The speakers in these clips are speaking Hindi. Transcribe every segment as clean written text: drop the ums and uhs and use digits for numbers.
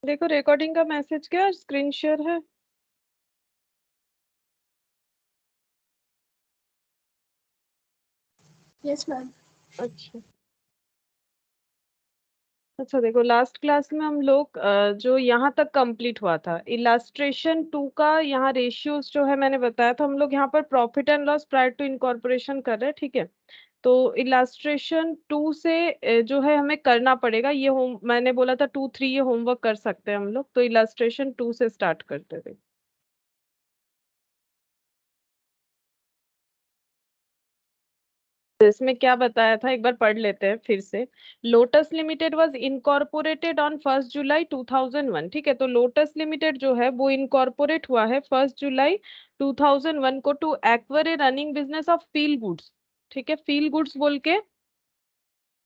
देखो रिकॉर्डिंग का मैसेज क्या स्क्रीन शेयर है। Yes ma'am. अच्छा अच्छा, देखो लास्ट क्लास में हम लोग जो यहाँ तक कंप्लीट हुआ था इलास्ट्रेशन 2 का, यहाँ रेशियोज जो है मैंने बताया था, हम लोग यहाँ पर profit and loss prior to incorporation कर रहे हैं, ठीक है। तो इलास्ट्रेशन 2 से जो है हमें करना पड़ेगा ये होम, मैंने बोला था 2 3 ये होमवर्क कर सकते हैं हम लोग, तो इलास्ट्रेशन 2 से स्टार्ट करते थे। तो इसमें क्या बताया था एक बार पढ़ लेते हैं फिर से। Lotus limited was incorporated on 1 जुलाई 2001, ठीक है। तो लोटस लिमिटेड जो है वो इनकॉर्पोरेट हुआ है 1 जुलाई 2001 को to acquire a running business of feel goods, ठीक है। फील गुड्स बोल के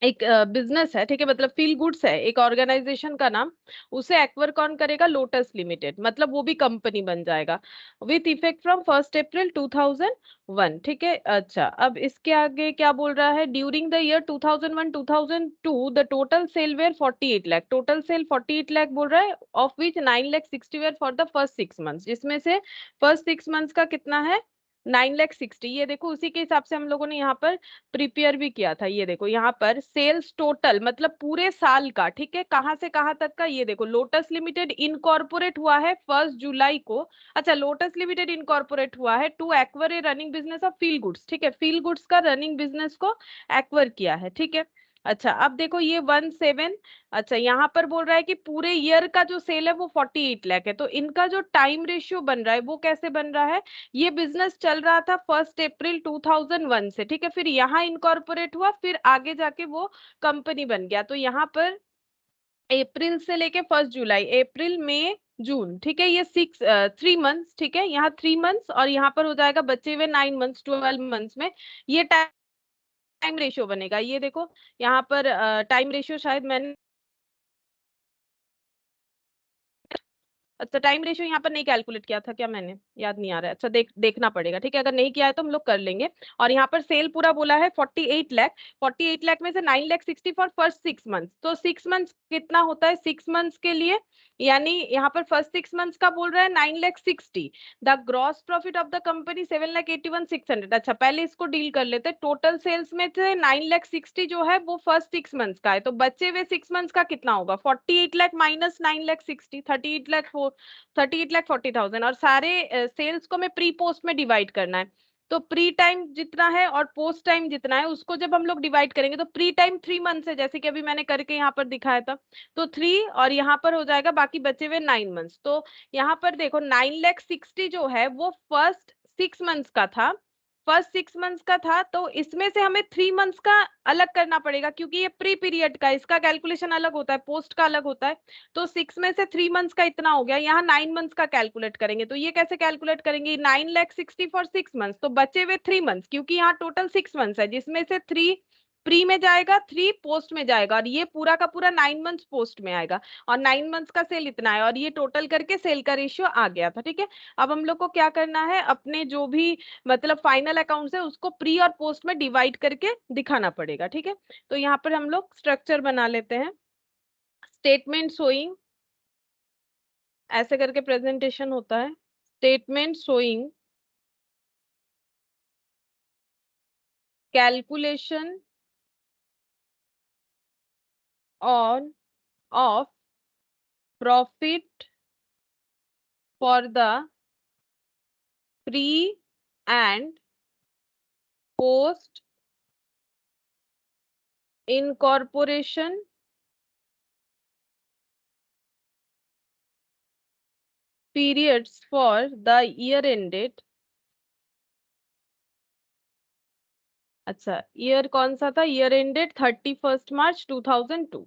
एक बिजनेस है, ठीक है, मतलब फील गुड्स है एक ऑर्गेनाइजेशन का नाम। उसे एक्वायर कौन करेगा? लोटस लिमिटेड, मतलब वो भी कंपनी बन जाएगा विथ इफेक्ट फ्रॉम 1 अप्रैल 2001, ठीक है। अच्छा, अब इसके आगे क्या बोल रहा है? During the year 2001 2002 the total sale were 48 lakh, total sale 48 lakh बोल रहा है, of which 9 lakh 60 were for the first 6 months, जिसमें से फर्स्ट 6 मंथ्स का कितना है? 9 लाख 60। ये देखो उसी के हिसाब से हम लोगों ने यहाँ पर प्रिपेयर भी किया था। ये देखो यहाँ पर सेल्स टोटल मतलब पूरे साल का, ठीक है, कहाँ से कहाँ तक का। ये देखो लोटस लिमिटेड इनकॉर्पोरेट हुआ है 1 जुलाई को। अच्छा, लोटस लिमिटेड इनकॉर्पोरेट हुआ है to acquire a running business of feel goods, ठीक है, फील गुड्स का रनिंग बिजनेस को एक्वर किया है, ठीक है। अच्छा, अब देखो ये 17। अच्छा, यहाँ पर बोल रहा है कि पूरे ईयर का जो सेल है वो 48 लाख है, तो इनका जो टाइम रेशियो बन रहा है वो कैसे बन रहा है? ये बिजनेस चल रहा था 1 अप्रैल 2001 से, ठीक है, फिर यहाँ इनकॉर्पोरेट हुआ, फिर आगे जाके वो कंपनी बन गया। तो यहाँ पर अप्रैल से लेके 1 जुलाई, अप्रैल मई जून, ठीक है, ये 3 मंथ्स, ठीक है, यहाँ 3 मंथ्स और यहाँ पर हो जाएगा बचे हुए 9 मंथ्स, 12 मंथ्स में ये टाइम रेशियो बनेगा। ये देखो यहाँ पर टाइम रेशियो शायद मैंने, अच्छा टाइम रेशियो यहाँ पर नहीं कैलकुलेट किया था क्या मैंने, याद नहीं आ रहा है। अच्छा देखना पड़ेगा, ठीक है, अगर नहीं किया है तो हम लोग कर लेंगे। और यहाँ पर सेल पूरा बोला है 48 लाख, 48 लाख में से 9 लाख 60 फॉर फर्स्ट 6 मंथ्स, तो 6 मंथ्स कितना होता है 6 मंथ्स के लिए? यानी यहाँ पर फर्स्ट 6 मंथ्स का बोल रहा है 9 lakh 60। The gross profit of the company 7 lakh 81 600। अच्छा, पहले इसको डील कर लेते हैं। टोटल सेल्स में से 9 लाख 60 जो है वो फर्स्ट 6 मंथ्स का है, तो बचे हुए 6 मंथ्स का कितना होगा? 48 लाख माइनस 9 लाख 60, 38 लाख 40,000, और सारे सेल्स को हमें प्री पोस्ट में डिवाइड करना है। तो प्री टाइम जितना है और पोस्ट टाइम जितना है उसको जब हम लोग डिवाइड करेंगे, तो प्री टाइम 3 मंथ्स है जैसे कि अभी मैंने करके यहाँ पर दिखाया था, तो 3 और यहाँ पर हो जाएगा बाकी बचे हुए 9 मंथ्स। तो यहाँ पर देखो 9 लाख 60 जो है वो फर्स्ट 6 मंथ्स का था, फर्स्ट 6 मंथ्स का था, तो इसमें से हमें 3 मंथ्स का अलग करना पड़ेगा क्योंकि ये प्री पीरियड का, इसका कैलकुलेशन अलग होता है, पोस्ट का अलग होता है। तो 6 में से 3 मंथ्स का इतना हो गया, यहाँ 9 मंथ्स का कैलकुलेट करेंगे, तो ये कैसे कैलकुलेट करेंगे? 9 लाख 60 फॉर 6 मंथ्स, तो बचे हुए 3 मंथ्स, क्योंकि यहाँ टोटल 6 मंथ्स है जिसमें से 3 प्री में जाएगा, 3 पोस्ट में जाएगा, और ये पूरा का पूरा 9 मंथ्स पोस्ट में आएगा, और 9 मंथ्स का सेल इतना है, और ये टोटल करके सेल का रेशियो आ गया था, ठीक है। अब हम लोग को क्या करना है? अपने जो भी मतलब फाइनल अकाउंट है उसको प्री और पोस्ट में डिवाइड करके दिखाना पड़ेगा, ठीक है। तो यहाँ पर हम लोग स्ट्रक्चर बना लेते हैं। स्टेटमेंट शोइंग, ऐसे करके प्रेजेंटेशन होता है। Statement showing calculation on off profit for the pre and post incorporation periods for the year ended। अच्छा, ईयर कौन सा था? ईयर एंडेड 31 मार्च 2002,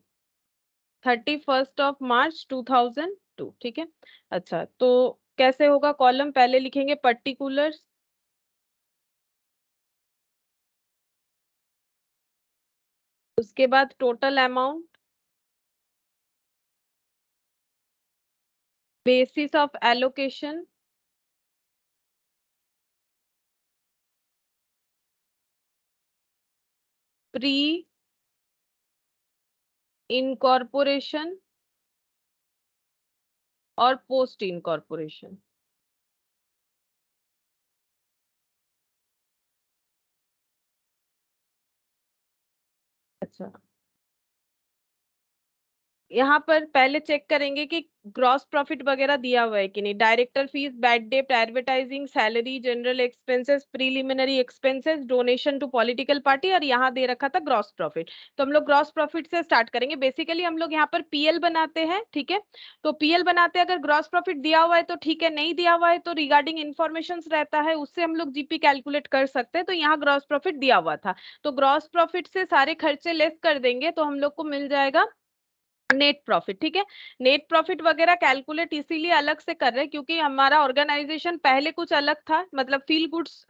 31 मार्च 2002, ठीक है। अच्छा, तो कैसे होगा? कॉलम पहले लिखेंगे पर्टिकुलर्स, उसके बाद total amount, basis of allocation, pre incorporation और पोस्ट इनकॉर्पोरेशन। अच्छा, यहाँ पर पहले चेक करेंगे कि ग्रॉस प्रॉफिट वगैरह दिया हुआ है कि नहीं। डायरेक्टर फीस, बैड डेप्ट, advertising, salary, general expenses, preliminary expenses, donation to political party, और यहाँ दे रखा था ग्रॉस प्रॉफिट। तो हम लोग ग्रॉस प्रॉफिट से स्टार्ट करेंगे। बेसिकली हम लोग यहाँ पर पीएल बनाते हैं, ठीक है। तो पीएल बनाते हैं, अगर ग्रॉस प्रॉफिट दिया हुआ है तो ठीक है, नहीं दिया हुआ है तो रिगार्डिंग इन्फॉर्मेशन रहता है, उससे हम लोग जीपी कैलकुलेट कर सकते हैं। तो यहाँ ग्रॉस प्रॉफिट दिया हुआ था, तो ग्रॉस प्रॉफिट से सारे खर्चे लेस कर देंगे तो हम लोग को मिल जाएगा नेट प्रॉफिट, ठीक है। नेट प्रॉफिट वगैरह कैलकुलेट इसीलिए अलग से कर रहे हैं क्योंकि हमारा ऑर्गेनाइजेशन पहले कुछ अलग था। मतलब फील गुड्स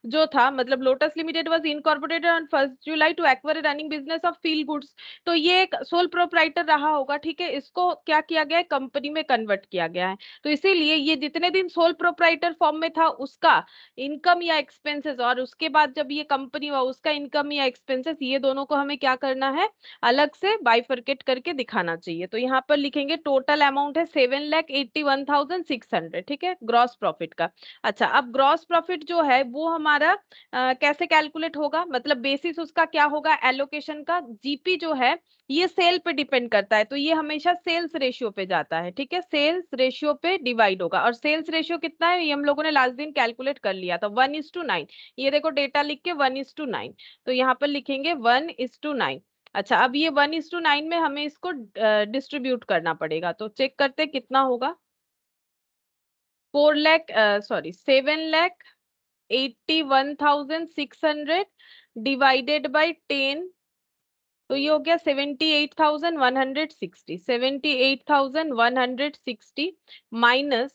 जो था, मतलब Lotus limited was incorporated on 1 July to acquire running business of feel goods. तो ये एक सोल प्रोप्राइटर रहा होगा, ठीक है। इसको क्या किया गया है, कंपनी में कन्वर्ट किया गया है। तो इसीलिए ये जितने दिन सोल प्रोप्राइटर फॉर्म में था उसका इनकम या एक्सपेंसेस, और उसके बाद जब ये कंपनी हुआ उसका इनकम या एक्सपेंसेस, ये दोनों को हमें क्या करना है, अलग से बाइफरकेट करके दिखाना चाहिए। तो यहाँ पर लिखेंगे टोटल अमाउंट है 7,81,600, ठीक है, ग्रॉस प्रॉफिट का। अच्छा, अब ग्रॉस प्रॉफिट जो है वो हमारा कैसे कैलकुलेट होगा, मतलब बेसिस उसका क्या होगा, एलोकेशन का। जीपी जो है ये सेल पे डिपेंड करता है, तो ये हमेशा सेल्स रेशियो पे जाता है, ठीक है। सेल्स रेशियो पे डिवाइड होगा, और सेल्स रेशियो कितना है ये हम लोगों ने लास्ट दिन कैलकुलेट कर लिया था, 1:9। ये देखो डेटा लिख के 1:9, तो यहाँ पर लिखेंगे 1:9। अच्छा, अब ये 1:9 में हमें इसको डिस्ट्रीब्यूट करना पड़ेगा, तो चेक करते हैं कितना होगा। 7,81,600 डिवाइडेड बाई 10, तो ये हो गया 78,160। 78,160 माइनस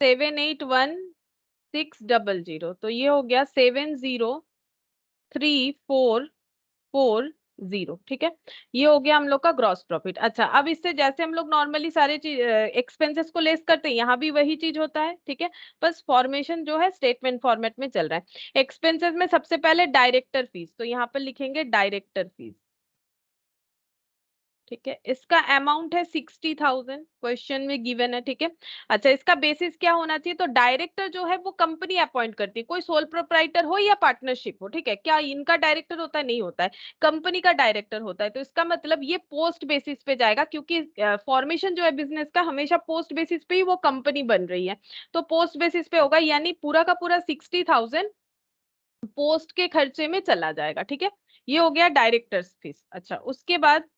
781,600, तो ये हो गया 70,3,440, ठीक है। ये हो गया हम लोग का ग्रॉस प्रॉफिट। अच्छा, अब इससे जैसे हम लोग नॉर्मली सारे चीज एक्सपेंसेस को लेस करते हैं, यहाँ भी वही चीज होता है, ठीक है। बस फॉर्मेशन जो है स्टेटमेंट फॉर्मेट में चल रहा है। एक्सपेंसेस में सबसे पहले डायरेक्टर फीस, तो यहाँ पर लिखेंगे डायरेक्टर फीस, ठीक है। इसका अमाउंट है 60,000, क्वेश्चन में गिवन है, ठीक है। अच्छा, इसका बेसिस क्या होना चाहिए, तो डायरेक्टर जो है वो कंपनी अपॉइंट करती है, कोई सोल प्रोप्राइटर हो या पार्टनरशिप हो, ठीक है। क्या इनका डायरेक्टर होता है, नहीं होता है, कंपनी का डायरेक्टर होता है। तो इसका मतलब ये पोस्ट बेसिस पे जाएगा, क्योंकि फॉर्मेशन जो है बिजनेस का हमेशा पोस्ट बेसिस पे ही वो कंपनी बन रही है। तो पोस्ट बेसिस पे होगा, यानी पूरा का पूरा 60,000 पोस्ट के खर्चे में चला जाएगा, ठीक है। ये हो गया डायरेक्टर्स फीस। अच्छा, उसके बाद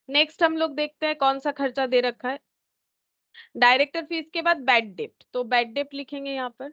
नेक्स्ट हम लोग देखते हैं कौन सा खर्चा दे रखा है। डायरेक्टर फीस के बाद बैड डेप्ट, तो बैड डेप्ट लिखेंगे यहाँ पर।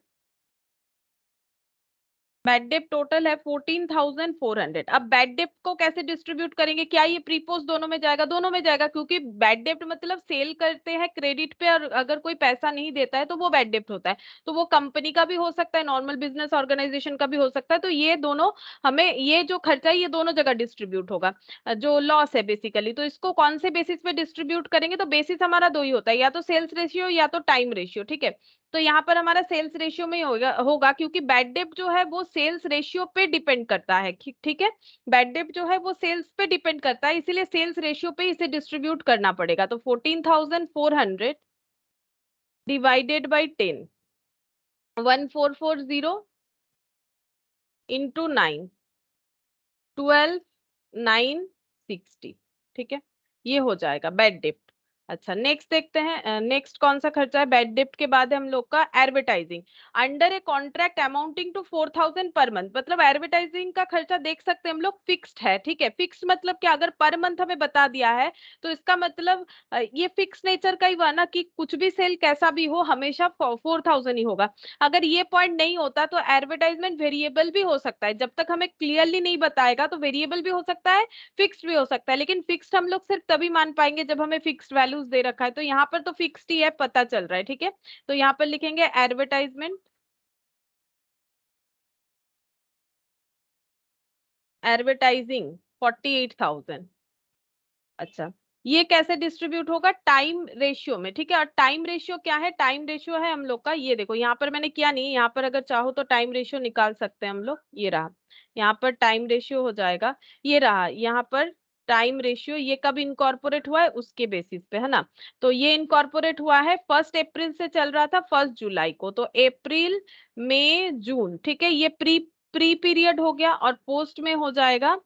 बैड डेप्ट टोटल है 14,400। अब बैड डेप्ट को कैसे डिस्ट्रीब्यूट करेंगे, क्या ये प्रीपोस्ट दोनों में जाएगा, दोनों में जाएगा, क्योंकि बैड डेप्ट मतलब सेल करते हैं क्रेडिट पे, और अगर कोई पैसा नहीं देता है तो वो बैड डेप्ट होता है। तो वो कंपनी का भी हो सकता है, नॉर्मल बिजनेस ऑर्गेनाइजेशन का भी हो सकता है। तो ये दोनों, हमें ये जो खर्चा है ये दोनों जगह डिस्ट्रीब्यूट होगा। जो लॉस है बेसिकली, तो इसको कौन से बेसिस पे डिस्ट्रीब्यूट करेंगे, तो बेसिस हमारा दो ही होता है, या तो सेल्स रेशियो या तो टाइम रेशियो, ठीक है। तो यहाँ पर हमारा सेल्स रेशियो में होगा क्योंकि बैड डेप्ट जो है वो सेल्स रेशियो पे डिपेंड करता है, ठीक है। बैड डेप्ट जो है वो सेल्स पे डिपेंड करता है, इसीलिए सेल्स रेशियो पे इसे डिस्ट्रीब्यूट करना पड़ेगा। तो 14,400 डिवाइडेड बाई 10, 1,440 इंटू 9, 12,960, ठीक है। ये हो जाएगा बैड डेप्ट। अच्छा, नेक्स्ट देखते हैं, नेक्स्ट कौन सा खर्चा है बैड डेप्ट के बाद है हम लोग का advertising. Under a contract amounting to 4,000 per month, मतलब एडवर्टाइजिंग का खर्चा देख सकते हैं हम लोग फिक्स्ड है, ठीक है। फिक्स्ड मतलब क्या, अगर पर मंथ हमें बता दिया है तो इसका मतलब ये फिक्स नेचर का ही हुआ ना, कि कुछ भी सेल कैसा भी हो हमेशा 4,000 ही होगा। अगर ये पॉइंट नहीं होता तो एडवर्टाइजमेंट वेरिएबल भी हो सकता है, जब तक हमें क्लियरली नहीं बताएगा तो वेरिएबल भी हो सकता है, फिक्स्ड भी हो सकता है। लेकिन फिक्स्ड हम लोग सिर्फ तभी मान पाएंगे जब हमें फिक्स्ड वैल्यूज दे रखा है, तो यहाँ पर तो फिक्स्ड ही है, पता चल रहा है, ठीक है। तो यहाँ पर लिखेंगे एडवर्टाइजमेंट, एडवर्टाइजिंग 48,000। अच्छा, ये कैसे डिस्ट्रीब्यूट होगा, टाइम रेशियो में, ठीक है। और टाइम रेशियो क्या है, टाइम रेशियो है हम लोग का, ये देखो यहाँ पर मैंने किया नहीं, यहाँ पर अगर चाहो तो टाइम रेशियो निकाल सकते हैं हम लोग, ये रहा। यहाँ पर टाइम रेशियो हो जाएगा, ये रहा यहाँ पर टाइम रेशियो ये कब इनकॉर्पोरेट हुआ है उसके बेसिस पे, है ना। तो ये इनकॉर्पोरेट हुआ है 1 अप्रैल से, चल रहा था 1 जुलाई को, तो अप्रैल मई जून, ठीक है, ये प्री प्री पीरियड हो गया। और पोस्ट में हो जाएगा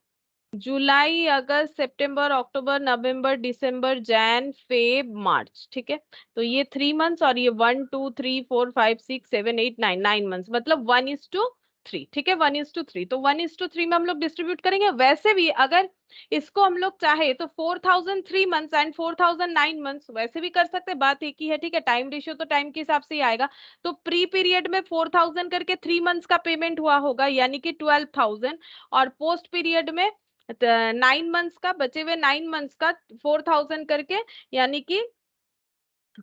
जुलाई अगस्त सितंबर अक्टूबर नवंबर दिसंबर जैन फेब मार्च, ठीक है। तो ये 3 मंथ्स, और ये 1 2 3 4 5 6 7 8 9, 9 मंथ्स, मतलब 1:3, ठीक है, 1:3। तो 1:3 में हम लोग डिस्ट्रीब्यूट करेंगे। वैसे भी अगर इसको हम लोग चाहे तो 4003 मंथ्स एंड 4009 मंथ्स वैसे भी कर सकते हैं, बात एक ही है, ठीक है। टाइम रेशियो तो टाइम के हिसाब से ही आएगा। तो प्री पीरियड में 4000 करके 3 मंथ्स का पेमेंट हुआ होगा, यानी कि 12,000। और पोस्ट पीरियड में 9 मंथ्स का, बचे हुए 9 मंथ्स का 4000 करके, यानी कि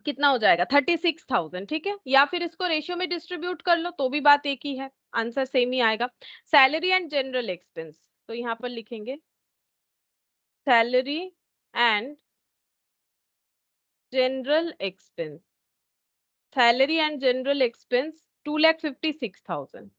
कितना हो जाएगा 36,000, ठीक है। या फिर इसको रेशियो में डिस्ट्रीब्यूट कर लो तो भी बात एक ही है, आंसर सेम ही आएगा। सैलरी एंड जनरल एक्सपेंस, तो यहाँ पर लिखेंगे salary and general expense, salary and general expense 2,56,000।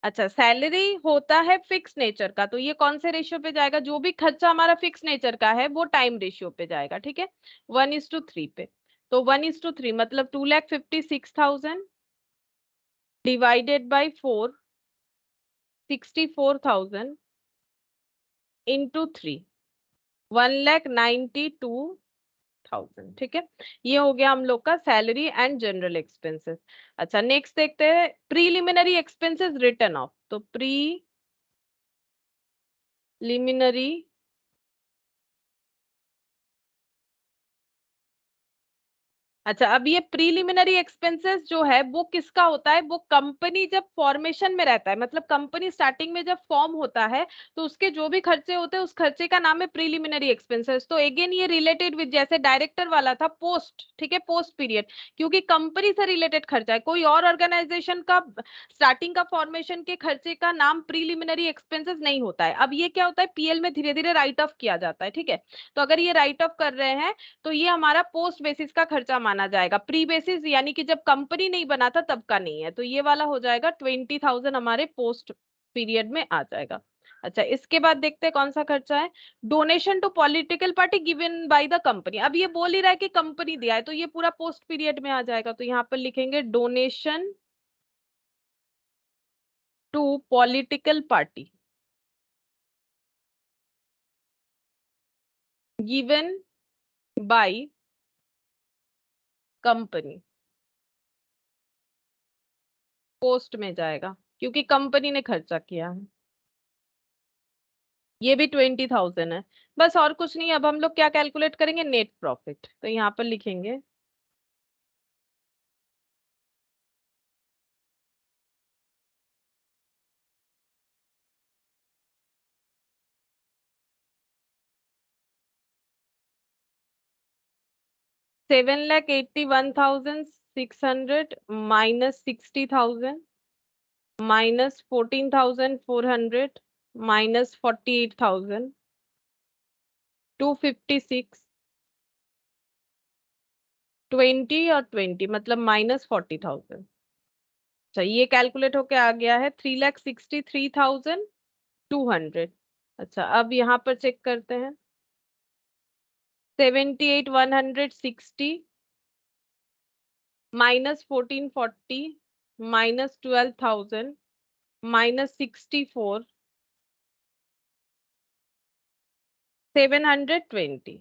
अच्छा, सैलरी होता है फिक्स नेचर का, तो ये कौन से रेशियो पे जाएगा, जो भी खर्चा हमारा फिक्स नेचर का है वो टाइम रेशियो पे जाएगा, ठीक है, 1:3 पे। तो 1:3 मतलब 2,56,000 डिवाइडेड बाई 4, 64,000 इंटू 3, 1,92,000, ठीक है। ये हो गया हम लोग का सैलरी एंड जनरल एक्सपेंसेस। अच्छा, नेक्स्ट देखते हैं प्रीलिमिनरी एक्सपेंसेस रिटर्न ऑफ। तो प्रीलिमिनरी अच्छा, अब ये प्रीलिमिनरी एक्सपेंसेस जो है वो किसका होता है, वो कंपनी जब फॉर्मेशन में रहता है, मतलब कंपनी स्टार्टिंग में जब फॉर्म होता है तो उसके जो भी खर्चे होते हैं उस खर्चे का नाम है प्रीलिमिनरी एक्सपेंसेस। तो अगेन ये रिलेटेड विद, जैसे डायरेक्टर वाला था पोस्ट, ठीक है, पोस्ट पीरियड, क्योंकि कंपनी से रिलेटेड खर्चा है, कोई और ऑर्गेनाइजेशन का स्टार्टिंग का फॉर्मेशन के खर्चे का नाम प्रीलिमिनरी एक्सपेंसेस नहीं होता है। अब ये क्या होता है, पीएल में धीरे धीरे राइट ऑफ किया जाता है, ठीक है। तो अगर ये राइट ऑफ कर रहे हैं तो ये हमारा पोस्ट बेसिस का खर्चा माना जाएगा, प्री बेसिस यानी कि जब कंपनी नहीं बना था तब का नहीं है। तो ये वाला हो जाएगा 20,000 हमारे पोस्ट पीरियड में आ जाएगा। अच्छा, इसके बाद देखते हैं कौन सा खर्चा है, donation to political party given by the company. अब ये बोल ही रहा है कि कंपनी दिया है, तो ये पूरा पोस्ट पीरियड में आ जाएगा। तो यहाँ पर लिखेंगे donation to political party given by company, post में जाएगा क्योंकि कंपनी ने खर्चा किया है। ये भी 20,000 है। बस और कुछ नहीं। अब हम लोग क्या कैलकुलेट करेंगे, नेट प्रॉफिट। तो यहाँ पर लिखेंगे 7,81,600 माइनस 60,000 माइनस 14,400 माइनस 48,000 256 20 और 20 मतलब माइनस 40,000। अच्छा, ये कैलकुलेट होके आ गया है 3,63,200। अच्छा, अब यहाँ पर चेक करते हैं 78,160 माइनस 1440 माइनस 12,000 माइनस 64 720।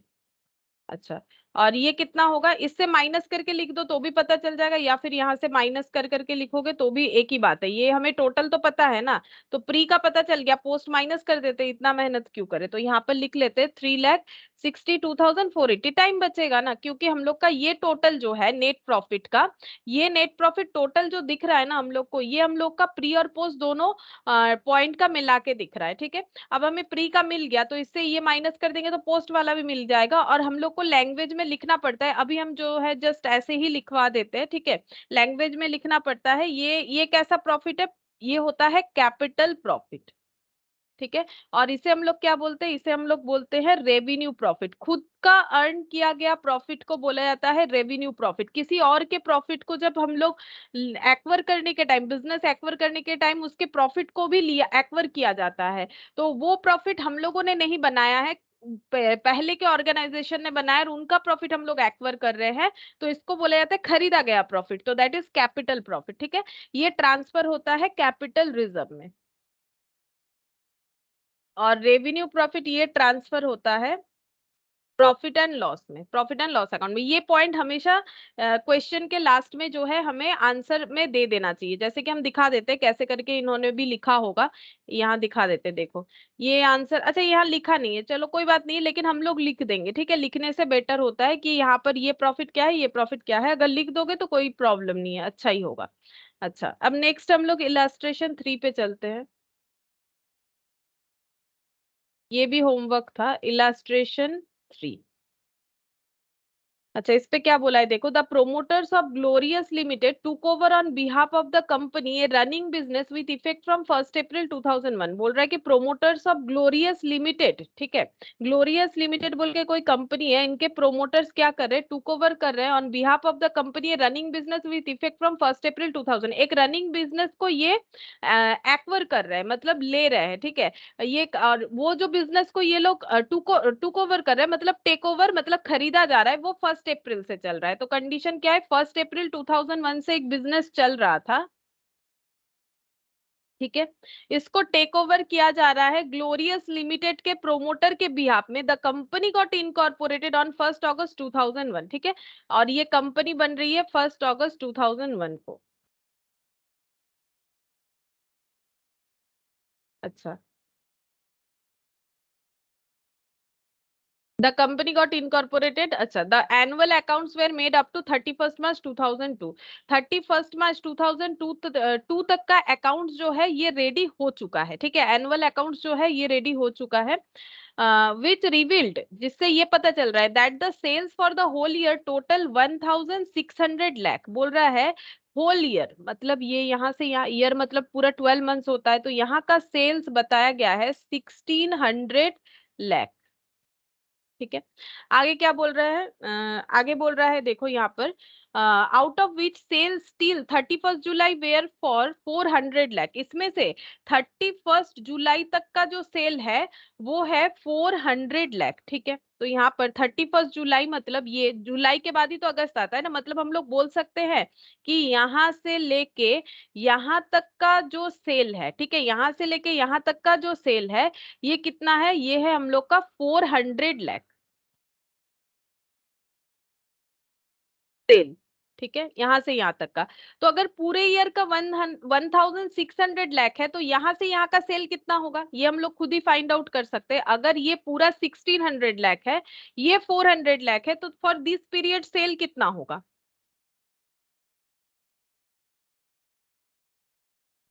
अच्छा, और ये कितना होगा, इससे माइनस करके लिख दो तो भी पता चल जाएगा, या फिर यहाँ से माइनस कर करके लिखोगे तो भी एक ही बात है। ये हमें टोटल तो पता है ना, तो प्री का पता चल गया, पोस्ट माइनस कर देते, इतना मेहनत क्यों करे। तो यहाँ पर लिख लेते 3,62,480। टाइम बचेगा ना, क्योंकि हम लोग का ये टोटल जो है नेट प्रॉफिट का, ये नेट प्रॉफिट टोटल जो दिख रहा है ना हम लोग को, ये हम लोग का प्री और पोस्ट दोनों पॉइंट का मिला के दिख रहा है, ठीक है। अब हमें प्री का मिल गया तो इससे ये माइनस कर देंगे तो पोस्ट वाला भी मिल जाएगा। और हम लोग को लैंग्वेज में लिखना पड़ता है, अभी हम जो है जस्ट ऐसे ही लिखवा देते हैं, ठीक है। लैंग्वेज में लिखना पड़ता है। ये कैसा प्रॉफिट है, ये होता है कैपिटल प्रॉफिट। ठीक है। और इसे हम लोग क्या बोलते हैं, इसे हम लोग बोलते हैं रेवेन्यू प्रॉफिट। खुद का अर्न किया गया प्रॉफिट को बोला जाता है रेवेन्यू प्रॉफिट। किसी और के प्रॉफिट को जब हम लोग एक्वर करने के टाइम, बिजनेस एक्वर करने के टाइम उसके प्रॉफिट को भी लिया एक्वर किया जाता है, तो वो प्रॉफिट हम लोगों ने नहीं बनाया है, पहले के ऑर्गेनाइजेशन ने बनाया और उनका प्रॉफिट हम लोग एक्वर कर रहे हैं, तो इसको बोला जाता है खरीदा गया प्रॉफिट, तो दैट इज कैपिटल प्रॉफिट। ठीक है, ये ट्रांसफर होता है कैपिटल रिजर्व में। और रेवेन्यू प्रॉफिट ये ट्रांसफर होता है प्रॉफिट एंड लॉस में, प्रॉफिट एंड लॉस अकाउंट में। ये पॉइंट हमेशा क्वेश्चन के लास्ट में जो है हमें आंसर में दे देना चाहिए। जैसे कि हम दिखा देते हैं कैसे करके, इन्होंने भी लिखा होगा, यहाँ दिखा देते हैं, देखो ये आंसर। अच्छा यहाँ लिखा नहीं है, चलो कोई बात नहीं, लेकिन हम लोग लिख देंगे। ठीक है, लिखने से बेटर होता है कि यहाँ पर ये प्रॉफिट क्या है, ये प्रॉफिट क्या है, अगर लिख दोगे तो कोई प्रॉब्लम नहीं है, अच्छा ही होगा। अच्छा, अब नेक्स्ट हम लोग इलस्ट्रेशन 3 पे चलते हैं। ये भी होमवर्क था, इलस्ट्रेशन 3। अच्छा, इस पे क्या बोला है देखो, the promoters of glorious limited took over on behalf of the company A running business with effect from 1 अप्रैल 2001। बोल रहा है कि प्रोमोटर्स ऑफ ग्लोरियस लिमिटेड, ठीक है, ग्लोरियस लिमिटेड बोल के कोई कंपनी है, इनके प्रोमोटर्स क्या कर रहे हैं, टुक ओवर कर रहे हैं on behalf of the company A running business with effect from 1 अप्रैल 2000। एक रनिंग बिजनेस को ये एक्वर कर रहे हैं, मतलब ले रहे हैं। ठीक है, ये और वो जो बिजनेस को ये लोग टुक ओवर कर रहे हैं, मतलब टेक ओवर, मतलब खरीदा जा रहा है, वो 1 अप्रैल से चल रहा है। तो कंडीशन क्या है, 1 अप्रैल 2001 से एक बिजनेस चल रहा था, ठीक है, इसको टेक ओवर किया जा रहा है ग्लोरियस लिमिटेड के प्रोमोटर के बिहाफ में। The company got incorporated on 1 अगस्त 2001। ठीक है, और ये कंपनी बन रही है 1 अगस्त 2001 को। अच्छा, the company got incorporated. अच्छा, the annual accounts were made up to 31st March 2002। 31st March 2002 तक का अकाउंट्स जो है ये रेडी हो चुका है। ठीक है, एनुअल अकाउंट्स जो है ये रेडी हो चुका है, विच रिवील्ड, जिससे ये पता चल रहा है that the sales for the whole year total 1600 lakh. बोल रहा है होल ईयर, मतलब ये यहाँ से यहाँ, ईयर मतलब पूरा 12 मंथ्स होता है, तो यहाँ का सेल्स बताया गया है 1600 लाख। ठीक है, आगे क्या बोल रहा है, आगे बोल रहा है देखो यहाँ पर, out of which sales till 31 July were for 400 lakh. इसमें से 31 जुलाई तक का जो सेल है वो है 400 लाख। ठीक है, तो यहाँ पर 31 जुलाई मतलब ये जुलाई के बाद ही तो अगस्त आता है ना, मतलब हम लोग बोल सकते हैं कि यहाँ से लेके यहाँ तक का जो सेल है, ठीक है, यहाँ से लेके यहाँ तक का जो सेल है ये कितना है, ये है हम लोग का 400 लाख सेल। ठीक है, यहां से यहां तक का। तो अगर पूरे ईयर का 1600 लाख है, तो यहां से यहाँ का सेल कितना होगा, ये हम लोग खुद ही फाइंड आउट कर सकते हैं। अगर ये पूरा 1600 लाख है, ये 400 लाख है, तो फॉर दिस पीरियड सेल कितना होगा,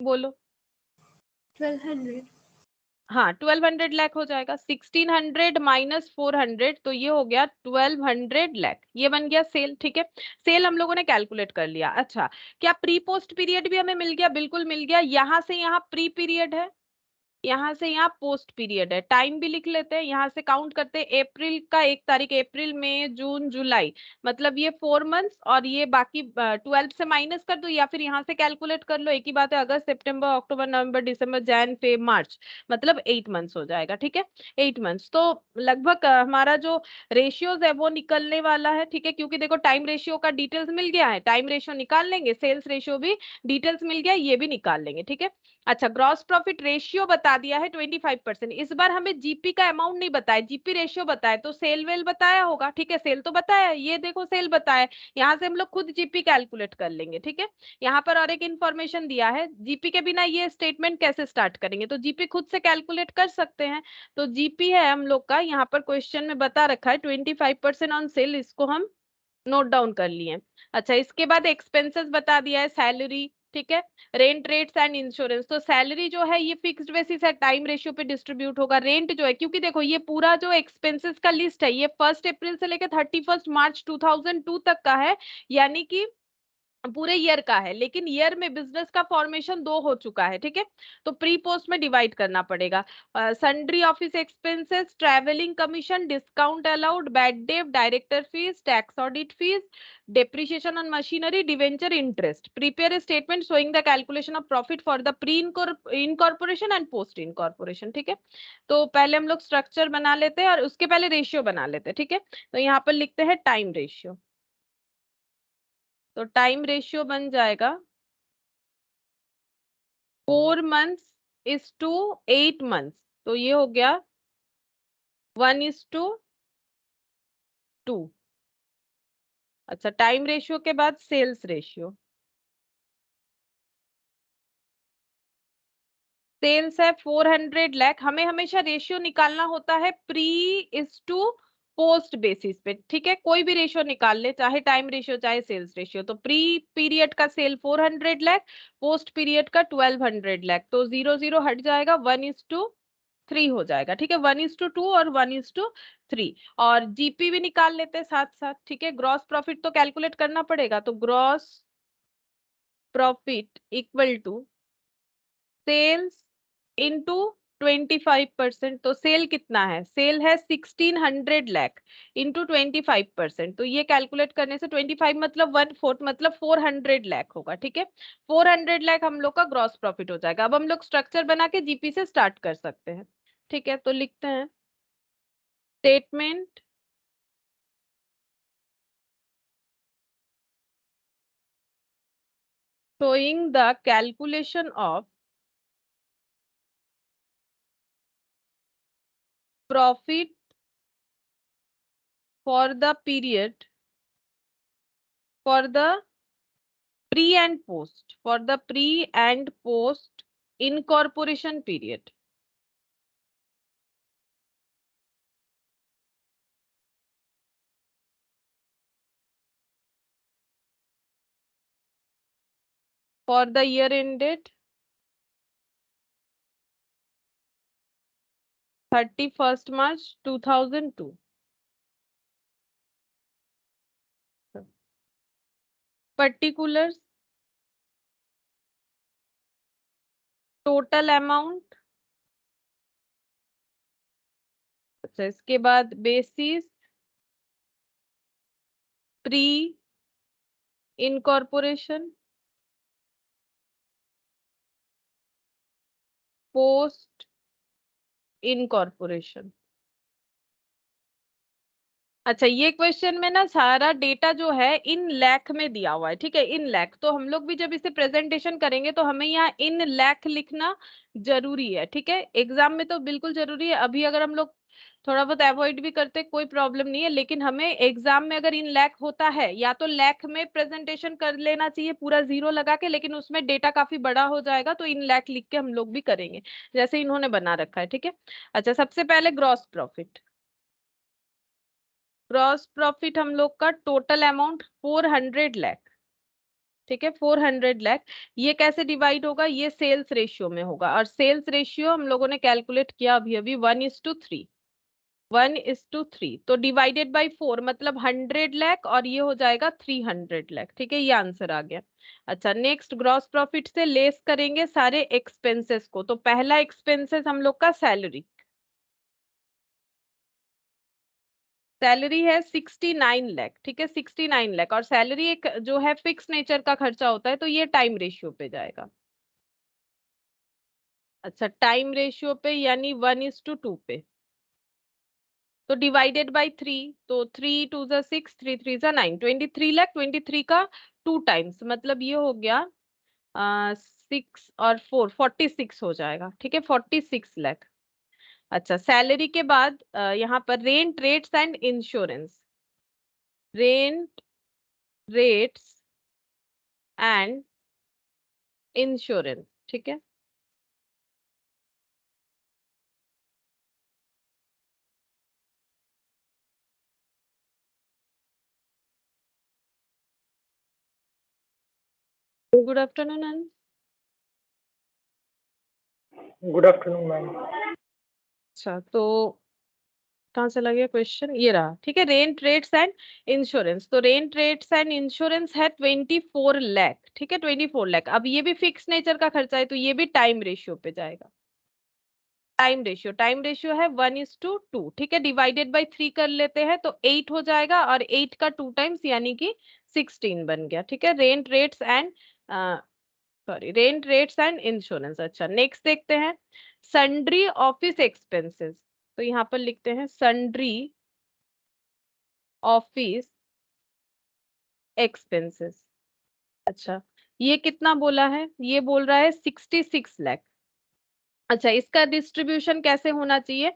बोलो। 1200। हाँ, 1200 लाख हो जाएगा। 1600 माइनस 400, तो ये हो गया 1200 लाख, ये बन गया सेल। ठीक है, सेल हम लोगों ने कैलकुलेट कर लिया। अच्छा, क्या प्री पोस्ट पीरियड भी हमें मिल गया, बिल्कुल मिल गया। यहाँ से यहाँ प्री पीरियड है, यहाँ से यहाँ पोस्ट पीरियड है। टाइम भी लिख लेते हैं, यहाँ से काउंट करते हैं, अप्रैल का 1 तारीख, अप्रैल मई जून जुलाई, मतलब ये 4 मंथ्स, और ये बाकी 12 से माइनस कर दो या फिर यहाँ से कैलकुलेट कर लो, एक ही बात है। अगस्त सितंबर अक्टूबर नवंबर दिसंबर जैन फे मार्च, मतलब 8 मंथ्स हो जाएगा। ठीक है, 8 मंथ्स, तो लगभग हमारा जो रेशियोज है वो निकलने वाला है। ठीक है, क्योंकि देखो टाइम रेशियो का डिटेल्स मिल गया है, टाइम रेशियो निकाल लेंगे, सेल्स रेशियो भी डिटेल्स मिल गया, ये भी निकाल लेंगे। ठीक है, अच्छा, ग्रॉस प्रॉफिट रेशियो बता दिया है 25%। इस बार हमें जीपी का अमाउंट नहीं बताया, जीपी रेशियो बताया, तो सेल वेल बताया होगा। ठीक है, सेल तो बताया, ये देखो सेल बताया, यहाँ से हम लोग खुद जीपी कैलकुलेट कर लेंगे। ठीक है, यहाँ पर और एक इंफॉर्मेशन दिया है, जीपी के बिना ये स्टेटमेंट कैसे स्टार्ट करेंगे, तो जीपी खुद से कैलकुलेट कर सकते हैं। तो जीपी है हम लोग का, यहाँ पर क्वेश्चन में बता रखा है 25% ऑन सेल, इसको हम नोट डाउन कर लिए। अच्छा, इसके बाद एक्सपेंसेस बता दिया है, सैलरी, ठीक है, रेंट रेट्स एंड इंश्योरेंस। तो सैलरी जो है ये फिक्स्ड बेसिस है, टाइम रेशियो पे डिस्ट्रीब्यूट होगा। रेंट जो है, क्योंकि देखो ये पूरा जो एक्सपेंसेस का लिस्ट है ये 1 अप्रैल से लेकर 31 मार्च 2002 तक का है, यानी कि पूरे ईयर का है, लेकिन ईयर में बिजनेस का फॉर्मेशन 2 हो चुका है, ठीक है, तो प्री पोस्ट में डिवाइड करना पड़ेगा। Sundry office expenses, travelling commission, discount allowed, bad debt, director fees, tax audit fees, depreciation on machinery, debenture interest. Prepare statement showing the calculation of profit for the pre incorporation and post incorporation, ठीक है। तो पहले हम लोग स्ट्रक्चर बना लेते हैं और उसके पहले रेशियो बना लेते हैं, ठीक है। तो यहाँ पर लिखते हैं टाइम रेशियो। तो टाइम रेशियो बन जाएगा 4 months इज टू 8 months, तो ये हो गया 1:2। अच्छा, टाइम रेशियो के बाद सेल्स रेशियो। सेल्स है 400 लाख, हमें हमेशा रेशियो निकालना होता है pre is to post basis पे, ठीक है। कोई भी रेशियो निकाल ले, चाहे टाइम रेशियो चाहे सेल्स रेशियो। तो प्री पीरियड का सेल 400 लाख, पोस्ट पीरियड का 1200 लाख, तो 0 0 हट जाएगा, 1:3 हो जाएगा, ठीक है। 1:2 और 1:3। और जीपी भी निकाल लेते हैं साथ साथ, ठीक है। ग्रॉस प्रॉफिट तो कैलकुलेट करना पड़ेगा, तो gross profit equal to sales into 25%। तो सेल कितना है, सेल है 1600 लाख इंटू 25%, तो ये कैलकुलेट करने से 25 मतलब 1/4 मतलब 400 लाख होगा, ठीक है। 400 लाख हम लोग का ग्रॉस प्रॉफिट हो जाएगा। अब हम लोग स्ट्रक्चर बना के जीपी से स्टार्ट कर सकते हैं, ठीक है। तो लिखते हैं statement showing the calculation of profit for the period for the pre and post, for the pre and post incorporation period. For the year ended 31st March 2002. Particulars, total amount, अच्छा इसके बाद basis, pre incorporation, post incorporation. अच्छा, ये क्वेश्चन में ना सारा डेटा जो है इन लैख में दिया हुआ है, ठीक है, इन लैख। तो हम लोग भी जब इसे प्रेजेंटेशन करेंगे तो हमें यहाँ इन लैख लिखना जरूरी है, ठीक है। एग्जाम में तो बिल्कुल जरूरी है, अभी अगर हम लोग थोड़ा बहुत अवॉइड भी करते कोई प्रॉब्लम नहीं है, लेकिन हमें एग्जाम में अगर इन लैख होता है, या तो लैख में प्रेजेंटेशन कर लेना चाहिए पूरा 0 लगा के, लेकिन उसमें डेटा काफी बड़ा हो जाएगा, तो इन लैख लिख के हम लोग भी करेंगे जैसे इन्होंने बना रखा है, ठीक है। अच्छा, सबसे पहले ग्रॉस प्रॉफिट। ग्रॉस प्रॉफिट हम लोग का टोटल अमाउंट 400 लाख, ठीक है, 400 लाख। ये कैसे डिवाइड होगा, ये सेल्स रेशियो में होगा, और सेल्स रेशियो हम लोगों ने कैलकुलेट किया अभी अभी 1:3। 1:3, तो डिवाइडेड बाई 4 मतलब 100 लाख, और ये हो जाएगा 300 लाख, ठीक है, ये आंसर आ गया। अच्छा, नेक्स्ट ग्रॉस प्रॉफिट से लेस करेंगे सारे एक्सपेंसेस को। तो पहला एक्सपेंसेस हम लोग का सैलरी, सैलरी है 69 लाख, ठीक है, 69 लाख। और सैलरी एक जो है फिक्स नेचर का खर्चा होता है, तो ये टाइम रेशियो पे जाएगा। अच्छा, टाइम रेशियो पे यानी 1:2 पे, तो डिवाइडेड बाई 3, तो 3 2 6, 3 3 9, 23 लाख, 23 का 2 टाइम्स मतलब ये हो गया 6 और 4 46 हो जाएगा, ठीक है, 46 लाख। अच्छा, सैलरी के बाद यहाँ पर rent rates and insurance, rent rates and insurance, ठीक है। Good afternoon Anant. Good afternoon ma'am. अच्छा, तो कहाँ से लगे क्वेश्चन, ये रहा, ठीक है। रेंट रेट्स एंड इंश्योरेंस, तो रेंट रेट्स एंड इंश्योरेंस है 24 लाख, ठीक है, 24 लाख। अब ये भी फिक्स नेचर का खर्चा है, तो ये भी टाइम रेशियो पे जाएगा। टाइम रेशियो है 1:2, ठीक है, डिवाइडेड बाई 3 कर लेते हैं तो 8 हो जाएगा, और 8 का 2 टाइम्स यानी कि 16 बन गया, ठीक है। Rent rates and rent rates and insurance. अच्छा, नेक्स्ट देखते हैं सन्ड्री ऑफिस एक्सपेंसेस। तो यहाँ पर लिखते हैं सन्ड्री ऑफिस एक्सपेंसेस। अच्छा, ये कितना बोला है, ये बोल रहा है 66 लाख। अच्छा, इसका डिस्ट्रीब्यूशन कैसे होना चाहिए,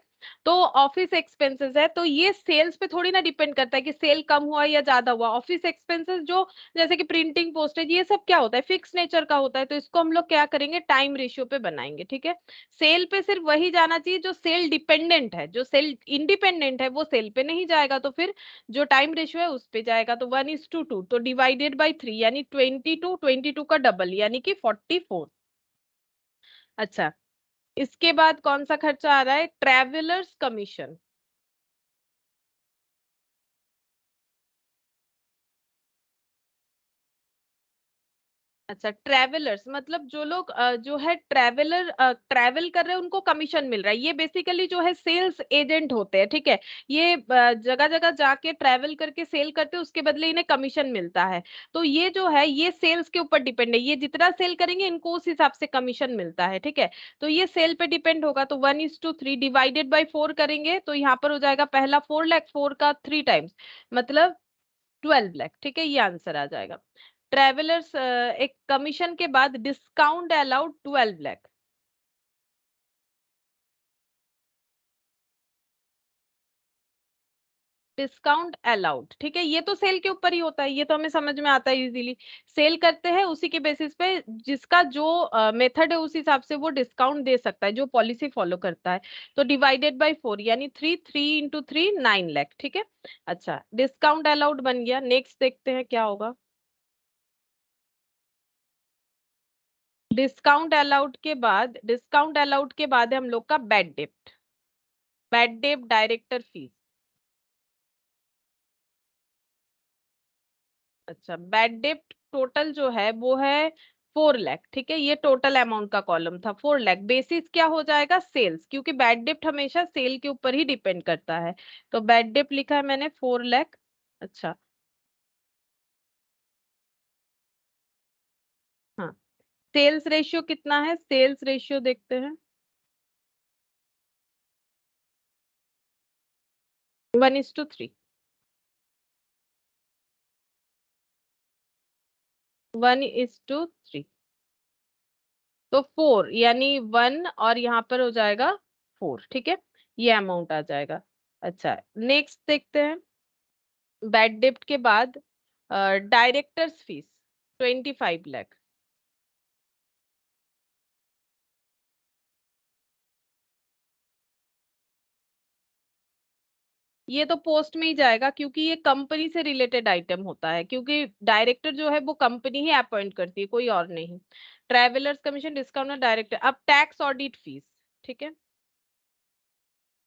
तो ऑफिस एक्सपेंसेस है तो ये सेल्स पे थोड़ी ना डिपेंड करता है कि सेल कम हुआ या ज्यादा हुआ। ऑफिस एक्सपेंसेस जो जैसे कि प्रिंटिंग, पोस्टेज, ये सब क्या होता है, फिक्स नेचर का होता है, तो इसको हम लोग क्या करेंगे, टाइम रेशियो पे बनाएंगे, ठीक है। सेल पे सिर्फ वही जाना चाहिए जो सेल डिपेंडेंट है, जो सेल इंडिपेंडेंट है वो सेल पे नहीं जाएगा, तो फिर जो टाइम रेशियो है उस पे जाएगा। तो 1:2, तो डिवाइडेड बाई 3 यानी 22, 22 का डबल यानी कि 44। अच्छा, इसके बाद कौन सा खर्चा आ रहा है, ट्रेवलर्स कमीशन। अच्छा, ट्रेवलर्स मतलब जो लोग जो है ट्रैवल कर रहे हैं उनको कमीशन मिल रहा है। ये बेसिकली जो है सेल्स एजेंट होते हैं, ठीक है। ये जगह जगह जाके ट्रैवल करके सेल करते हैं, उसके बदले इन्हें कमीशन मिलता है। तो ये जो है ये सेल्स के ऊपर डिपेंड है, ये जितना सेल करेंगे इनको उस हिसाब से कमीशन मिलता है, ठीक है। तो ये सेल पे डिपेंड होगा, तो 1:3 डिवाइडेड बाई 4 करेंगे तो यहाँ पर हो जाएगा पहला 4 लाख, 4 का 3 टाइम्स मतलब 12 लाख, ठीक है, ये आंसर आ जाएगा। ट्रेवलर्स एक कमीशन के बाद discount allowed 12 lakh. Discount allowed, ठीक है, ये तो सेल के ऊपर ही होता है, ये तो हमें समझ में आता है इजीली। सेल करते हैं उसी के बेसिस पे, जिसका जो मेथड है उस हिसाब से वो डिस्काउंट दे सकता है, जो पॉलिसी फॉलो करता है। तो डिवाइडेड बाय 4 यानी 3, 3 × 3 9 लाख, ठीक है। अच्छा, डिस्काउंट अलाउड बन गया। नेक्स्ट देखते हैं क्या होगा। डिस्काउंट अलाउड के बाद है हम लोग का बैड डेप्ट। बैड डेप्ट डायरेक्टर फीस। अच्छा, बैड डेप्ट टोटल जो है वो है 4 लाख, ठीक है, ये टोटल अमाउंट का कॉलम था 4 लाख। बेसिस क्या हो जाएगा, सेल्स, क्योंकि बैड डेप्ट हमेशा सेल के ऊपर ही डिपेंड करता है। तो बैड डेप्ट लिखा है मैंने 4 लाख। अच्छा, हाँ, सेल्स रेशियो कितना है, सेल्स रेशियो देखते हैं, 1:3। 1:3, तो 4 यानी 1 और यहाँ पर हो जाएगा 4, ठीक है, ये अमाउंट आ जाएगा। अच्छा, नेक्स्ट देखते हैं बैड डेप्ट के बाद डायरेक्टर्स फीस 25 लाख। ये तो पोस्ट में ही जाएगा क्योंकि ये कंपनी से रिलेटेड आइटम होता है, क्योंकि डायरेक्टर जो है वो कंपनी ही अपॉइंट करती है, कोई और नहीं। Travellers commission, discount, director. अब टैक्स ऑडिट फीस, ठीक है,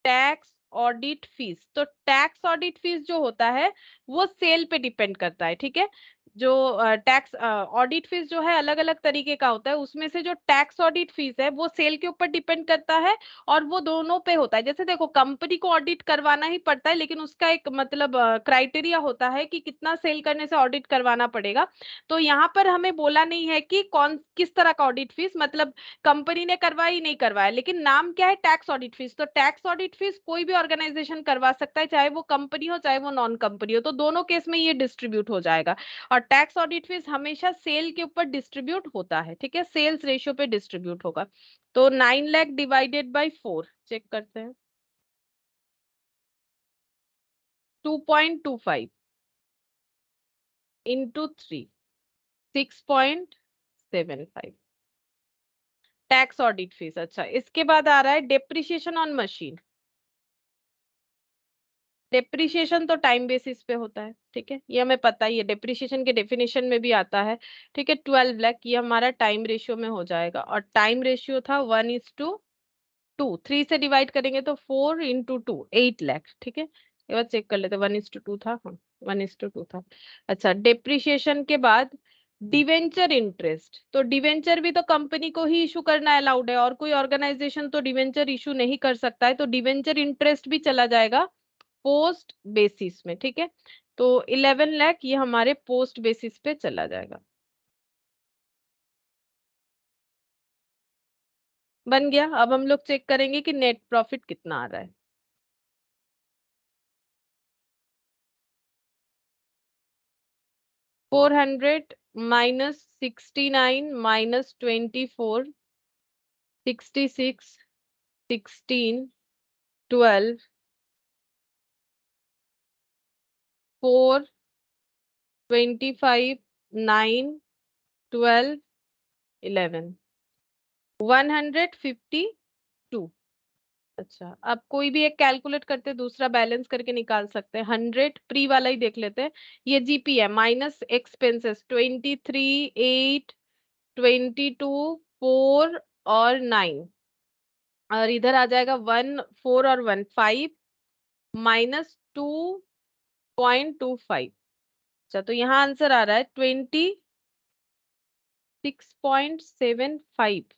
टैक्स ऑडिट फीस। तो टैक्स ऑडिट फीस जो होता है वो सेल पे डिपेंड करता है, ठीक है। जो टैक्स ऑडिट फीस जो है अलग अलग तरीके का होता है, उसमें से जो टैक्स ऑडिट फीस है वो सेल के ऊपर डिपेंड करता है, और वो दोनों पे होता है। जैसे देखो, कंपनी को ऑडिट करवाना ही पड़ता है, लेकिन उसका एक मतलब क्राइटेरिया होता है कि कितना सेल करने से ऑडिट करवाना पड़ेगा। तो यहाँ पर हमें बोला नहीं है कि कौन किस तरह का ऑडिट फीस, मतलब कंपनी ने करवाई नहीं करवाया, लेकिन नाम क्या है, टैक्स ऑडिट फीस। तो टैक्स ऑडिट फीस कोई भी ऑर्गेनाइजेशन करवा सकता है, चाहे वो कंपनी हो चाहे वो नॉन कंपनी हो, तो दोनों केस में ये डिस्ट्रीब्यूट हो जाएगा। और टैक्स ऑडिट फीस हमेशा सेल के ऊपर डिस्ट्रीब्यूट होता है, ठीक है, सेल्स रेशियो पे डिस्ट्रीब्यूट होगा। तो 9 लाख डिवाइडेड बाई 4 चेक करते हैं, 2.25 इंटू 3, 6.75 टैक्स ऑडिट फीस। अच्छा, इसके बाद आ रहा है डेप्रिसिएशन ऑन मशीन। डेप्रिसिएशन तो टाइम बेसिस पे होता है, ठीक है, ये हमें पता ही है, डेप्रिसिएशन के डेफिनेशन में भी आता है, ठीक है। 12 लाख ये हमारा टाइम रेशियो में हो जाएगा, और टाइम रेशियो था 1:2। 2, 3 से डिवाइड करेंगे तो 4 इंटू 2 8 लाख, ठीक है। ये बात चेक कर लेते, 1:2 था, हाँ 1:2 था। अच्छा, डेप्रिसिएशन के बाद डिवेंचर इंटरेस्ट, तो डिवेंचर भी तो कंपनी को ही इशू करना अलाउड है, और कोई ऑर्गेनाइजेशन तो डिवेंचर इशू नहीं कर सकता है, तो डिवेंचर इंटरेस्ट भी चला जाएगा पोस्ट बेसिस में, ठीक है। तो 11 लाख ये हमारे पोस्ट बेसिस पे चला जाएगा। बन गया। अब हम लोग चेक करेंगे कि नेट प्रॉफिट कितना आ रहा है। 400 माइनस 69 माइनस 24 66 16 12 4 25 9 12 11 152। अच्छा, अब कोई भी एक कैलकुलेट करते, दूसरा बैलेंस करके निकाल सकते हैं। 100 प्री वाला ही देख लेते हैं। ये जीपी है माइनस एक्सपेंसेस 23 8 22 4 और 9, और इधर आ जाएगा 1 4 और 1 5 माइनस 2.25। अच्छा, तो यहाँ आंसर आ रहा है 26.75।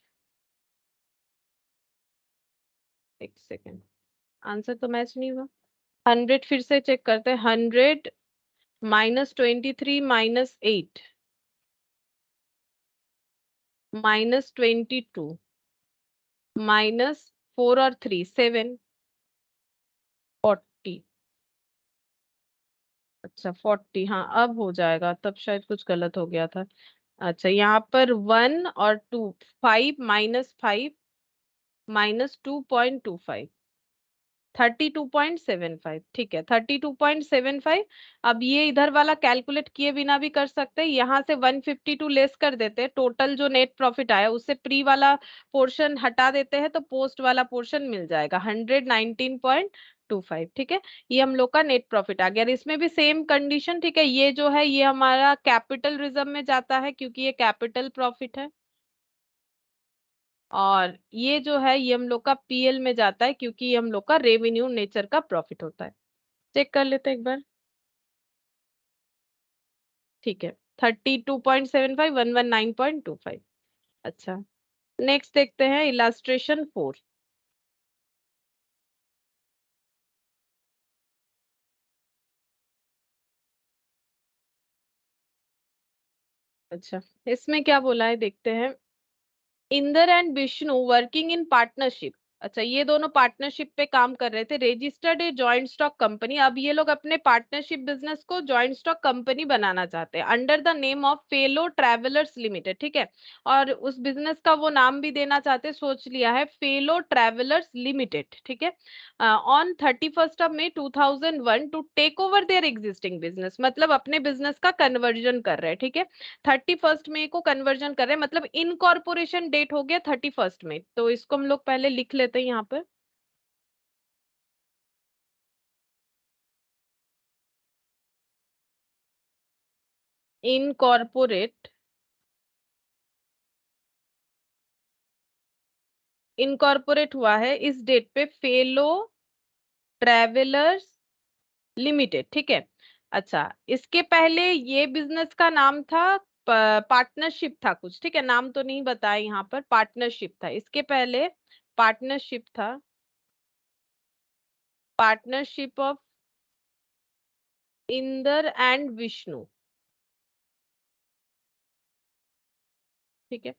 एक सेकेंड, आंसर तो मैच नहीं हुआ। 100 फिर से चेक करते हैं। 100 माइनस 23 माइनस 8 माइनस 22 माइनस 4 और 3 7 40। अच्छा 40, हाँ अब हो जाएगा, तब शायद कुछ गलत हो गया था। अच्छा, यहाँ पर 1 और 2 5 माइनस 5 माइनस 2.25 32.75, ठीक है 32.75। अब ये इधर वाला कैलकुलेट किए बिना भी कर सकते हैं, यहाँ से 152 लेस कर देते हैं, टोटल जो नेट प्रॉफिट आया उससे प्री वाला पोर्शन हटा देते हैं, तो पोस्ट वाला पोर्शन मिल जाएगा 119.25, ठीक है। ये हम लोग का नेट प्रॉफिट आ गया। और इसमें भी सेम कंडीशन, ठीक है, ये जो है ये हमारा कैपिटल रिजर्व में जाता है क्योंकि ये कैपिटल प्रॉफिट है, और ये जो है ये हम लोग का पीएल में जाता है क्योंकि ये हम लोग का रेवेन्यू नेचर का प्रॉफिट होता है। चेक कर लेते हैं एक बार, ठीक है 32.75 119.25। अच्छा, नेक्स्ट देखते हैं इलास्ट्रेशन 4। अच्छा, इसमें क्या बोला है देखते हैं। Inder and Vishnu working in partnership. अच्छा, ये दोनों पार्टनरशिप पे काम कर रहे थे, registered a joint stock company. अब ये लोग अपने पार्टनरशिप बिजनेस को जॉइंट स्टॉक कंपनी बनाना चाहते हैं under the name of fellow travellers limited, ठीक है। और उस बिजनेस का वो नाम भी देना चाहते हैं, सोच लिया है, फेलो ट्रैवलर्स लिमिटेड, ठीक है। On 31 May 2001 to take over their existing business, मतलब अपने बिजनेस का कन्वर्जन कर रहे हैं, ठीक है। 31 मई को कन्वर्जन कर रहे हैं, मतलब इनकॉर्पोरेशन डेट हो गया 31 में, तो इसको हम लोग पहले लिख लेते हैं यहाँ पर। इनकॉर्पोरेट, इनकॉर्पोरेट हुआ है इस डेट पे फेलो ट्रेवलर्स लिमिटेड, ठीक है। अच्छा, इसके पहले ये बिजनेस का नाम था पार्टनरशिप था कुछ, ठीक है, नाम तो नहीं बताया यहाँ पर, पार्टनरशिप था इसके पहले, पार्टनरशिप था, partnership of Inder and Vishnu, ठीक है।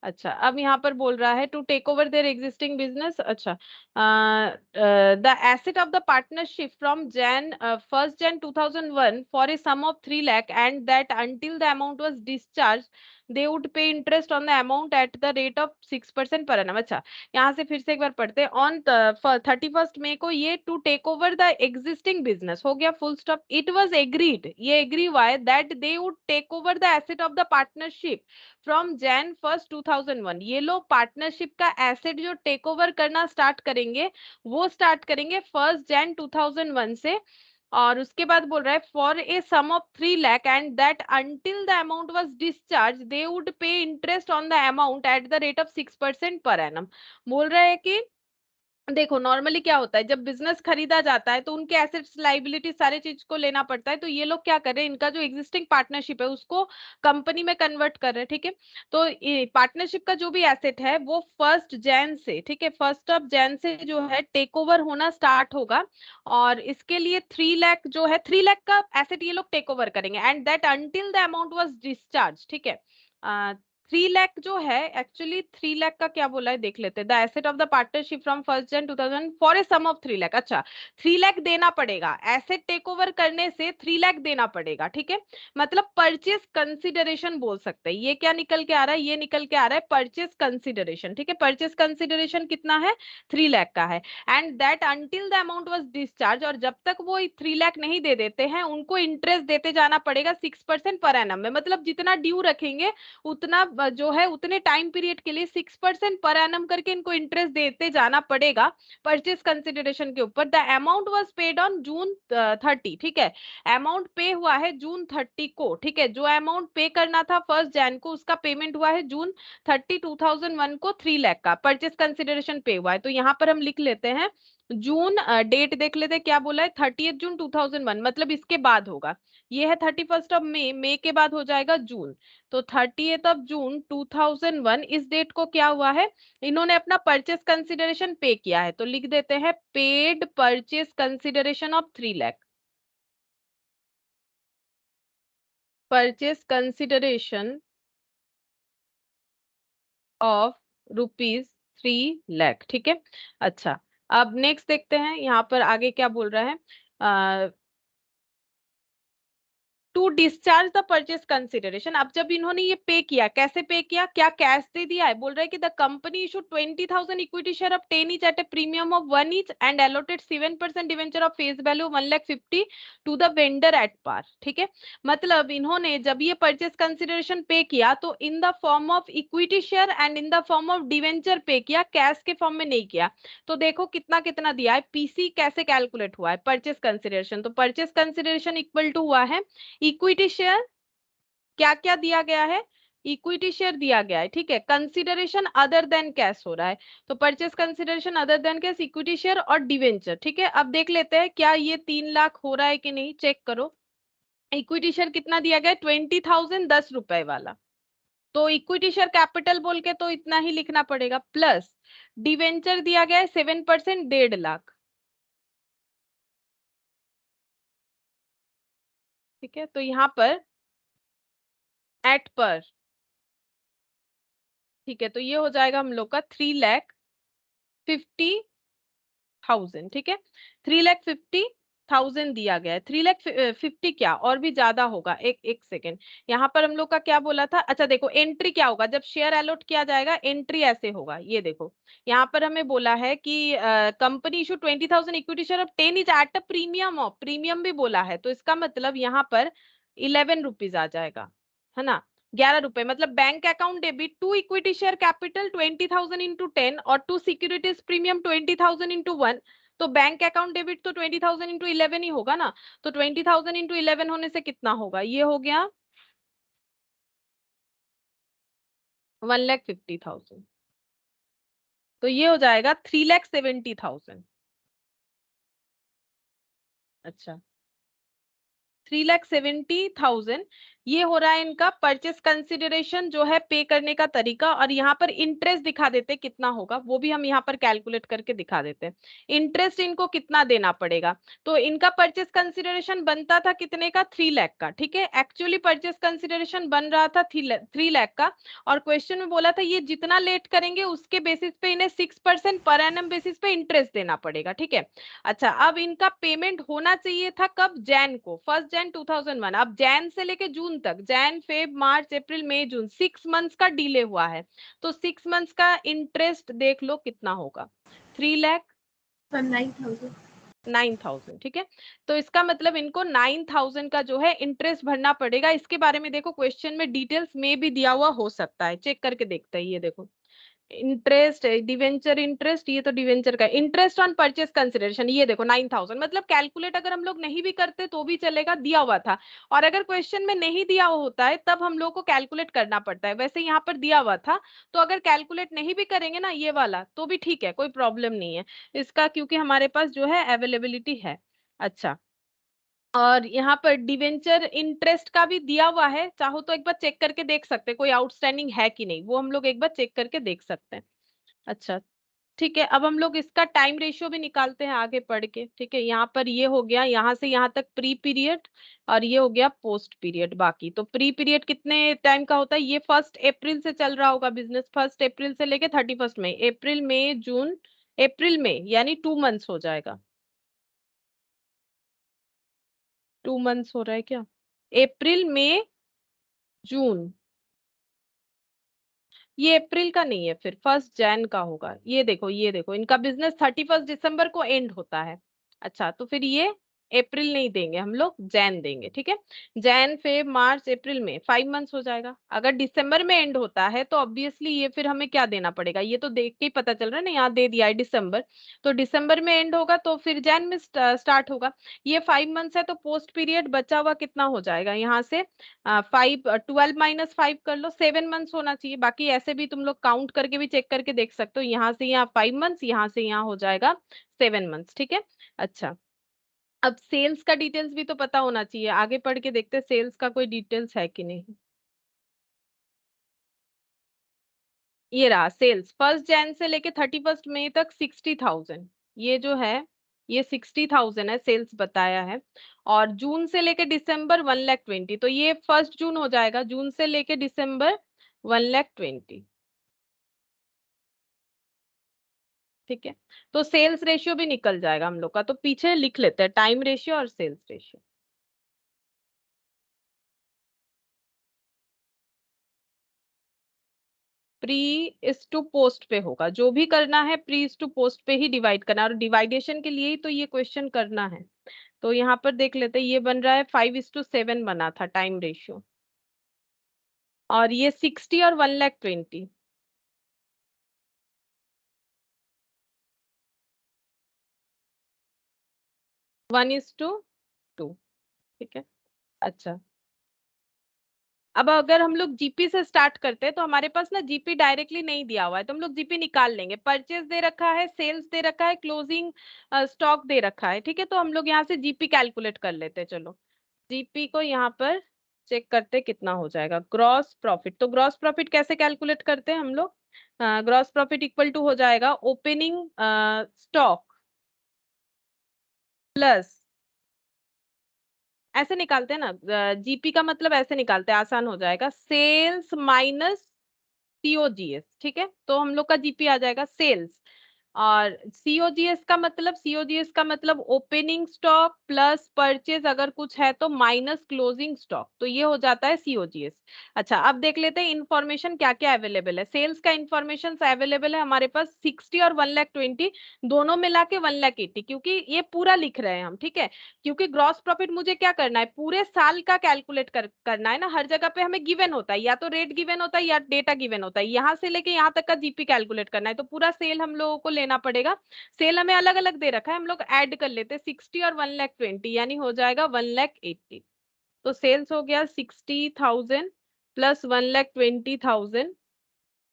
अच्छा, अब यहाँ पर बोल रहा है to take over their existing business. अच्छा, the asset of the partnership from Jan 1 Jan 2001 for a sum of 3 lakh and that until the amount was discharge they would pay interest on the amount at the rate of 6% per annum. अच्छा, यहाँ से फिर से एक बार पढ़ते हैं। ऑन 31 मई को ये to take over the existing business हो गया, full stop. It was agreed, ये एग्री हुआ है that they would take over the asset of the partnership from Jan 1 2001। ये लोग पार्टनरशिप का एसेट जो टेक ओवर करना स्टार्ट करेंगे वो स्टार्ट करेंगे 1 Jan 2001 से। और उसके बाद बोल रहा है for a sum of 3 lakh and that until the amount was discharge they would pay interest on the amount at the rate of 6% per annum. बोल रहा है कि देखो नॉर्मली क्या होता है, जब बिजनेस खरीदा जाता है तो उनके एसेट्स लाइबिलिटी सारे चीज को लेना पड़ता है। तो ये लोग क्या कर रहे हैं, इनका जो एग्जिस्टिंग पार्टनरशिप है उसको कंपनी में कन्वर्ट कर रहे हैं, ठीक है। तो पार्टनरशिप का जो भी एसेट है वो 1 जैन से, ठीक है, 1 जैन से जो है टेक ओवर होना स्टार्ट होगा। और इसके लिए 3 लाख जो है, 3 लाख का एसेट ये लोग टेक ओवर करेंगे, and that until the amount was discharge, ठीक है। 3 लाख जो है, एक्चुअली 3 लाख का क्या बोला है देख लेते हैं। The asset of the partnership from 1 Jan 2000 for a sum of 3 lakh. अच्छा, 3 लाख देना पड़ेगा, एसेट टेक ओवर करने से 3 लाख देना पड़ेगा, ठीक है। मतलब परचेस कंसिडरेशन बोल सकते हैं। ये क्या निकल के आ रहा है, ये निकल के आ रहा है परचेस कंसिडरेशन, ठीक है। परचेस कंसिडरेशन कितना है, 3 लाख का है, and that until the amount was discharge. और जब तक वो 3 लाख नहीं दे देते हैं उनको इंटरेस्ट देते जाना पड़ेगा 6% पर एनम में। मतलब जितना ड्यू रखेंगे उतना जो है उतने टाइम पीरियड के लिए 6% पर एनम करके इनको इंटरेस्ट देते जाना पड़ेगा परचेस कंसिडरेशन के ऊपर। The amount was paid on June 30, ठीक है। अमाउंट पे हुआ है June 30 को, ठीक है। जो अमाउंट पे करना था 1 Jan को, उसका पेमेंट हुआ है June 30 2001 को, 3 लाख का परचेस कंसिडरेशन पे हुआ है। तो यहाँ पर हम लिख लेते हैं जून, डेट देख लेते हैं क्या बोला है, 30th June 2001, मतलब इसके बाद होगा। ये है 31st मई के बाद हो जाएगा जून। तो 30th June 2001 इस डेट को क्या हुआ है, इन्होंने अपना परचेस कंसिडरेशन पे किया है। तो लिख देते हैं paid purchase consideration of 3 lakh. Purchase consideration of ₹3 lakh, ठीक है। अच्छा, अब नेक्स्ट देखते हैं यहाँ पर आगे क्या बोल रहा है। To discharge the purchase consideration. अब जब इन्होंने ये पे किया, कैसे पे किया, क्या कैश दे दिया है, बोल रहा है कि the company issue 20,000 equity share of 10 each at a premium of 1 each and allotted 7% debenture of face value 1,50,000 to the vendor at par, ठीक है। मतलब इन्होंने जब ये परचेस कंसिडरेशन पे किया तो in the form of equity share and in the form of debenture पे किया, कैश के फॉर्म में नहीं किया। तो देखो कितना कितना दिया है, पीसी कैसे कैलकुलेट हुआ है, परचेस कंसिडरेशन। तो परचेस कंसिडरेशन इक्वल टू हुआ है इक्विटी शेयर, क्या क्या दिया गया है, इक्विटी शेयर दिया गया है, ठीक है। कंसिडरेशन अदर देन कैश हो रहा है, तो purchase consideration other than cash, equity share और डिवेंचर, ठीक है। अब देख लेते हैं क्या ये 3 लाख हो रहा है कि नहीं, चेक करो। इक्विटी शेयर कितना दिया गया है, 20,000, ₹10 वाला। तो इक्विटी शेयर कैपिटल बोल के तो इतना ही लिखना पड़ेगा, प्लस डिवेंचर दिया गया है 7%, 1.5 लाख, ठीक है। तो यहाँ पर एट पर, ठीक है, तो ये हो जाएगा हम लोग का 3,50,000, ठीक है। 3,50,000 दिया गया है। 3,50,000 क्या और भी ज्यादा होगा, एक एक सेकेंड। यहाँ पर हम लोग का क्या बोला था, अच्छा देखो एंट्री क्या होगा जब शेयर अलॉट किया जाएगा, एंट्री ऐसे होगा, ये देखो। यहाँ पर हमें बोला है कि company issue 20,000 equity share of 10 is at a premium of, premium भी बोला है, तो इसका मतलब यहाँ पर ₹11 आ जाएगा, है ना। ₹11, मतलब bank account debit to equity share capital 20,000 into 10 और टू सिक्योरिटीज प्रीमियम 20,000 इंटू 1। तो बैंक अकाउंट डेबिट तो 20,000 इंटू 11 ही होगा ना। तो 20,000 इंटू 11 होने से कितना होगा, ये हो गया 1,50,000। तो ये हो जाएगा 3,70,000। अच्छा, 3,70,000 ये हो रहा है इनका परचेस कंसिडरेशन जो है पे करने का तरीका। और यहाँ पर इंटरेस्ट दिखा देते कितना होगा, वो भी हम यहाँ पर कैलकुलेट करके दिखा देते हैं। इंटरेस्ट इनको कितना देना पड़ेगा, तो इनका परचेस कंसिडरेशन बनता था कितने का, 3 लाख का, ठीक है। एक्चुअली परचेस कंसिडरेशन बन रहा था 3 लाख का, और क्वेश्चन में बोला था ये जितना लेट करेंगे उसके बेसिस पे इन्हें 6% पर एनम बेसिस पे इंटरेस्ट देना पड़ेगा, ठीक है। अच्छा, अब इनका पेमेंट होना चाहिए था कब, जैन को, 1 Jan 2001। अब जैन से लेके जून तक, जैन फेब मार्च अप्रैल मई जून, 6 मंथ्स का डिले हुआ है। तो 6 मंथ्स का इंटरेस्ट देख लो कितना होगा, 3,09,000, 9,000. ठीक है। तो इसका मतलब इनको 9,000 का जो है इंटरेस्ट भरना पड़ेगा। इसके बारे में देखो क्वेश्चन में डिटेल्स में भी दिया हुआ हो सकता है, चेक करके देखते हैं। ये देखो इंटरेस्ट, डिवेंचर इंटरेस्ट, ये तो डिवेंचर का इंटरेस्ट ऑन परचेस कंसिडरेशन, ये देखो 9,000, मतलब कैलकुलेट अगर हम लोग नहीं भी करते तो भी चलेगा, दिया हुआ था। और अगर क्वेश्चन में नहीं दिया होता है तब हम लोग को कैलकुलेट करना पड़ता है, वैसे यहाँ पर दिया हुआ था, तो अगर कैलकुलेट नहीं भी करेंगे ना ये वाला तो भी ठीक है, कोई प्रॉब्लम नहीं है इसका, क्योंकि हमारे पास जो है अवेलेबिलिटी है। अच्छा, और यहाँ पर डिवेंचर इंटरेस्ट का भी दिया हुआ है, चाहो तो एक बार चेक करके देख सकते हैं कोई आउटस्टैंडिंग है कि नहीं, वो हम लोग एक बार चेक करके देख सकते हैं। अच्छा, ठीक है, अब हम लोग इसका टाइम रेशियो भी निकालते हैं आगे पढ़ के। ठीक है, यहाँ पर ये हो गया यहाँ से यहाँ तक प्री पीरियड, और ये हो गया पोस्ट पीरियड बाकी। तो प्री पीरियड कितने टाइम का होता है, ये 1 अप्रैल से चल रहा होगा बिजनेस, 1 अप्रैल से लेके 31 मई, अप्रैल मई जून, अप्रैल में यानी 2 मंथ्स हो जाएगा। 2 मंथ्स हो रहा है क्या, अप्रैल में जून, ये अप्रैल का नहीं है, फिर 1 जैन का होगा। ये देखो इनका बिजनेस 31 दिसंबर को एंड होता है। अच्छा, तो फिर ये अप्रैल नहीं देंगे हम लोग, जैन देंगे। ठीक है, जैन फेब मार्च अप्रैल में 5 मंथ्स हो जाएगा। अगर दिसंबर में एंड होता है तो ऑब्वियसली ये फिर हमें क्या देना पड़ेगा, ये तो देख के ही पता चल रहा है ना, यहाँ दे दिया है दिसंबर, तो दिसंबर में एंड होगा तो फिर जैन में स्टार्ट होगा। ये 5 मंथ्स है तो पोस्ट पीरियड बचा हुआ कितना हो जाएगा यहाँ से, 12 - 5 कर लो, 7 मंथ्स होना चाहिए। बाकी ऐसे भी तुम लोग काउंट करके भी चेक करके देख सकते हो, यहाँ से यहाँ 5 मंथ्स, यहाँ से यहाँ हो जाएगा 7 मंथ्स। ठीक है, अच्छा, अब सेल्स का डिटेल्स भी तो पता होना चाहिए, आगे पढ़ के देखते हैं सेल्स का कोई डिटेल्स है कि नहीं। ये रहा सेल्स, 1 जैन से लेके 31 मई तक 60,000, ये जो है ये 60,000 है, सेल्स बताया है। और जून से लेके दिसंबर 1,20,000, तो ये 1 जून हो जाएगा, जून से लेके दिसंबर 1,20,000। ठीक है, तो सेल्स रेशियो भी निकल जाएगा हम लोग का, तो पीछे लिख लेते हैं टाइम रेशियो और sales ratio. Pre is to post पे होगा, जो भी करना है प्री इज टू पोस्ट पे ही डिवाइड करना, और डिवाइडेशन के लिए ही तो ये क्वेश्चन करना है। तो यहाँ पर देख लेते हैं, ये बन रहा है 5:7 बना था टाइम रेशियो, और ये 60 और 1,20,000, 1:2। ठीक है, अच्छा, अब अगर हम लोग जीपी से स्टार्ट करते हैं तो हमारे पास ना जीपी डायरेक्टली नहीं दिया हुआ है, तो हम लोग जीपी निकाल लेंगे। परचेज दे रखा है, सेल्स दे रखा है, क्लोजिंग स्टॉक दे रखा है। ठीक है, तो हम लोग यहाँ से जीपी कैलकुलेट कर लेते हैं। चलो, जीपी को यहाँ पर चेक करते हैं कितना हो जाएगा। ग्रॉस प्रॉफिट, तो ग्रॉस प्रॉफिट कैसे कैलकुलेट करते हैं हम लोग, ग्रॉस प्रॉफिट इक्वल टू हो जाएगा ओपनिंग स्टॉक प्लस, ऐसे निकालते हैं ना जीपी का मतलब, ऐसे निकालते हैं आसान हो जाएगा, सेल्स माइनस सीओजीएस। ठीक है, तो हम लोग का जीपी आ जाएगा सेल्स, और सीओजीएस का मतलब ओपनिंग स्टॉक प्लस परचेज अगर कुछ है तो माइनस क्लोजिंग स्टॉक, तो ये हो जाता है सीओजीएस। अच्छा, अब देख लेते हैं इन्फॉर्मेशन क्या क्या अवेलेबल है। सेल्स का इन्फॉर्मेशन अवेलेबल है हमारे पास 60 और 1,20,000, दोनों मिला के 1,80,000, क्योंकि ये पूरा लिख रहे हैं हम। ठीक है, क्योंकि ग्रॉस प्रॉफिट मुझे क्या करना है, पूरे साल का कैलकुलेट करना है ना, हर जगह पे हमें गिवन होता है, या तो रेट गिवन होता है या डेटा गिवन होता है, यहाँ से लेके यहाँ तक का जीपी कैलकुलेट करना है, तो पूरा सेल हम लोगों को लेना पड़ेगा। सेल हमें अलग अलग दे रखा है, हम लोग ऐड कर लेते हैं 60 और 1,20,000, यानी हो जाएगा 1,80,000। तो सेल्स हो गया 60,000 plus 1,20,000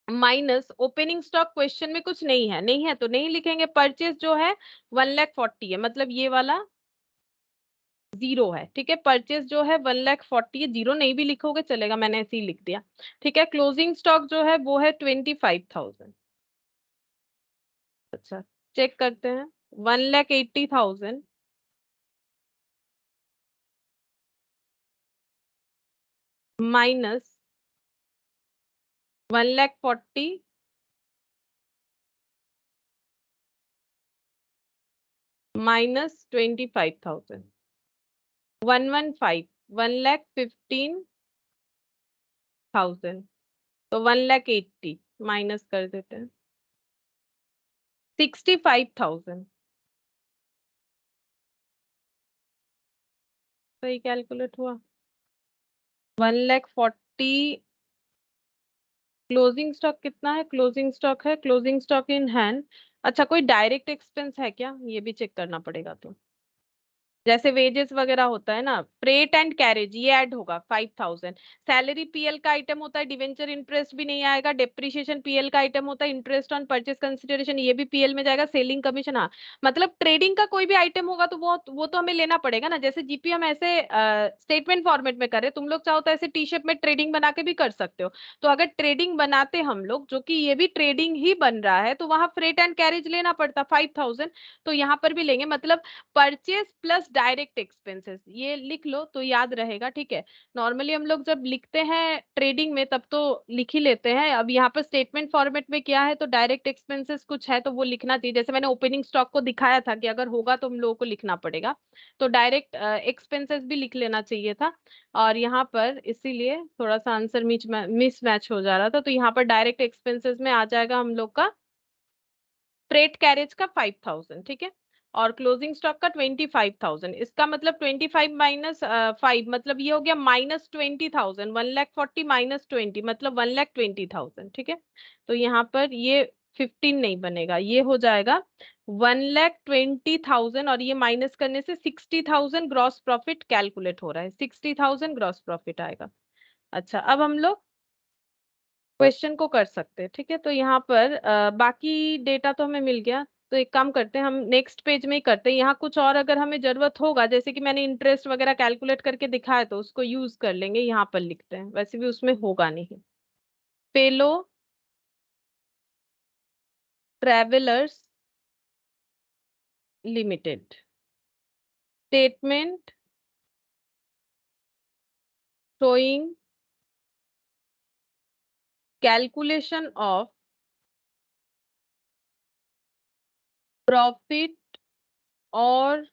minus opening stock, question में कुछ नहीं है, नहीं है तो नहीं लिखेंगे। परचेज जो है 1,40,000 है, मतलब ये वाला जीरो है। ठीक है, परचेज जो है 1,40,000 है, जीरो नहीं भी लिखोगे चलेगा, मैंने ऐसे ही लिख दिया। ठीक है, क्लोजिंग स्टॉक जो है वो है 25,000। अच्छा, चेक करते हैं, 1,80,000 माइनस 1,40,000 माइनस 25,000, 115, 1,15,000, तो 1,80,000 माइनस कर देते हैं, 65,000। सही कैलकुलेट हुआ, 1,40,000 क्लोजिंग स्टॉक कितना है? क्लोजिंग स्टॉक है, क्लोजिंग स्टॉक इन हैंड। अच्छा, कोई डायरेक्ट एक्सपेंस है क्या? ये भी चेक करना पड़ेगा। तो जैसे वेजेस वगैरह होता है ना, फ्रेट एंड कैरेज ये ऐड होगा 5000। सैलरी पीएल का आइटम होता है, डिवेंचर इंटरेस्ट भी नहीं आएगा, डेप्रिसिएशन पीएल का आइटम होता है, इंटरेस्ट ऑन परचेज कंसिडरेशन ये भी पीएल में जाएगा, सेलिंग कमीशन। हाँ, मतलब ट्रेडिंग का कोई भी आइटम होगा तो वो तो हमें लेना पड़ेगा ना। जैसे जीपी हम ऐसे स्टेटमेंट फॉर्मेट में कर रहे, तुम लोग चाहो तो ऐसे टी शेप में ट्रेडिंग बना के भी कर सकते हो। तो अगर ट्रेडिंग बनाते हम लोग, जो कि ये भी ट्रेडिंग ही बन रहा है, तो वहां फ्रेट एंड कैरेज लेना पड़ता 5000। तो यहाँ पर भी लेंगे, मतलब परचेज प्लस डायरेक्ट एक्सपेंसेस, ये लिख लो तो याद रहेगा, ठीक है। नॉर्मली हम लोग जब लिखते हैं ट्रेडिंग में तब तो लिख ही लेते हैं। अब यहाँ पर स्टेटमेंट फॉर्मेट में क्या है, तो डायरेक्ट एक्सपेंसेस कुछ है तो वो लिखना चाहिए। जैसे मैंने ओपनिंग स्टॉक को दिखाया था कि अगर होगा तो हम लोगों को लिखना पड़ेगा, तो डायरेक्ट एक्सपेंसेस भी लिख लेना चाहिए था। और यहाँ पर इसीलिए थोड़ा सा आंसर मिस मैच हो जा रहा था। तो यहाँ पर डायरेक्ट एक्सपेंसेस में आ जाएगा हम लोग का फ्रेट कैरेज का 5000, ठीक है, और क्लोजिंग स्टॉक का 25000। इसका मतलब 25 माइनस 5 मतलब ये हो गया -20,000। 1,40,000 -20 मतलब 1,20,000, ठीक है। तो यहाँ पर ये 15 नहीं बनेगा, ये हो जाएगा 1,20,000, और ये माइनस करने से 60,000 ग्रॉस प्रॉफिट कैलकुलेट हो रहा है, 60,000 ग्रॉस प्रॉफिट आएगा। अच्छा, अब हम लोग क्वेश्चन को कर सकते हैं, ठीक है। तो यहाँ पर बाकी डेटा तो हमें मिल गया। तो एक काम करते हैं, हम नेक्स्ट पेज में ही करते हैं। यहाँ कुछ और अगर हमें जरूरत होगा, जैसे कि मैंने इंटरेस्ट वगैरह कैलकुलेट करके दिखाया, तो उसको यूज कर लेंगे। यहाँ पर लिखते हैं, वैसे भी उसमें होगा नहीं। Fellow travellers limited statement showing calculation of profit और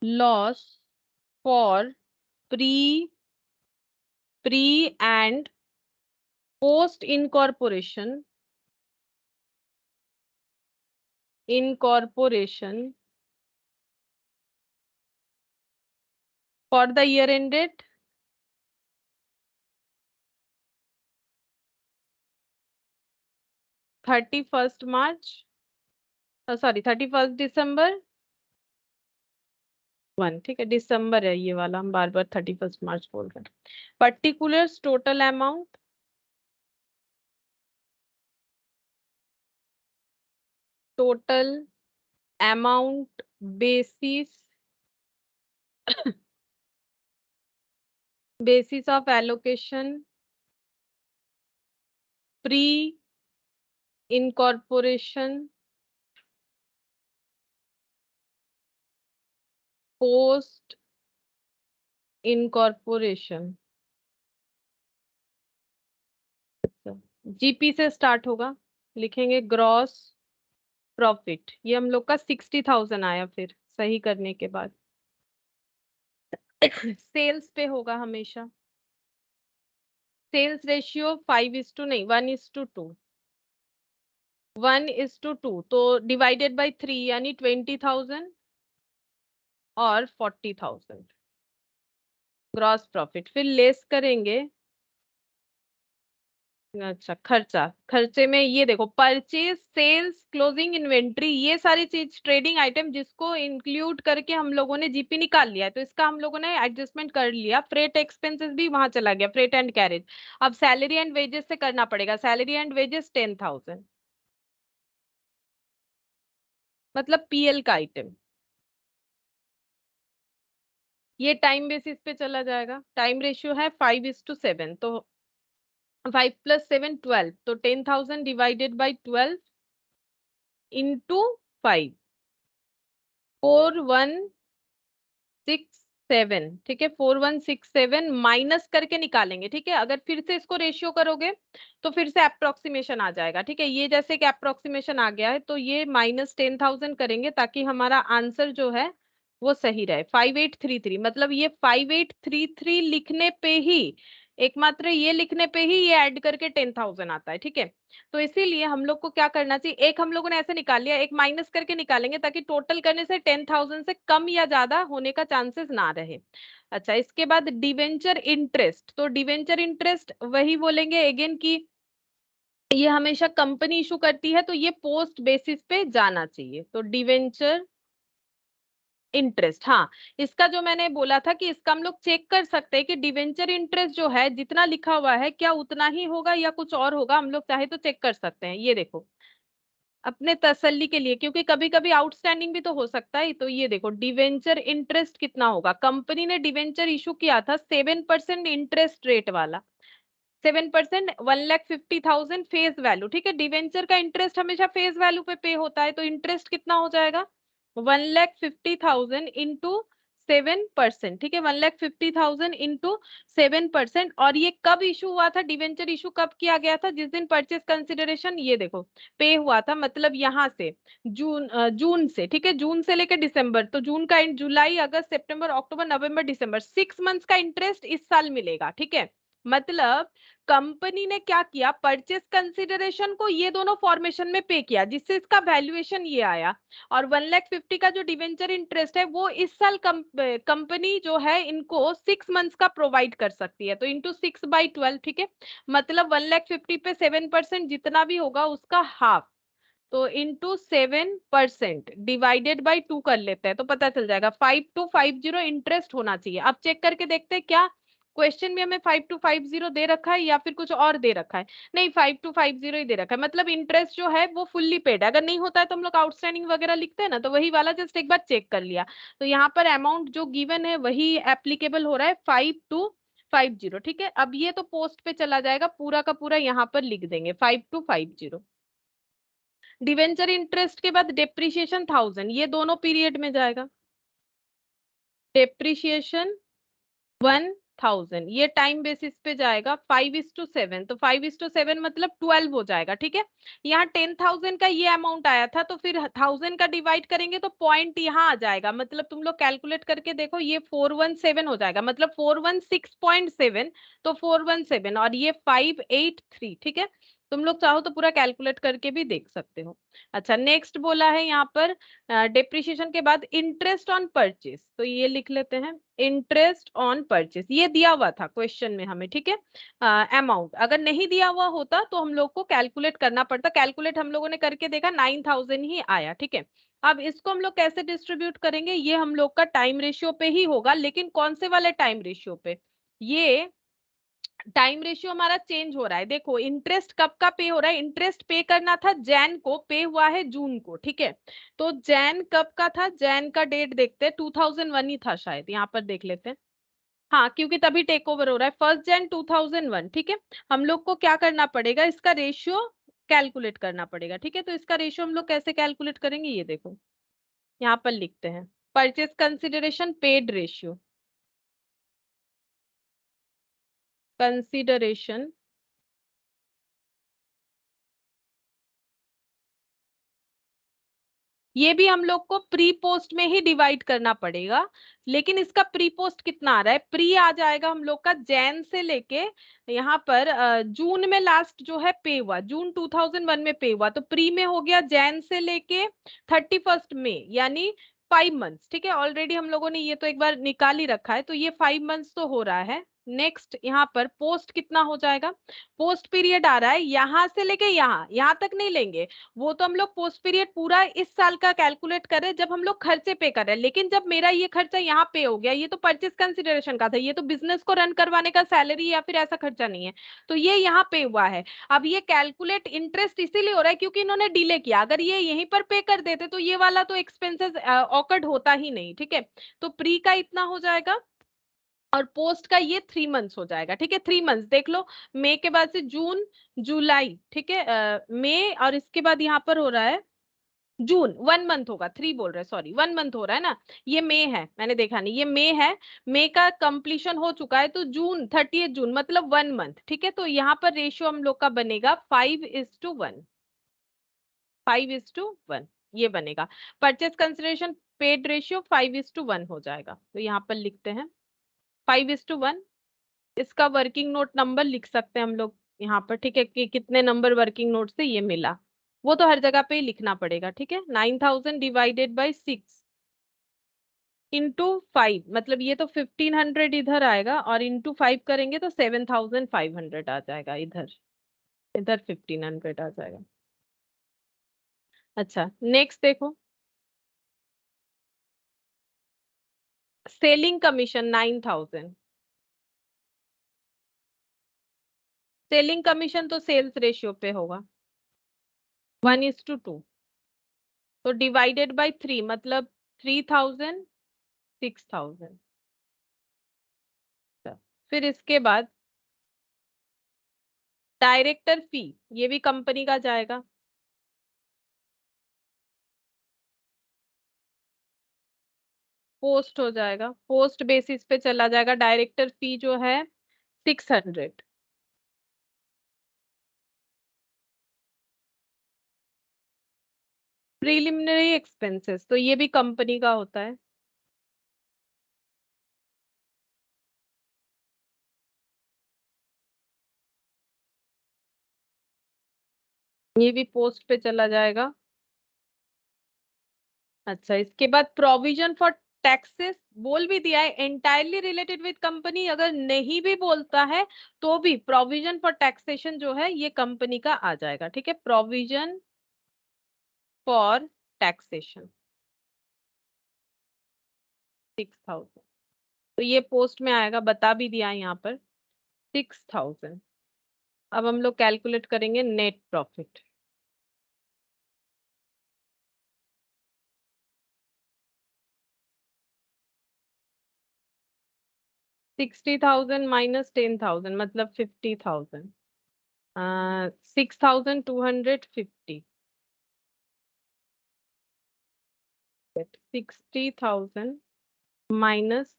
loss for pre pre and post incorporation for the year ended 31st March, sorry 31st December 1, ठीक है, दिसंबर है ये वाला, हम बार बार 31st March बोल रहे हैं। Particulars total amount, total amount basis basis of allocation pre incorporation post incorporation. GP से स्टार्ट होगा, लिखेंगे ग्रॉस प्रॉफिट, ये हम लोग का 60,000 आया फिर सही करने के बाद। सेल्स पे होगा हमेशा, सेल्स रेशियो 5:2 नहीं 1:2, 1:2, तो डिवाइडेड बाई 3 यानी 20,000 और 40,000 ग्रॉस प्रॉफिट। फिर लेस करेंगे, अच्छा खर्चा, खर्चे में ये देखो परचेज सेल्स क्लोजिंग इन्वेंट्री, ये सारी चीज ट्रेडिंग आइटम जिसको इंक्लूड करके हम लोगों ने जीपी निकाल लिया है, तो इसका हम लोगों ने एडजस्टमेंट कर लिया। फ्रेट एक्सपेंसेस भी वहां चला गया, फ्रेट एंड कैरेज। अब सैलरी एंड वेजेस से करना पड़ेगा, सैलरी एंड वेजेस 10,000 मतलब पीएल का आइटम। ये टाइम बेसिस पे चला जाएगा, टाइम रेशियो है 5:7, तो 5 + 7 12, तो 10,000 डिवाइडेड बाई 12 इंटू 5, 4167, ठीक है, 4167 माइनस करके निकालेंगे, ठीक है। अगर फिर से इसको रेशियो करोगे तो फिर से अप्रोक्सीमेशन आ जाएगा, ठीक है। ये जैसे कि अप्रोक्सीमेशन आ गया है, तो ये -10,000 करेंगे ताकि हमारा आंसर जो है वो सही रहे। 5833 मतलब ये 5833 लिखने पे ही, एकमात्र ये लिखने पे ही ये ऐड करके 10,000 आता है, ठीक है। तो इसीलिए हम लोग को क्या करना चाहिए, एक हम लोगों ने ऐसे निकाल लिया, एक माइनस करके निकालेंगे ताकि टोटल करने से 10,000 से कम या ज्यादा होने का चांसेस ना रहे। अच्छा, इसके बाद डिवेंचर इंटरेस्ट, तो डिवेंचर इंटरेस्ट वही बोलेंगे अगेन की ये हमेशा कंपनी इशू करती है, तो ये पोस्ट बेसिस पे जाना चाहिए। तो डिवेंचर इंटरेस्ट, हाँ, इसका जो मैंने बोला था कि इसका हम लोग चेक कर सकते हैं कि डिवेंचर इंटरेस्ट जो है जितना लिखा हुआ है क्या उतना ही होगा या कुछ और होगा, हम लोग चाहे तो चेक कर सकते हैं। ये देखो अपने तसल्ली के लिए, क्योंकि कभी कभी आउटस्टैंडिंग भी तो हो सकता है। तो ये देखो डिवेंचर इंटरेस्ट कितना होगा, कंपनी ने डिवेंचर इशू किया था 7% इंटरेस्ट रेट वाला, 7%, 1,50,000 फेस वैल्यू, ठीक है। डिवेंचर का इंटरेस्ट हमेशा फेस वैल्यू पे होता है, तो इंटरेस्ट कितना हो जाएगा, 1,50,000 इंटू 7%, ठीक है, 1,50,000 इंटू 7%। और ये कब इशू हुआ था, डिवेंचर इशू कब किया गया था, जिस दिन परचेस कंसिडरेशन ये देखो पे हुआ था, मतलब यहाँ से जून से, ठीक है, जून से लेकर दिसंबर, तो जून का जुलाई अगस्त सितंबर अक्टूबर नवंबर दिसंबर, 6 मंथ्स का इंटरेस्ट इस साल मिलेगा, ठीक है। मतलब कंपनी ने क्या किया, परचेस कंसिडरेशन को ये दोनों फॉर्मेशन में पे किया, जिससे इसका वैल्यूएशन ये आया। और 1,50,000 का जो डिवेंचर इंटरेस्ट है वो इस साल कंपनी जो है इनको 6 मंथ्स का प्रोवाइड कर सकती है, तो इंटू 6/12, ठीक है। मतलब 1,50,000 पे 7% जितना भी होगा उसका हाफ, तो इंटू 7% डिवाइडेड बाई 2 कर लेते हैं तो पता चल जाएगा 5250 इंटरेस्ट होना चाहिए। अब चेक करके देखते हैं क्या क्वेश्चन में हमें 5250 दे रखा है या फिर कुछ और दे रखा है। नहीं, 5250 ही दे रखा है, मतलब इंटरेस्ट जो है वो फुल्ली पेड है। अगर नहीं होता है तो हम लोग आउटस्टैंडिंग वगैरह लिखते हैं ना, तो वही वाला जस्ट एक बार चेक कर लिया। तो यहाँ पर अमाउंट जो गिवन है वही एप्लीकेबल हो रहा है, 5250, ठीक है। अब ये तो पोस्ट पे चला जाएगा, पूरा का पूरा यहाँ पर लिख देंगे 5250। डिवेंचर इंटरेस्ट के बाद डेप्रिसिएशन 1000, ये दोनों पीरियड में जाएगा। डेप्रिसिएशन 1000 ये टाइम बेसिस पे जाएगा, 5:7, तो 5:7 मतलब 12 हो जाएगा, ठीक है। यहाँ 10,000 का ये अमाउंट आया था, तो फिर 1000 का डिवाइड करेंगे तो पॉइंट यहाँ आ जाएगा, मतलब तुम लोग कैलकुलेट करके देखो, ये 417 हो जाएगा, मतलब 416.7, तो 417 और ये 583, ठीक है। तुम लोग चाहो तो पूरा कैलकुलेट करके भी देख सकते हो। अच्छा, नेक्स्ट बोला है यहाँ पर डेप्रिसिएशन के बाद इंटरेस्ट ऑन परचेस, तो ये लिख लेते हैं इंटरेस्ट ऑन परचेस, ये दिया हुआ था क्वेश्चन में हमें, ठीक है। अमाउंट अगर नहीं दिया हुआ होता तो हम लोग को कैलकुलेट करना पड़ता, कैलकुलेट हम लोगों ने करके देखा 9,000 ही आया, ठीक है। अब इसको हम लोग कैसे डिस्ट्रीब्यूट करेंगे, ये हम लोग का टाइम रेशियो पे ही होगा, लेकिन कौन से वाले टाइम रेशियो पे, ये टाइम रेशियो हमारा चेंज हो रहा है। देखो इंटरेस्ट कब का पे हो रहा है, इंटरेस्ट पे करना था जैन को, पे हुआ है जून को, ठीक है। तो जैन कब का था, जैन का डेट देखते हैं, 2001 ही था शायद, यहाँ पर देख लेते हैं। हाँ, क्योंकि तभी टेक ओवर हो रहा है 1 जनवरी 2001, ठीक है। हम लोग को क्या करना पड़ेगा, इसका रेशियो कैलकुलेट करना पड़ेगा, ठीक है। तो इसका रेशियो हम लोग कैसे कैलकुलेट करेंगे, ये देखो यहाँ पर लिखते हैं, purchase consideration paid ratio, consideration ये भी हम लोग को प्री पोस्ट में ही डिवाइड करना पड़ेगा, लेकिन इसका प्री पोस्ट कितना आ रहा है, प्री आ जाएगा हम लोग का जैन से लेके यहाँ पर जून में लास्ट जो है पे हुआ, जून 2001 में पे हुआ, तो प्री में हो गया जैन से लेके 31 मई, यानी 5 मंथ्स, ठीक है। ऑलरेडी हम लोगों ने ये तो एक बार निकाल ही रखा है, तो ये 5 मंथ्स तो हो रहा है। नेक्स्ट यहाँ पर पोस्ट कितना हो जाएगा, पोस्ट पीरियड आ रहा है यहाँ से लेके यहाँ तक नहीं लेंगे, वो तो हम लोग पोस्ट पीरियड पूरा इस साल का कैलकुलेट कर रहे हैं जब हम लोग खर्चे पे कर रहे हैं, लेकिन जब मेरा ये खर्चा यहाँ पे हो गया, ये तो परचेस कंसिडरेशन का था, ये तो बिजनेस को रन करवाने का सैलरी या फिर ऐसा खर्चा नहीं है, तो ये यहाँ पे हुआ है। अब ये कैलकुलेट इंटरेस्ट इसीलिए हो रहा है क्योंकि इन्होंने डिले किया, अगर ये यहीं पर पे कर देते तो ये वाला तो एक्सपेंसेस ऑकर्ड होता ही नहीं, ठीक है। तो प्री का इतना हो जाएगा और पोस्ट का ये 3 मंथ्स हो जाएगा, ठीक है। 3 मंथ्स देख लो, मई के बाद से जून जुलाई, ठीक है, मई और इसके बाद यहाँ पर हो रहा है जून, 1 मंथ होगा, 3 बोल रहे, सॉरी 1 मंथ हो रहा है ना, ये मई है, मैंने देखा नहीं, ये मई है, मई का कंप्लीशन हो चुका है, तो जून 30 जून मतलब 1 मंथ, ठीक है। तो यहाँ पर रेशियो हम लोग का बनेगा 5:1, 5:1 ये बनेगा, परचेस कंसिडरेशन पेड रेशियो 5:1 हो जाएगा, तो यहाँ पर लिखते हैं 5:1। इसका वर्किंग नोट नंबर लिख सकते हैं हम लोग यहाँ पर, ठीक है, कि कितने नंबर वर्किंग नोट से ये मिला, वो तो हर जगह पे ही लिखना पड़ेगा, ठीक है। 9,000 डिवाइडेड बाई 6 इंटू 5, मतलब ये तो 1,500 इधर आएगा, और इंटू 5 करेंगे तो 7,500 आ जाएगा इधर, इधर 1500 आ जाएगा। अच्छा नेक्स्ट देखो, सेलिंग कमीशन 9000। सेलिंग कमीशन तो सेल्स रेशियो पे होगा 1:2, तो डिवाइडेड बाय 3 मतलब 3000 6000। फिर इसके बाद डायरेक्टर फी, ये भी कंपनी का जाएगा, पोस्ट हो जाएगा, पोस्ट बेसिस पे चला जाएगा। डायरेक्टर फी जो है 600। प्रीलिमिनरी एक्सपेंसेस तो ये भी कंपनी का होता है, ये भी पोस्ट पे चला जाएगा। अच्छा इसके बाद प्रोविजन फॉर टैक्सेस बोल भी दिया है, एंटायरली रिलेटेड विद कंपनी, अगर नहीं भी बोलता है तो भी प्रोविजन फॉर टैक्सेशन जो है ये कंपनी का आ जाएगा। ठीक है, प्रोविजन फॉर टैक्सेशन 6000, तो ये पोस्ट में आएगा, बता भी दिया है यहाँ पर 6000। अब हम लोग कैलकुलेट करेंगे नेट प्रॉफिट। $60,000 माइनस 10,000 मतलब 50,000, 6,250। 60,000 माइनस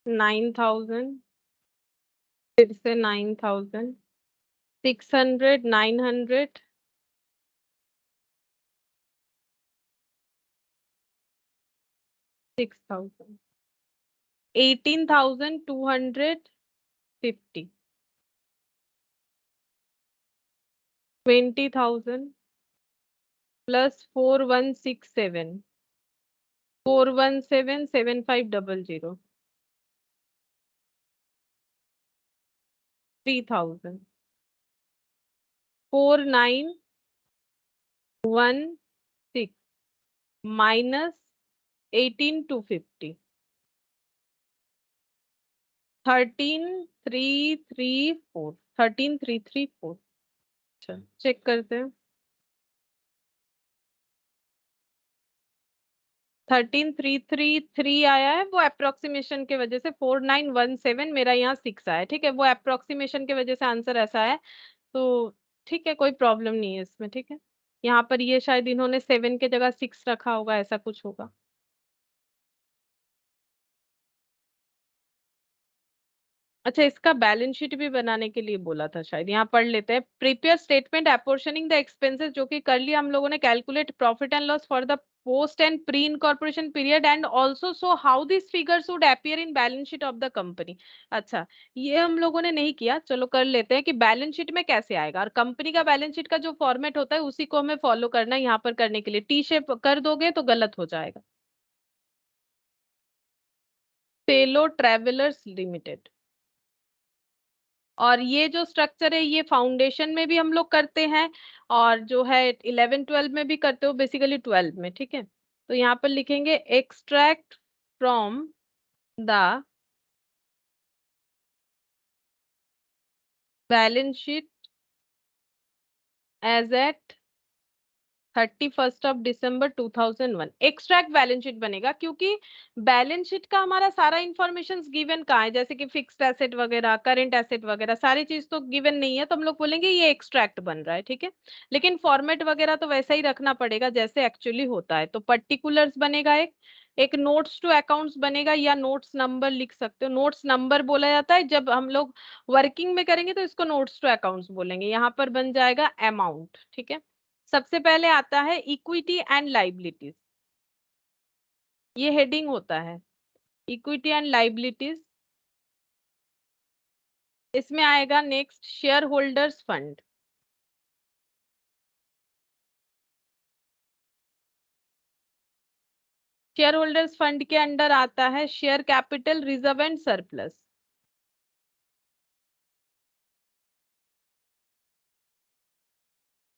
9,000, फिर से 9,000, 600, 900, 6,000, 18,250, 20,000 प्लस 4167, 4177500, 3,000, 4916 माइनस 18,250, 13,334, 13,334। अच्छा चेक करते हैं, 13,333 आया है, वो अप्रोक्सीमेशन के वजह से 4917 मेरा यहाँ 6 आया है। ठीक है, वो अप्रोक्सीमेशन के वजह से आंसर ऐसा है, तो ठीक है कोई प्रॉब्लम नहीं है इसमें। ठीक है, यहाँ पर ये शायद इन्होंने 7 के जगह 6 रखा होगा, ऐसा कुछ होगा। अच्छा इसका बैलेंस शीट भी बनाने के लिए बोला था शायद, यहाँ पढ़ लेते हैं। प्रिपेयर स्टेटमेंट अपोर्शनिंग द एक्सपेंसेस, जो कि कर लिया हम लोगों ने। Calculate profit and loss for the post and pre incorporation period and also so how this figures would appear in balance sheet of the company. अच्छा ये हम लोगों ने नहीं किया, चलो कर लेते हैं कि बैलेंस शीट में कैसे आएगा। और कंपनी का बैलेंस शीट का जो फॉर्मेट होता है उसी को हमें फॉलो करना है यहाँ पर करने के लिए। टी शेप कर दोगे तो गलत हो जाएगा। सेलो ट्रेवलर्स लिमिटेड, और ये जो स्ट्रक्चर है ये फाउंडेशन में भी हम लोग करते हैं, और जो है 11 12 में भी करते हो, बेसिकली 12 में। ठीक है, तो यहाँ पर लिखेंगे extract from the balance sheet as at 31 December 2001। Extract balance sheet बनेगा, क्योंकि बैलेंस शीट का हमारा सारा इंफॉर्मेशन गिवन कहाँ है, जैसे कि फिक्स्ड एसेट वगैरह, करंट एसेट वगैरह, सारी चीज तो गिवन नहीं है, तो हम लोग बोलेंगे ये एक्सट्रैक्ट बन रहा है। ठीक है, लेकिन फॉर्मेट वगैरह तो वैसा ही रखना पड़ेगा जैसे एक्चुअली होता है। तो पर्टिकुलर्स बनेगा, एक एक नोट्स टू अकाउंट्स बनेगा, या नोट्स नंबर लिख सकते हो। नोट्स नंबर बोला जाता है जब हम लोग वर्किंग में करेंगे, तो इसको नोट्स टू अकाउंट्स बोलेंगे। यहाँ पर बन जाएगा अमाउंट। ठीक है, सबसे पहले आता है इक्विटी एंड लाइबिलिटीज, ये हेडिंग होता है इक्विटी एंड लाइबिलिटीज। इसमें आएगा next share holders fund, share holders fund के अंडर आता है share capital, reserve and surplus.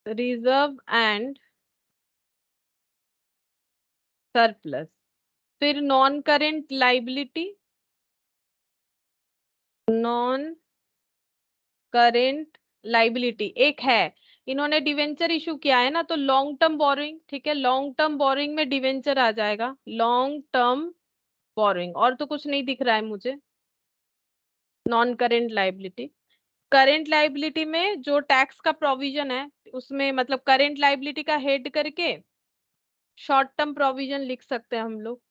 Reserve and surplus. फिर non current liability, non current liability एक है, इन्होंने डिवेंचर इशू किया है ना, तो लॉन्ग टर्म बोरोइंग, ठीक है, लॉन्ग टर्म बोरोइंग में डिवेंचर आ जाएगा, लॉन्ग टर्म बोरोइंग, और तो कुछ नहीं दिख रहा है मुझे। Non current liability, current liability में जो टैक्स का प्रोविजन है उसमें, मतलब करेंट लाइबिलिटी का हेड करके शॉर्ट टर्म प्रोविजन लिख सकते हैं हम लोग।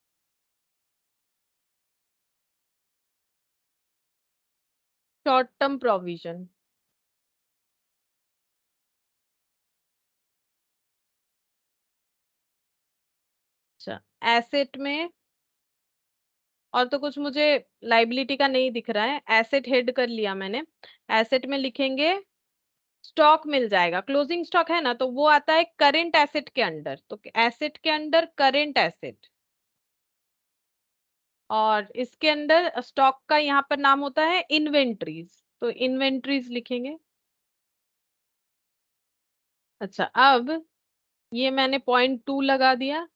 Short term provision. अच्छा, एसेट में और तो कुछ मुझे लाइबिलिटी का नहीं दिख रहा है, एसेट हेड कर लिया मैंने। एसेट में लिखेंगे स्टॉक मिल जाएगा, क्लोजिंग स्टॉक है ना, तो वो आता है करेंट एसेट के अंडर, तो एसेट के अंडर करेंट एसेट, और इसके अंदर स्टॉक का यहाँ पर नाम होता है इन्वेंट्रीज, तो इन्वेंट्रीज लिखेंगे। अच्छा, अब ये मैंने .2 लगा दिया,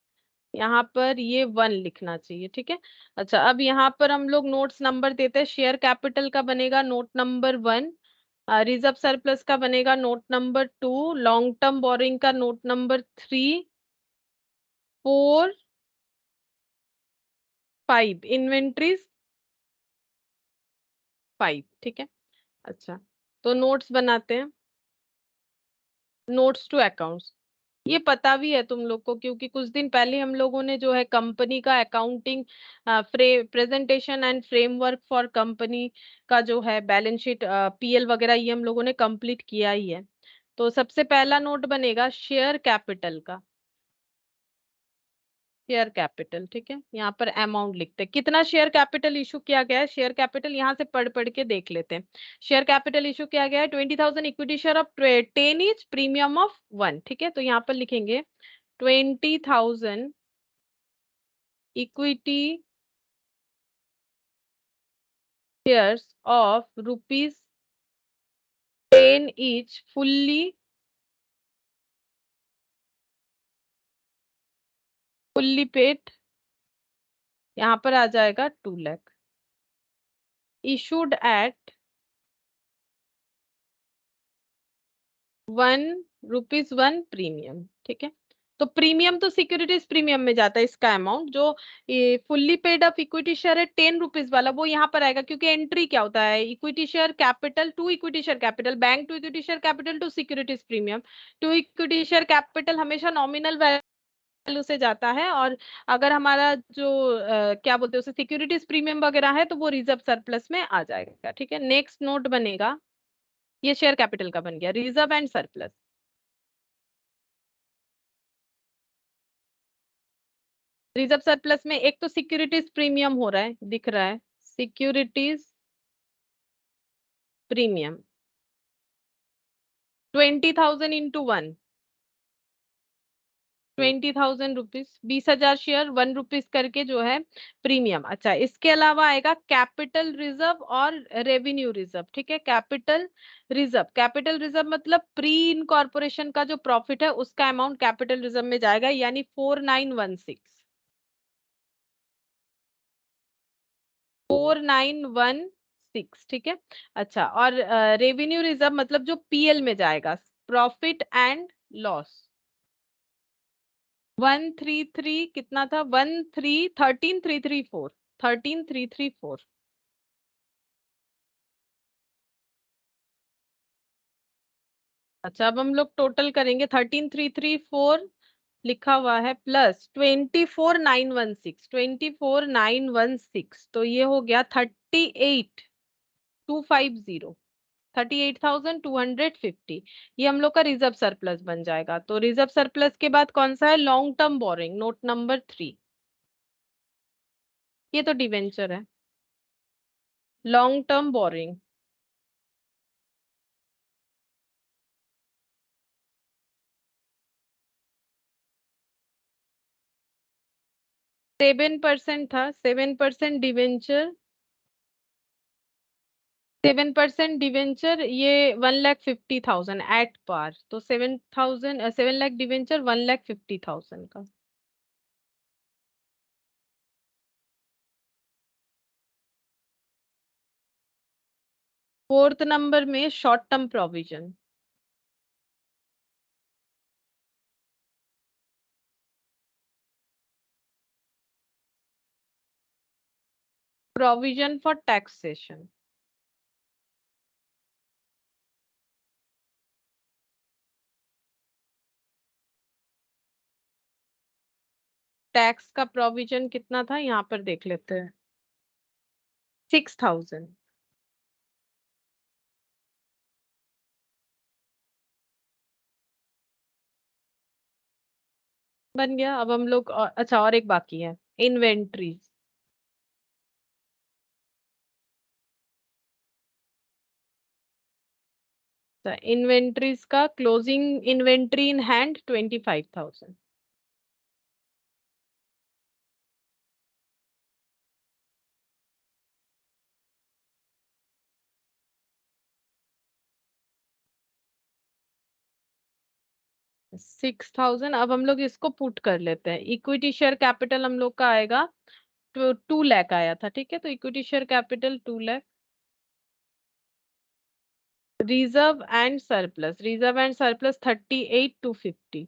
यहाँ पर ये 1 लिखना चाहिए, ठीक है। अच्छा, अब यहाँ पर हम लोग नोट्स नंबर देते हैं, शेयर कैपिटल का बनेगा नोट नंबर 1, रिजर्व सरप्लस का बनेगा note number 2, long term borrowing का नोट नंबर 3, 4, 5, इन्वेंट्रीज 5, ठीक है। अच्छा, तो नोट्स बनाते हैं, नोट्स टू अकाउंट्स। ये पता भी है तुम लोग को, क्योंकि कुछ दिन पहले हम लोगों ने जो है कंपनी का accounting presentation and framework for company का जो है बैलेंस शीट, पीएल वगैरह, ये हम लोगों ने कंप्लीट किया ही है। तो सबसे पहला नोट बनेगा शेयर कैपिटल का, शेयर कैपिटल, ठीक है। यहाँ पर अमाउंट लिखते हैं, कितना शेयर कैपिटल इशू किया गया है, शेयर कैपिटल यहाँ से पढ़ पढ़ के देख लेते हैं। शेयर कैपिटल इशू किया गया है 20,000 equity share of 10 etch, premium of 1, ठीक है। तो यहाँ पर लिखेंगे 20,000 equity shares of ₹10 each, fully paid, यहाँ पर आ जाएगा 2 लाख, इशूड एट ₹1 प्रीमियम, ठीक है। तो प्रीमियम तो सिक्योरिटीज प्रीमियम में जाता है, इसका अमाउंट जो fully paid up equity share है ₹10 वाला, वो यहाँ पर आएगा, क्योंकि एंट्री क्या होता है, equity share capital to equity share capital, bank to equity share capital to securities premium, to equity share capital हमेशा नॉमिनल वैल्यू से जाता है, और अगर हमारा जो क्या बोलते हैं उसे सिक्योरिटीज प्रीमियम वगैरह है, तो वो रिजर्व सरप्लस में आ जाएगा, ठीक है। नेक्स्ट नोट बनेगा, ये शेयर कैपिटल का बन गया, reserve and surplus. Reserve surplus में एक तो सिक्योरिटीज प्रीमियम हो रहा है, दिख रहा है, securities premium 20,000 into 1, 20,000 rupees, 20,000 share ₹1 करके जो है प्रीमियम। अच्छा, इसके अलावा आएगा कैपिटल रिजर्व और रेवेन्यू रिजर्व, ठीक है। कैपिटल रिजर्व, कैपिटल रिजर्व मतलब प्री इनकॉर्पोरेशन का जो प्रॉफिट है उसका अमाउंट कैपिटल रिजर्व में जाएगा, यानी 4916, 4916, ठीक है। अच्छा, और रेवेन्यू रिजर्व मतलब जो पीएल में जाएगा, प्रॉफिट एंड लॉस, 133, कितना था, 1313334, 13334। अच्छा, अब हम लोग टोटल करेंगे, 13334 लिखा हुआ है प्लस 24,916, तो ये हो गया 38,250, 38,250, ये हम लोग का रिजर्व सरप्लस बन जाएगा। तो रिजर्व सरप्लस के बाद कौन सा है, long term borrowing, note number 3, ये तो डिवेंचर है, लॉन्ग टर्म बोरिंग। 7% था, 7% डिवेंचर, 7% डिवेंचर, ये 1,50,000 एट पार, तो 7 लाख डिवेंचर, 1,50,000 का। फोर्थ नंबर में short term provision, provision for taxation, tax का प्रोविजन कितना था यहाँ पर देख लेते हैं, 6,000 बन गया। अब हम लोग अच्छा, और एक बाकी है, इन्वेंट्रीज। इन्वेंट्रीज का क्लोजिंग इन्वेंट्री इन हैंड 25,000। अब हम लोग इसको पुट कर लेते हैं। इक्विटी शेयर कैपिटल हम लोग का आएगा, तो 2 लाख आया था, ठीक है, तो equity share capital 2 lakh. Reserve and surplus 38,250।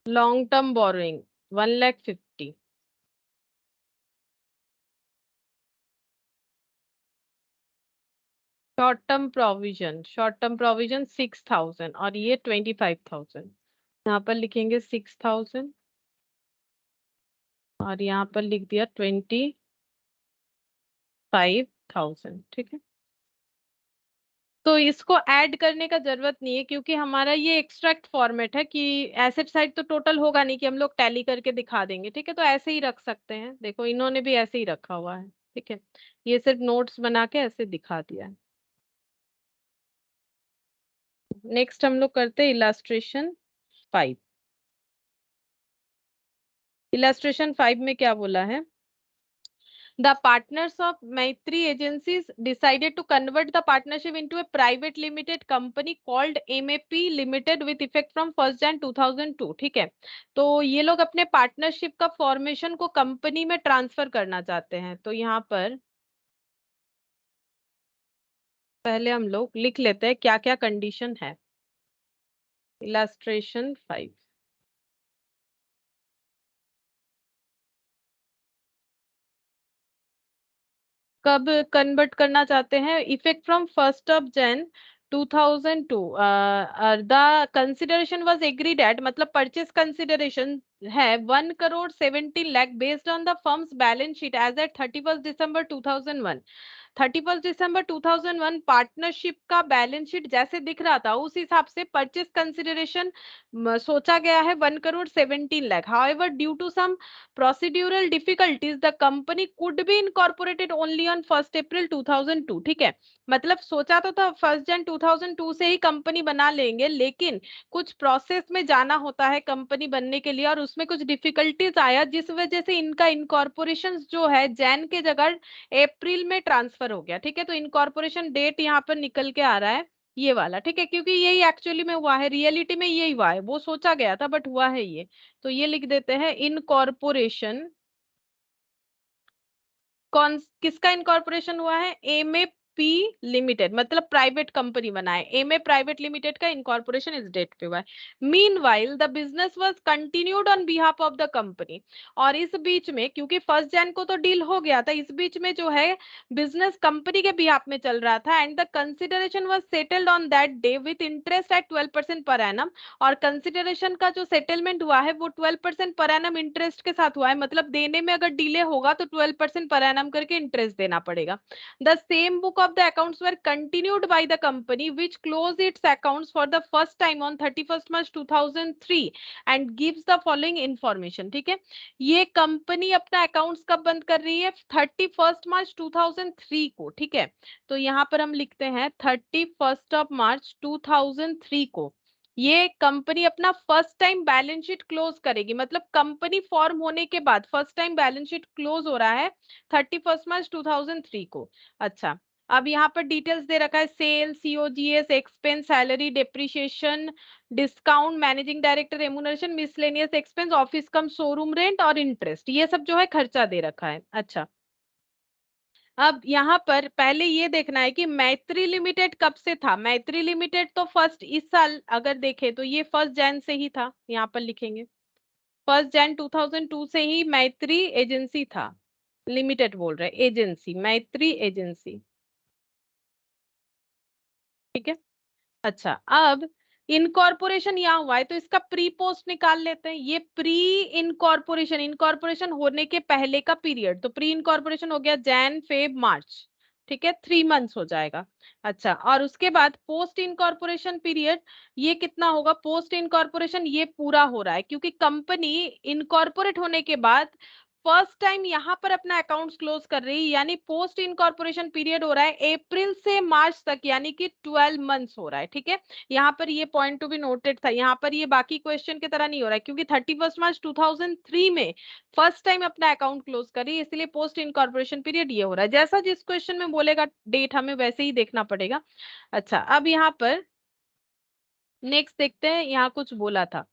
Long term borrowing 1,50,000। Short term provision 6,000 और ये 25,000। यहाँ पर लिखेंगे 6,000 और यहाँ पर लिख दिया 25,000, ठीक है। तो इसको ऐड करने का जरूरत नहीं है, क्योंकि हमारा ये एक्सट्रैक्ट फॉर्मेट है कि एसेट साइड तो टोटल होगा नहीं कि हम लोग टैली करके दिखा देंगे, ठीक है, तो ऐसे ही रख सकते हैं। देखो इन्होंने भी ऐसे ही रखा हुआ है, ठीक है, ये सिर्फ नोट्स बना के ऐसे दिखा दिया है। नेक्स्ट हम लोग करते हैं इलास्ट्रेशन 5। इलास्ट्रेशन 5 में क्या बोला है? The partners of Maitri Agencies decided to convert the partnership into a private limited company called MAP Limited with effect from 1st Jan 2002, ठीक है। तो ये लोग अपने पार्टनरशिप का फॉर्मेशन को कंपनी में ट्रांसफर करना चाहते हैं, तो यहाँ पर पहले हम लोग लिख लेते हैं क्या क्या कंडीशन है। इलास्ट्रेशन 5, कब कन्वर्ट करना चाहते हैं? Effect from 1st Jan 2002। The consideration was agreed at, मतलब परचेस कंसिडरेशन है 1,17,00,000 based on the firm's balance sheet as at 31 December 2001। 31 December 2001 partnership का बैलेंस शीट जैसे दिख रहा था उस हिसाब से परचेस कंसिडरेशन सोचा गया है 1,17,00,000। However due to some procedural difficulties the company could be incorporated only on 1 April 2002, ठीक है। मतलब सोचा तो था 1 जनवरी 2002 से ही कंपनी बना लेंगे, लेकिन कुछ प्रोसेस में जाना होता है कंपनी बनने के लिए और उसमें कुछ डिफिकल्टीज आया, जिस वजह से इनका इनकॉर्पोरेशन जो है जैन के जगह अप्रैल में ट्रांसफर हो गया, ठीक है। तो इनकॉर्पोरेशन डेट यहाँ पर निकल के आ रहा है ये वाला, ठीक है, क्योंकि यही एक्चुअली में हुआ है, रियलिटी में यही हुआ है, वो सोचा गया था बट हुआ है ये। तो ये लिख देते हैं इनकॉर्पोरेशन। कौन किसका इनकॉर्पोरेशन हुआ है? एमएपी लिमिटेड, मतलब प्राइवेट कंपनी बना है, एमए प्राइवेट लिमिटेड का इनकॉर्पोरेशन इस डेट पे हुआ है। Meanwhile the business was continued on behalf of the company. और इस बीच में, क्योंकि 1 जनवरी को तो डील हो गया था, इस बीच में जो है बिजनेस कंपनी के बिहाफ में चल रहा था and the consideration was settled on that day with interest eight 12% per annum. और कंसिडरेशन का जो सेटलमेंट हुआ है वो 12% पर एनम इंटरेस्ट के साथ हुआ है, मतलब देने में अगर डिले होगा तो 12% पर एनम करके इंटरेस्ट देना पड़ेगा। The same book of the accounts were continued bye the company which close it's accounts for the first time on 31 March 2003 and gives the following information, ठीक है। ये कंपनी अपना अकाउंट्स कब बंद कर रही है? 31 मार्च 2003 को, ठीक है। तो यहाँ पर हम लिखते हैं 31 मार्च 2003 को ये कंपनी अपना first time balance sheet close करेगी, मतलब कंपनी फॉर्म होने के बाद first time balance sheet close हो रहा है 31 मार्च 2003 को। अच्छा, अब यहाँ पर डिटेल्स दे रखा है, sale, COGS, expense, salary, depreciation, discount, managing director remuneration, miscellaneous expense, office cum showroom rent और इंटरेस्ट, ये सब जो है खर्चा दे रखा है। अच्छा, अब यहाँ पर पहले ये देखना है कि मैत्री लिमिटेड कब से था। मैत्री लिमिटेड तो फर्स्ट इस साल अगर देखें तो ये 1 जनवरी से ही था, यहाँ पर लिखेंगे 1 जनवरी 2002 से ही मैत्री एजेंसी था। लिमिटेड बोल रहे एजेंसी, मैत्री एजेंसी, ठीक है। अच्छा, अब इनकॉर्पोरेशन यहाँ हुआ है तो इसका प्री पोस्ट निकाल लेते हैं। ये प्री इनकॉर्पोरेशन, इनकॉर्पोरेशन होने के पहले का पीरियड, तो प्री इनकॉर्पोरेशन हो गया जैन फेब मार्च, ठीक है, 3 मंथ्स हो जाएगा। अच्छा, और उसके बाद पोस्ट इनकॉर्पोरेशन पीरियड, ये कितना होगा? पोस्ट इनकॉर्पोरेशन ये पूरा हो रहा है क्योंकि कंपनी इनकॉर्पोरेट होने के बाद फर्स्ट टाइम यहाँ पर अपना अकाउंट्स क्लोज कर रही है, यानी पोस्ट इनकॉर्पोरेशन पीरियड हो रहा है अप्रैल से मार्च तक, यानी कि 12 मंथ्स हो रहा है, ठीक है। यहाँ पर ये पॉइंट टू बी नोटेड था, यहाँ पर ये बाकी क्वेश्चन की तरह नहीं हो रहा है क्योंकि 31 मार्च 2003 में फर्स्ट टाइम अपना अकाउंट क्लोज करी, इसलिए पोस्ट इनकॉर्पोरेशन पीरियड ये हो रहा है। जैसा जिस क्वेश्चन में बोलेगा डेट हमें वैसे ही देखना पड़ेगा। अच्छा, अब यहाँ पर नेक्स्ट देखते हैं, यहाँ कुछ बोला था,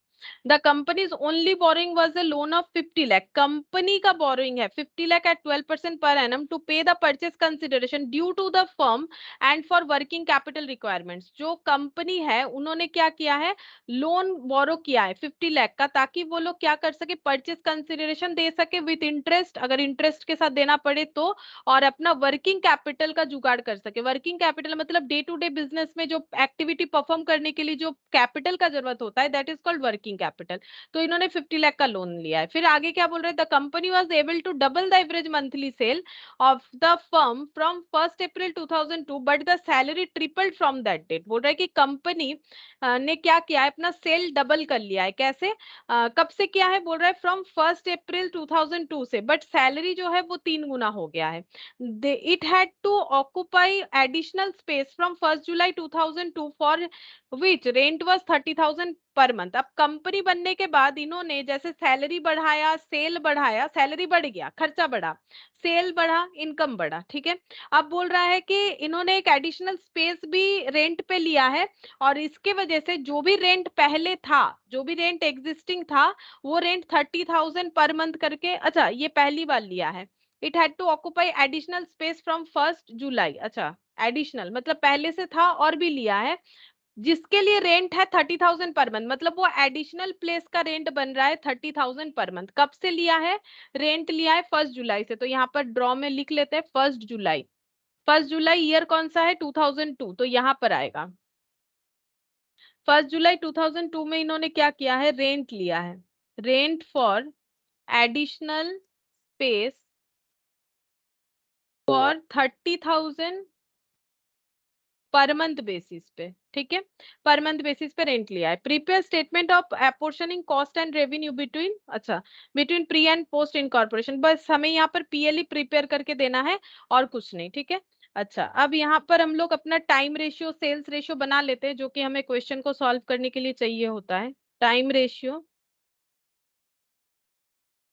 the company's only borrowing was a loan of 50 lakh. Company का बोरिंग है 50 lakh at 12% per annum to pay the purchase consideration due to the firm and for working capital requirements. जो कंपनी है उन्होंने क्या किया है, लोन बोरो किया है 50 लाख का, ताकि वो लोग क्या कर सके, परचेज कंसिडरेशन दे सके विथ इंटरेस्ट, अगर इंटरेस्ट के साथ देना पड़े तो, और अपना वर्किंग कैपिटल का जुगाड़ कर सके। वर्किंग कैपिटल मतलब डे टू डे बिजनेस में जो एक्टिविटी परफॉर्म करने के लिए जो कैपिटल का जरूरत होता है, that is called working capital. तो इन्होंने 50 लाख का लोन लिया है। फिर आगे क्या बोल रहे हैं, the company was able to double the average monthly sale of the firm from 1 April 2002 but the salary tripled from that date. बोल रहा है कि कंपनी ने क्या किया है, अपना सेल डबल कर लिया है। कैसे, कब से किया है? बोल रहा है फ्रॉम 1 अप्रैल 2002 से, बट सैलरी जो है वो 3 गुना हो गया है। It had to occupy additional space from 1st July 2002 for which rent was 30,000 per month. अब कंपनी बनने के बाद इन्होंने जैसे सैलरी बढ़ाया, सेल बढ़ाया, सैलरी बढ़ गया, खर्चा बढ़ा, सेल बढ़ा, इनकम बढ़ा, ठीक है। अब बोल रहा है कि इन्होंने एक एडिशनल स्पेस भी रेंट पे लिया है, और इसके वजह से जो भी रेंट पहले था, जो भी रेंट एग्जिस्टिंग था, वो रेंट 30,000 पर मंथ करके, अच्छा ये पहली बार लिया है। It had to occupy additional space from 1 July. अच्छा, एडिशनल मतलब पहले से था और भी लिया है, जिसके लिए रेंट है 30,000 पर मंथ, मतलब वो एडिशनल प्लेस का रेंट बन रहा है 30,000 पर मंथ। कब से लिया है? रेंट लिया है 1 जुलाई से, तो यहाँ पर ड्रॉ में लिख लेते हैं 1 जुलाई। 1 जुलाई ईयर कौन सा है? 2002, तो यहाँ पर आएगा 1 जुलाई 2002 में इन्होंने क्या किया है, रेंट लिया है, rent for additional space for 30,000 per month basis पे, ठीक है, पर मंथ बेसिस पे रेंट लिया है। Prepare statement of apportioning cost and revenue between, अच्छा between pre and post incorporation, बस हमें यहाँ पर पीएलई प्रिपेयर करके देना है और कुछ नहीं, ठीक है। अच्छा, अब यहाँ पर हम लोग अपना टाइम रेशियो, सेल्स रेशियो बना लेते हैं, जो कि हमें क्वेश्चन को सॉल्व करने के लिए चाहिए होता है। Time ratio,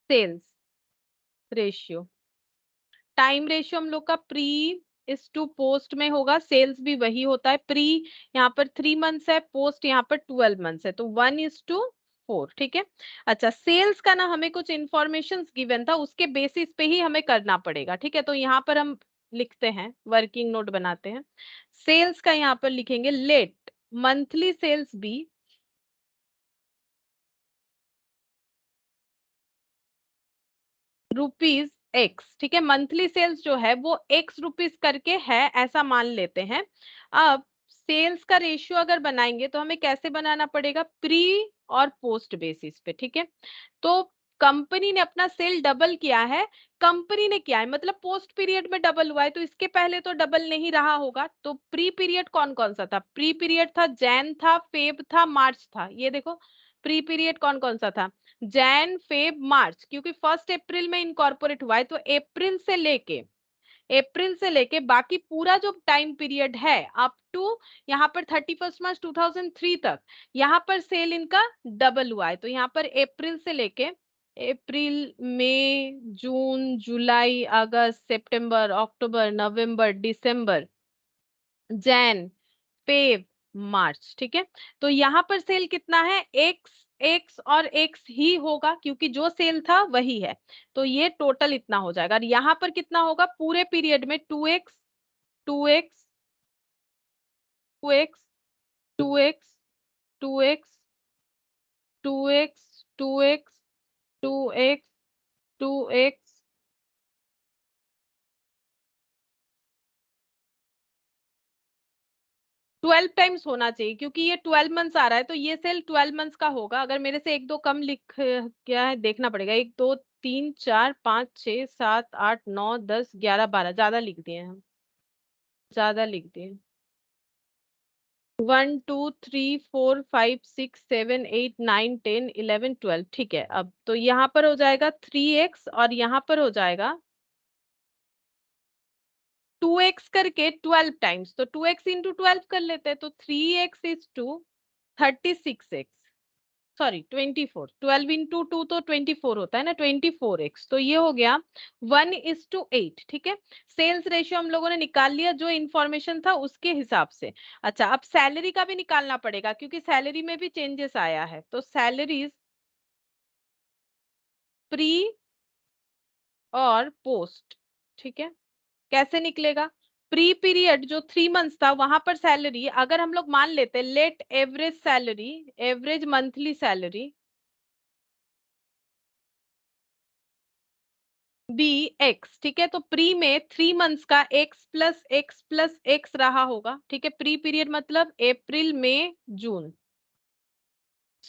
sales ratio, time ratio हम लोग का प्री इस टू पोस्ट में होगा, सेल्स भी वही होता है। प्री यहाँ पर 3 मंथ्स है, पोस्ट यहाँ पर 12 मंथ्स है, तो 1:4, ठीक है। अच्छा, सेल्स का ना हमें कुछ इंफॉर्मेशन गिवन था, उसके बेसिस पे ही हमें करना पड़ेगा, ठीक है। तो यहाँ पर हम लिखते हैं, वर्किंग नोट बनाते हैं। सेल्स का यहाँ पर लिखेंगे, let monthly sales be rupees x, ठीक है। मंथली सेल्स जो है वो एक्स रुपीज करके है, ऐसा मान लेते हैं। अब सेल्स का रेशियो अगर बनाएंगे तो हमें कैसे बनाना पड़ेगा, प्री और पोस्ट बेसिस पे, ठीक है। तो कंपनी ने अपना सेल डबल किया है, कंपनी ने किया है मतलब पोस्ट पीरियड में डबल हुआ है, तो इसके पहले तो डबल नहीं रहा होगा। तो प्री पीरियड कौन कौन सा था? प्री पीरियड था जैन था, फेब था, मार्च था। ये देखो प्री पीरियड कौन कौन सा था, जैन फेब मार्च, क्योंकि 1 अप्रैल में इनकॉर्पोरेट हुआ है, तो अप्रैल से लेके अप्रैल से लेके बाकी पूरा जो टाइम पीरियड है अप टू यहाँ पर 31 मार्च 2003 तक, यहाँ पर सेल इनका डबल हुआ है। तो यहाँ पर अप्रैल से लेके अप्रैल, मई, जून, जुलाई, अगस्त, सितंबर, अक्टूबर, नवंबर, दिसंबर, जैन, फेब, मार्च, ठीक है। तो यहाँ पर सेल कितना है, एक्स एक्स और एक्स ही होगा क्योंकि जो सेल था वही है। तो ये टोटल इतना हो जाएगा। और यहाँ पर कितना होगा पूरे पीरियड में, 2x, 2x, 2x, 2x, 2x, 2x, 2x, 2x, 2x, 12 times होना चाहिए क्योंकि ये 12 मंथ्स आ रहा है। तो ये सेल 12 मंथ्स का होगा। अगर मेरे से एक दो कम लिख क्या है देखना पड़ेगा। 1 2 3 4 5 6 7 8 9 10 11 12, ज्यादा लिख दिए हम, ज्यादा लिख दिए। 1 2 3 4 5 6 7 8 9 10 11 12, ठीक है। अब तो यहाँ पर हो जाएगा 3x और यहाँ पर हो जाएगा 2x करके 12 टाइम्स। तो 2x इंटू 12 कर लेते हैं। तो 3x is to 36x, sorry 24, 12 into 2 तो 24 होता है ना, 24x। तो ये हो गया 1:8, ठीक है। सेल्स रेशियो हम लोगों ने निकाल लिया जो इंफॉर्मेशन था उसके हिसाब से। अच्छा, अब सैलरी का भी निकालना पड़ेगा क्योंकि सैलरी में भी चेंजेस आया है। तो सैलरीज प्री और पोस्ट, ठीक है। कैसे निकलेगा, प्री पीरियड जो 3 मंथ्स था वहां पर सैलरी अगर हम लोग मान लेते let average salary, average monthly salary be x, ठीक है। तो प्री में 3 मंथ्स का x plus x plus x रहा होगा, ठीक है। प्री पीरियड मतलब अप्रैल मई जून,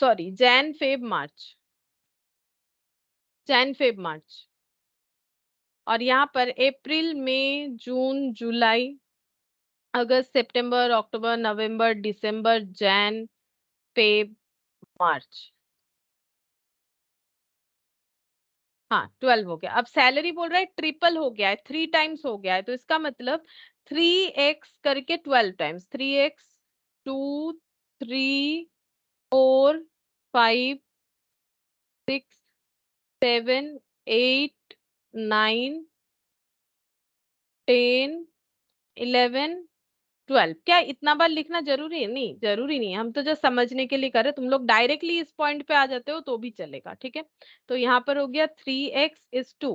sorry Jan Feb March, Jan Feb March. और यहाँ पर अप्रैल मई जून जुलाई अगस्त सितंबर अक्टूबर नवंबर दिसंबर जैन फेब मार्च। हाँ 12 हो गया। अब सैलरी बोल रहा है ट्रिपल हो गया है, 3 टाइम्स हो गया है। तो इसका मतलब 3x करके 12 टाइम्स, 3x, 2 3 4 5 6 7 8 9 10 11 12। क्या इतना बार लिखना जरूरी है, नहीं जरूरी नहीं है। हम तो जस्ट समझने के लिए कर रहे, तुम लोग डायरेक्टली इस पॉइंट पे आ जाते हो तो भी चलेगा, ठीक है। तो यहाँ पर हो गया 3x is to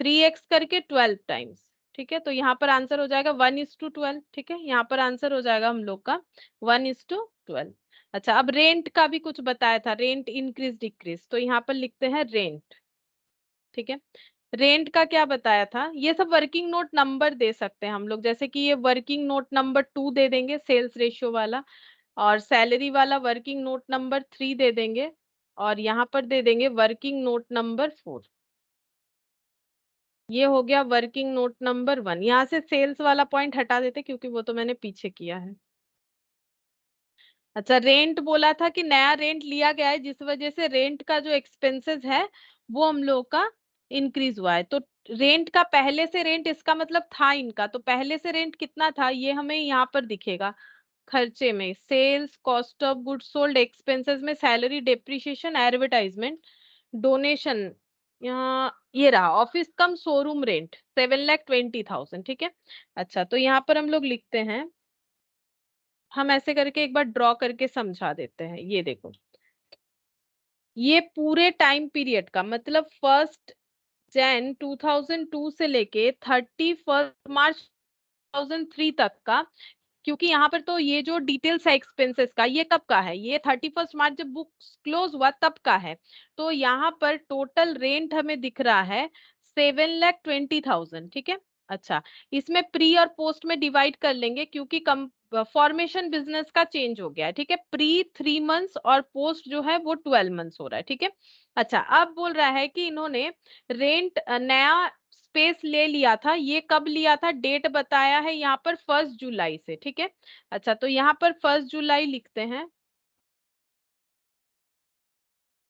3x करके 12 टाइम्स, ठीक है। तो यहाँ पर आंसर हो जाएगा 1:12, ठीक है। यहाँ पर आंसर हो जाएगा हम लोग का 1:12। अच्छा, अब रेंट का भी कुछ बताया था, रेंट इंक्रीज डिक्रीज। तो यहाँ पर लिखते हैं रेंट, ठीक है। रेंट का क्या बताया था, ये सब वर्किंग नोट नंबर दे सकते हैं हम लोग। जैसे कि ये वर्किंग नोट नंबर 2 दे देंगे सेल्स रेशियो वाला, और सैलरी वाला वर्किंग नोट नंबर 3 दे देंगे, और यहाँ पर दे देंगे वर्किंग नोट नंबर 4। ये हो गया वर्किंग नोट नंबर 1। यहाँ से सेल्स वाला पॉइंट हटा देते क्योंकि वो तो मैंने पीछे किया है। अच्छा, रेंट बोला था कि नया रेंट लिया गया है जिस वजह से रेंट का जो एक्सपेंसेस है वो हम लोग का इंक्रीज हुआ है। तो रेंट का पहले से रेंट, इसका मतलब था इनका, तो पहले से रेंट कितना था ये हमें यहाँ पर दिखेगा। खर्चे में sales cost of goods sold, expenses में सैलरी डेप्रिसिएशन एडवर्टाइजमेंट डोनेशन, यहाँ ये रहा ऑफिस कम शोरूम रेंट 7,20,000, ठीक है। अच्छा, तो यहाँ पर हम लोग लिखते हैं, हम ऐसे करके एक बार ड्रॉ करके समझा देते हैं। ये देखो, ये पूरे टाइम पीरियड का मतलब 1 जैन 2002 से लेके 31 मार्च 2003 तक का। क्योंकि यहाँ पर तो ये जो डिटेल्स है एक्सपेंसेस का, ये कब का है, ये 31 मार्च जब बुक क्लोज हुआ तब का है। तो यहाँ पर टोटल रेंट हमें दिख रहा है 7,20,000, ठीक है। अच्छा, इसमें प्री और पोस्ट में डिवाइड कर लेंगे क्योंकि कम फॉर्मेशन बिजनेस का चेंज हो गया है, ठीक है। प्री 3 मंथ्स और पोस्ट जो है वो 12 मंथ्स हो रहा है, ठीक है। अच्छा, अब बोल रहा है कि इन्होंने रेंट नया स्पेस ले लिया था, ये कब लिया था, डेट बताया है यहाँ पर 1 जुलाई से, ठीक है। अच्छा, तो यहाँ पर 1 जुलाई लिखते हैं।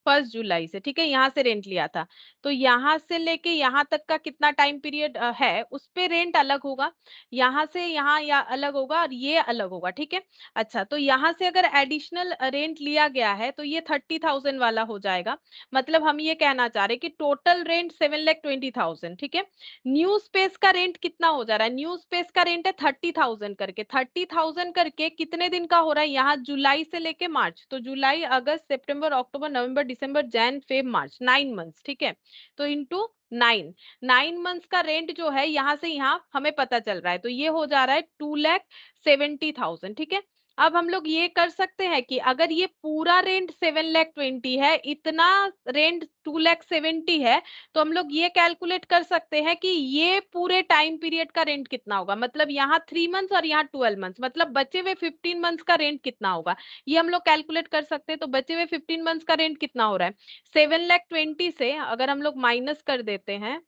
फर्स्ट जुलाई से, ठीक है, यहाँ से रेंट लिया था, तो यहाँ से लेके यहाँ तक का कितना टाइम पीरियड है, उस पे रेंट अलग होगा, यहाँ से यहाँ या अलग होगा और ये अलग होगा, ठीक है। अच्छा, तो यहाँ से अगर एडिशनल रेंट लिया गया है तो ये 30,000 वाला हो जाएगा। मतलब हम ये कहना चाह रहे हैं कि टोटल रेंट 7,20,000, ठीक है। न्यू स्पेस का रेंट कितना हो जा रहा है, न्यू स्पेस का रेंट है 30,000 करके, 30,000 करके कितने दिन का हो रहा है, यहाँ जुलाई से लेके मार्च, तो जुलाई अगस्त सितंबर अक्टूबर नवंबर दिसंबर जैन फेब मार्च, 9 मंथ्स, ठीक है। तो इंटू 9 मंथ्स का रेंट जो है यहाँ से यहाँ हमें पता चल रहा है, तो ये हो जा रहा है 2,70,000, ठीक है। अब हम लोग ये कर सकते हैं कि अगर ये पूरा रेंट 7,20,000 है, इतना रेंट 2,70,000 है, तो हम लोग ये कैलकुलेट कर सकते हैं कि ये पूरे टाइम पीरियड का रेंट कितना होगा, मतलब यहाँ 3 मंथ्स और यहाँ 12 मंथ्स, मतलब बचे हुए 15 मंथ्स का रेंट कितना होगा, ये हम लोग कैलकुलेट कर सकते हैं। तो बचे हुए 15 मंथ्स का रेंट कितना हो रहा है, 7,20,000 से अगर हम लोग माइनस कर देते हैं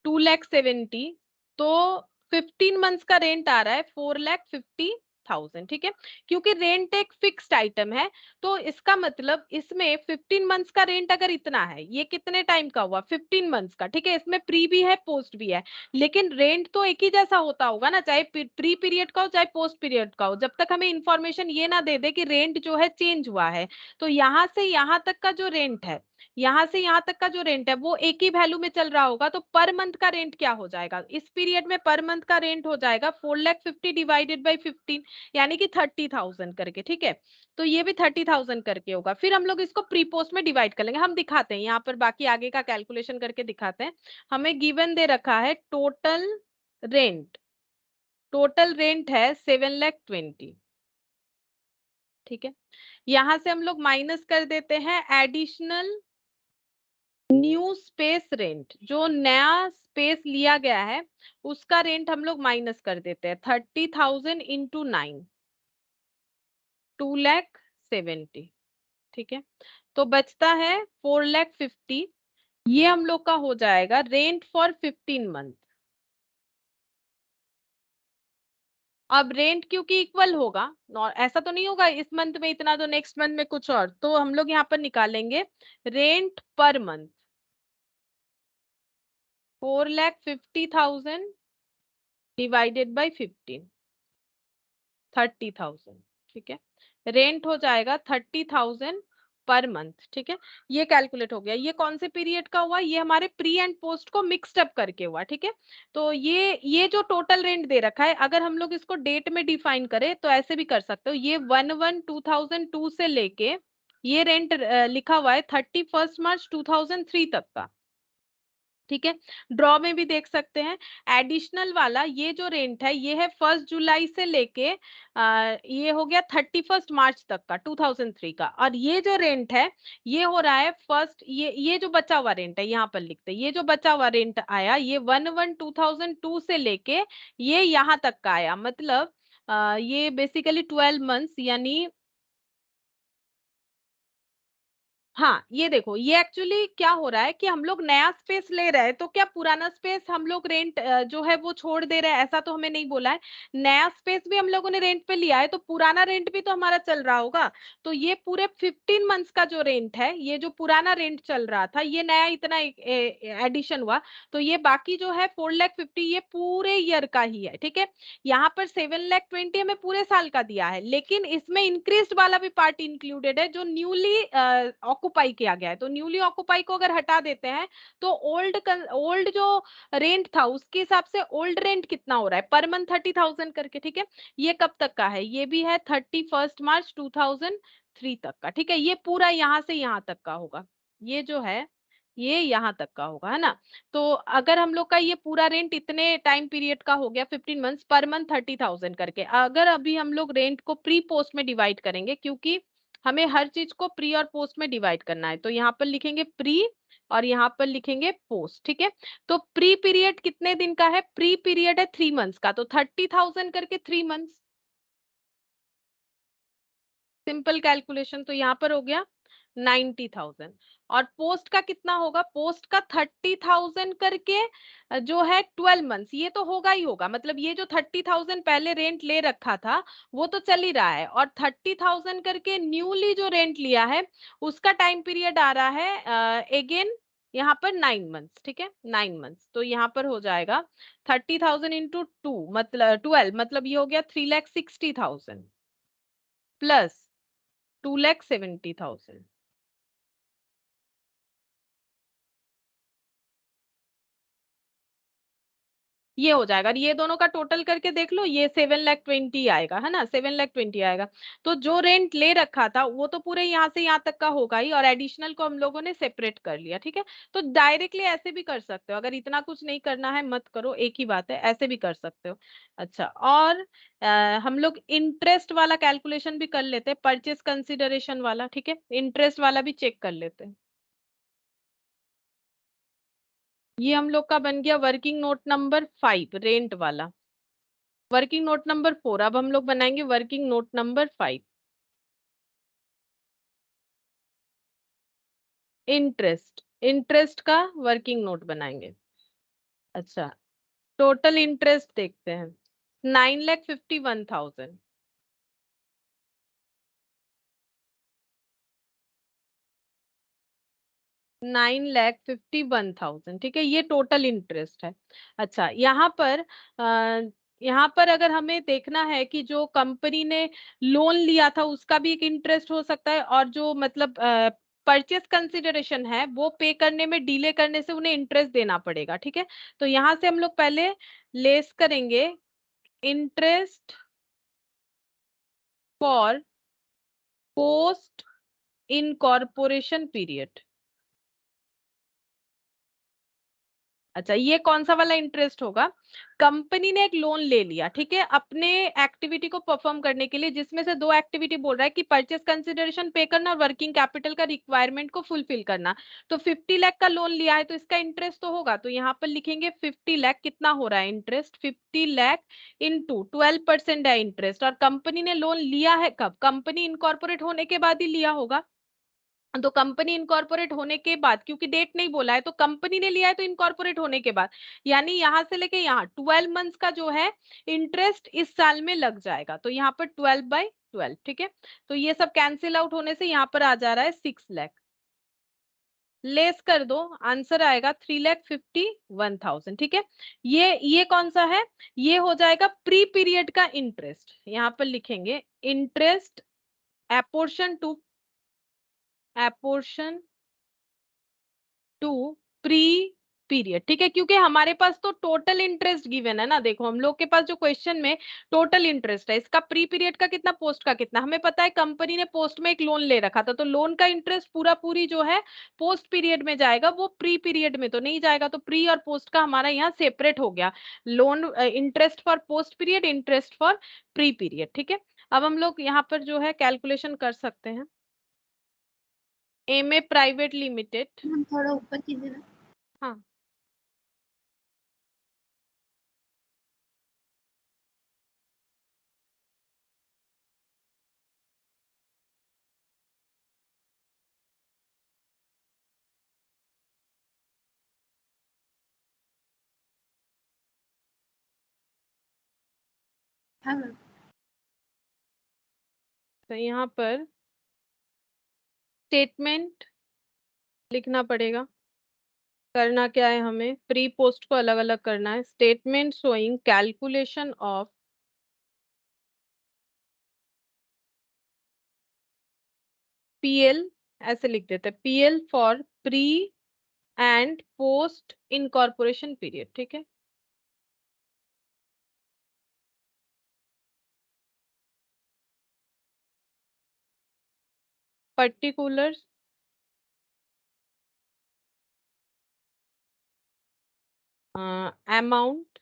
2,70,000, तो 15 मंथ्स का रेंट आ रहा है 4,50,000, ठीक है। क्योंकि रेंट एक फिक्स्ड आइटम है, तो इसका मतलब इसमें 15 मंथ्स का रेंट अगर इतना है, ये कितने टाइम का हुआ, 15 मंथ्स का, ठीक है। इसमें प्री भी है पोस्ट भी है, लेकिन रेंट तो एक ही जैसा होता होगा ना, चाहे प्री पीरियड का हो चाहे पोस्ट पीरियड का हो, जब तक हमें इंफॉर्मेशन ये ना दे दे कि रेंट जो है चेंज हुआ है। तो यहाँ से यहाँ तक का जो रेंट है, यहाँ से यहाँ तक का जो रेंट है वो एक ही वैल्यू में चल रहा होगा, तो पर मंथ का रेंट क्या हो जाएगा, इस पीरियड में पर मंथ का रेंट हो जाएगा 4,50,000 डिवाइडेड बाई 15, यानी कि 30,000 करके, ठीक है। तो ये भी 30,000 करके होगा, फिर हम लोग इसको प्री पोस्ट में डिवाइड कर लेंगे, हम दिखाते हैं यहाँ पर, बाकी आगे का कैलकुलेशन करके दिखाते हैं। हमें गिवन दे रखा है रेंट टोटल रेंट है 7,20,000, ठीक है। यहां से हम लोग माइनस कर देते हैं एडिशनल न्यू स्पेस रेंट, जो नया स्पेस लिया गया है उसका रेंट हम लोग माइनस कर देते हैं, 30,000 इंटू 9, 2,70,000, ठीक है। तो बचता है 4,50,000, ये हम लोग का हो जाएगा रेंट फॉर 15 मंथ। अब रेंट क्योंकि इक्वल होगा, ऐसा तो नहीं होगा इस मंथ में इतना तो नेक्स्ट मंथ में कुछ और, तो हम लोग यहाँ पर निकालेंगे rent per month, 4,50,000 divided by 15, 30,000, ठीक है। रेंट हो जाएगा 30,000 पर मंथ, ठीक है। ये कैलकुलेट हो गया, ये कौन से पीरियड का हुआ, ये हमारे प्री एंड पोस्ट को मिक्स्ड अप करके हुआ, ठीक है। तो ये जो टोटल रेंट दे रखा है, अगर हम लोग इसको डेट में डिफाइन करें तो ऐसे भी कर सकते हो, ये 1/1/2002 से लेके ये रेंट लिखा हुआ है 31 मार्च 2003 तक का, ठीक है। ड्रॉ में भी देख सकते हैं, एडिशनल वाला ये जो रेंट है ये है 1 जुलाई से लेके ये हो गया 31 मार्च तक का 2003 का, और ये जो रेंट है ये हो रहा है फर्स्ट, ये जो बचा हुआ रेंट है यहाँ पर लिखते हैं, ये जो बचा हुआ रेंट आया ये 1/1/2002 से लेके ये यहाँ तक का आया, मतलब ये बेसिकली 12 मंथ्स, यानी हाँ, ये देखो, ये एक्चुअली क्या हो रहा है कि हम लोग नया स्पेस ले रहे हैं, तो क्या पुराना स्पेस हम लोग रेंट जो है वो छोड़ दे रहे हैं, ऐसा तो हमें नहीं बोला है। नया स्पेस भी हम लोगों ने रेंट पे लिया है, तो पुराना रेंट भी तो हमारा चल रहा होगा। तो ये पूरे 15 मंथ्स का जो रेंट है, ये जो पुराना रेंट चल रहा था, ये नया इतना एडिशन हुआ, तो ये बाकी जो है 4,50,000 ये पूरे ईयर का ही है, ठीक है। यहाँ पर 7,20,000 हमें पूरे साल का दिया है, लेकिन इसमें इंक्रीज्ड वाला भी पार्ट इंक्लूडेड है जो न्यूली ऑक्युपाई किया गया है। तो न्यूली ऑक्युपाई को अगर हटा देते हैं तो ओल्ड जो रेंट था उसके हिसाब से ओल्ड रेंट कितना हो रहा है पर मंथ 30,000 करके, ठीक है। ये कब तक का है, ये भी है 31 मार्च 2003 तक का, ठीक है। ये पूरा यहाँ से यहाँ तक का होगा, ये जो है ये यहाँ तक का होगा, है ना। तो अगर हम लोग का ये पूरा रेंट इतने टाइम पीरियड का हो गया 15 मंथ्स, पर मंथ 30,000 करके, अगर अभी हम लोग रेंट को प्री पोस्ट में डिवाइड करेंगे, क्योंकि हमें हर चीज को प्री और पोस्ट में डिवाइड करना है, तो यहाँ पर लिखेंगे प्री और यहाँ पर लिखेंगे पोस्ट, ठीक है। तो प्री पीरियड कितने दिन का है, प्री पीरियड है 3 मंथ्स का, तो 30,000 करके 3 मंथ्स, सिंपल कैलकुलेशन तो यहाँ पर हो गया 90,000। और पोस्ट का कितना होगा, पोस्ट का 30,000 करके जो है 12 मंथ्स, ये तो होगा ही होगा, मतलब ये जो 30,000 पहले रेंट ले रखा था वो तो चल ही रहा है, और 30,000 करके न्यूली जो रेंट लिया है उसका टाइम पीरियड आ रहा है अगेन यहाँ पर 9 मंथ्स, ठीक है 9 मंथ्स। तो यहाँ पर हो जाएगा 30,000 इंटू 2 मतलब 12, मतलब ये हो गया 3,60,000 प्लस 2,70,000। ये हो जाएगा, और ये दोनों का टोटल करके देख लो, ये 7,20,000 आएगा, है ना, 7,20,000 आएगा। तो जो रेंट ले रखा था वो तो पूरे यहाँ से यहाँ तक का होगा ही, और एडिशनल को हम लोगों ने सेपरेट कर लिया, ठीक है। तो डायरेक्टली ऐसे भी कर सकते हो, अगर इतना कुछ नहीं करना है मत करो, एक ही बात है, ऐसे भी कर सकते हो। अच्छा, और हम लोग इंटरेस्ट वाला कैलकुलेशन भी कर लेते हैं, परचेस कंसिडरेशन वाला, ठीक है, इंटरेस्ट वाला भी चेक कर लेते हैं। ये हम लोग का बन गया वर्किंग नोट नंबर 5 रेंट वाला, वर्किंग नोट नंबर 4, अब हम लोग बनाएंगे working note number 5, interest, interest का वर्किंग नोट बनाएंगे। अच्छा, टोटल इंटरेस्ट देखते हैं, 9,51,000, 9,51,000, ठीक है, ये टोटल इंटरेस्ट है। अच्छा, यहाँ पर अगर हमें देखना है कि जो कंपनी ने लोन लिया था उसका भी एक इंटरेस्ट हो सकता है, और जो मतलब परचेस कंसिडरेशन है वो पे करने में डिले करने से उन्हें इंटरेस्ट देना पड़ेगा, ठीक है। तो यहाँ से हम लोग पहले लेस करेंगे interest for post incorporation period. अच्छा, ये कौन सा वाला इंटरेस्ट होगा, कंपनी ने एक लोन ले लिया, ठीक है, अपने एक्टिविटी को परफॉर्म करने के लिए, जिसमें से दो एक्टिविटी बोल रहा है कि परचेस कंसिडरेशन पे करना और वर्किंग कैपिटल का रिक्वायरमेंट को फुलफिल करना। तो 50 लाख का लोन लिया है तो इसका इंटरेस्ट तो होगा, तो यहाँ पर लिखेंगे 50 लाख कितना हो रहा है इंटरेस्ट, 50 लाख इंटू 12% है इंटरेस्ट, और कंपनी ने लोन लिया है कब, कंपनी इनकॉर्पोरेट होने के बाद ही लिया होगा। तो कंपनी इनकॉर्पोरेट होने के बाद, क्योंकि डेट नहीं बोला है, तो कंपनी ने लिया है तो इनकॉर्पोरेट होने के बाद, यानी यहां से लेके यहाँ 12 मंथ्स का जो है इंटरेस्ट इस साल में लग जाएगा, तो यहाँ पर 12/12, ठीक है। तो ये सब कैंसिल आउट होने से यहाँ पर आ जा रहा है 6 लाख, लेस कर दो, आंसर आएगा 3,51,000, ठीक है। ये कौन सा है, ये हो जाएगा प्री पीरियड का इंटरेस्ट, यहाँ पर लिखेंगे इंटरेस्ट एपोर्शन टू प्री पीरियड, ठीक है, क्योंकि हमारे पास तो टोटल इंटरेस्ट गिवन है ना, देखो हम लोग के पास जो क्वेश्चन में टोटल इंटरेस्ट है, इसका प्री पीरियड का कितना, पोस्ट का कितना, हमें पता है कंपनी ने पोस्ट में एक लोन ले रखा था, तो लोन का इंटरेस्ट पूरा पूरी जो है पोस्ट पीरियड में जाएगा, वो प्री पीरियड में तो नहीं जाएगा, तो प्री और पोस्ट का हमारा यहाँ सेपरेट हो गया, loan interest for post period, interest for pre period, ठीक है। अब हम लोग यहाँ पर जो है कैलकुलेशन कर सकते हैं, एमए प्राइवेट लिमिटेड, हम थोड़ा ऊपर कीजिए ना। हाँ हाँ मैम। तो यहाँ पर स्टेटमेंट लिखना पड़ेगा, करना क्या है, हमें प्री पोस्ट को अलग अलग करना है, statement showing calculation of PL, ऐसे लिख देते हैं PL for pre and post incorporation period, ठीक है। पर्टिकुलर अमाउंट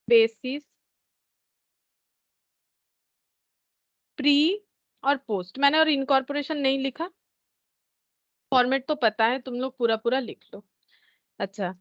बेसिस प्री और पोस्ट, मैंने और इनकॉर्पोरेशन नहीं लिखा, फॉर्मेट तो पता है, तुम लोग पूरा पूरा लिख लो। अच्छा,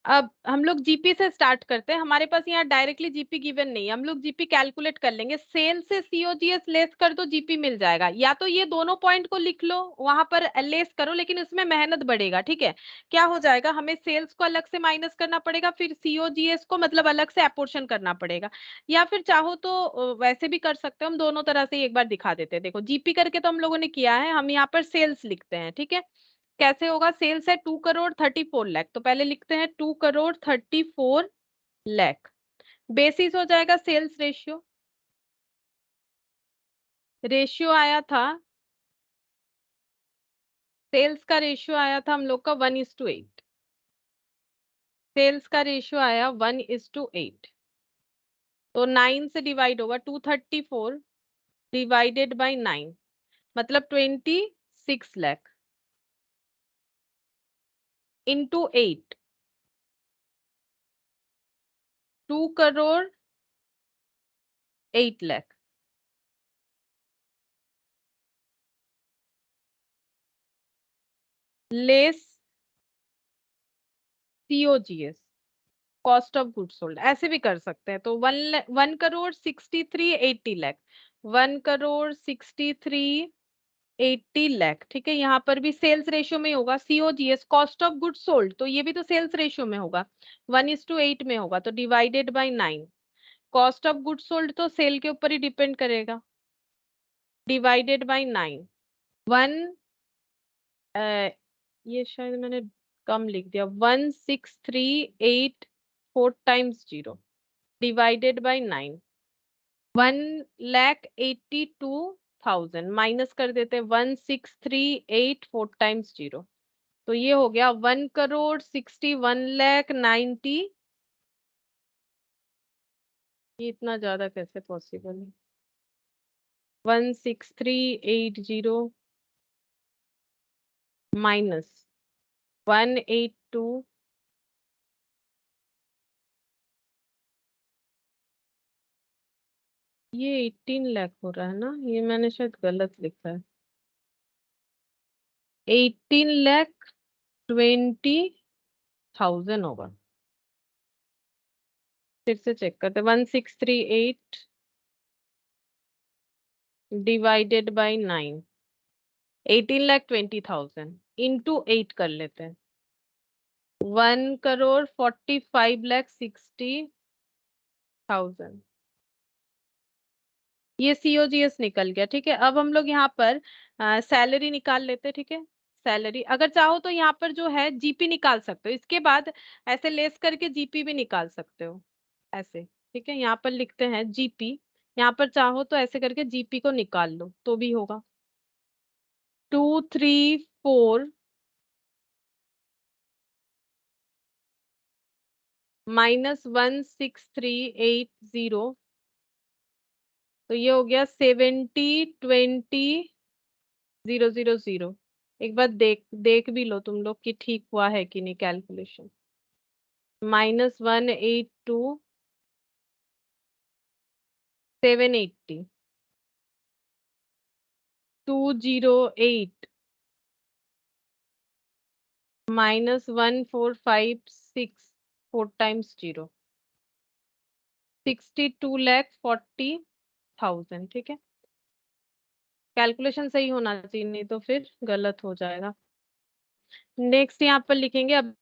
अब हम लोग जीपी से स्टार्ट करते हैं। हमारे पास यहाँ डायरेक्टली जीपी गिवन नहीं है, हम लोग जीपी कैलकुलेट कर लेंगे। सेल से सीओजीएस लेस कर दो, जीपी मिल जाएगा। या तो ये दोनों पॉइंट को लिख लो, वहां पर लेस करो, लेकिन उसमें मेहनत बढ़ेगा। ठीक है, क्या हो जाएगा, हमें सेल्स को अलग से माइनस करना पड़ेगा, फिर सीओजीएस को मतलब अलग से अपोर्शन करना पड़ेगा। या फिर चाहो तो वैसे भी कर सकते हो, हम दोनों तरह से एक बार दिखा देते हैं। देखो जीपी करके तो हम लोगों ने किया है, हम यहाँ पर सेल्स लिखते हैं। ठीक है, कैसे होगा, सेल्स है 2 करोड़ 34 लाख, तो पहले लिखते हैं 2 करोड़ 34 लाख। बेसिस हो जाएगा सेल्स रेशियो, रेशियो आया था, सेल्स का रेशियो आया था हम लोग का 1:8। सेल्स का रेशियो आया 1:8, तो 9 से डिवाइड होगा, 234 डिवाइडेड बाई 9 मतलब 26 lakh into 8, 2 crore 8 lakh less COGS, cost of good sold. ऐसे भी कर सकते हैं, तो 1 करोड़ 63 80 लाख, 1 करोड़ 63 80 लाख। ठीक है, यहाँ पर भी सेल्स रेशियो में होगा, COGS cost of good sold, तो ये भी तो सेल्स रेशियो में होगा, 1:8 में होगा, तो divided by 9। Cost of good sold तो सेल के ऊपर ही डिपेंड करेगा, डिवाइडेड बाई 9। वन ये शायद मैंने कम लिख दिया, 1638 टाइम्स 0 डिवाइडेड बाई 9। 1,82,000 माइनस कर देते हैं, 1638 टाइम्स 0, तो ये हो गया 1 करोड़ 61 लाख 90। ये इतना ज्यादा कैसे पॉसिबल है, 16380 माइनस 182, ये 18 लाख हो रहा है ना, ये मैंने शायद गलत लिखा है, 18,20,000 होगा। फिर से चेक करते, 1638 डिवाइडेड बाई 9, 18,20,000 इंटू 8 कर लेते हैं, 1 करोड़ 45,60,000। ये सीओजीएस निकल गया। ठीक है, अब हम लोग यहाँ पर सैलरी निकाल लेते हैं। ठीक है, सैलरी अगर चाहो तो यहाँ पर जो है जीपी निकाल सकते हो, इसके बाद ऐसे लेस करके जीपी भी निकाल सकते हो ऐसे। ठीक है, यहाँ पर लिखते हैं जीपी, यहाँ पर चाहो तो ऐसे करके जीपी को निकाल लो तो भी होगा, 234 माइनस 16380, तो ये हो गया 70,20,000। एक बार देख देख भी लो तुम लोग कि ठीक हुआ है कि नहीं कैलकुलेशन। -182,780, 208 -1,456 टाइम्स 0, 62,40,000। ठीक है, कैलकुलेशन सही होना चाहिए, नहीं तो फिर गलत हो जाएगा। नेक्स्ट यहाँ पर लिखेंगे, अब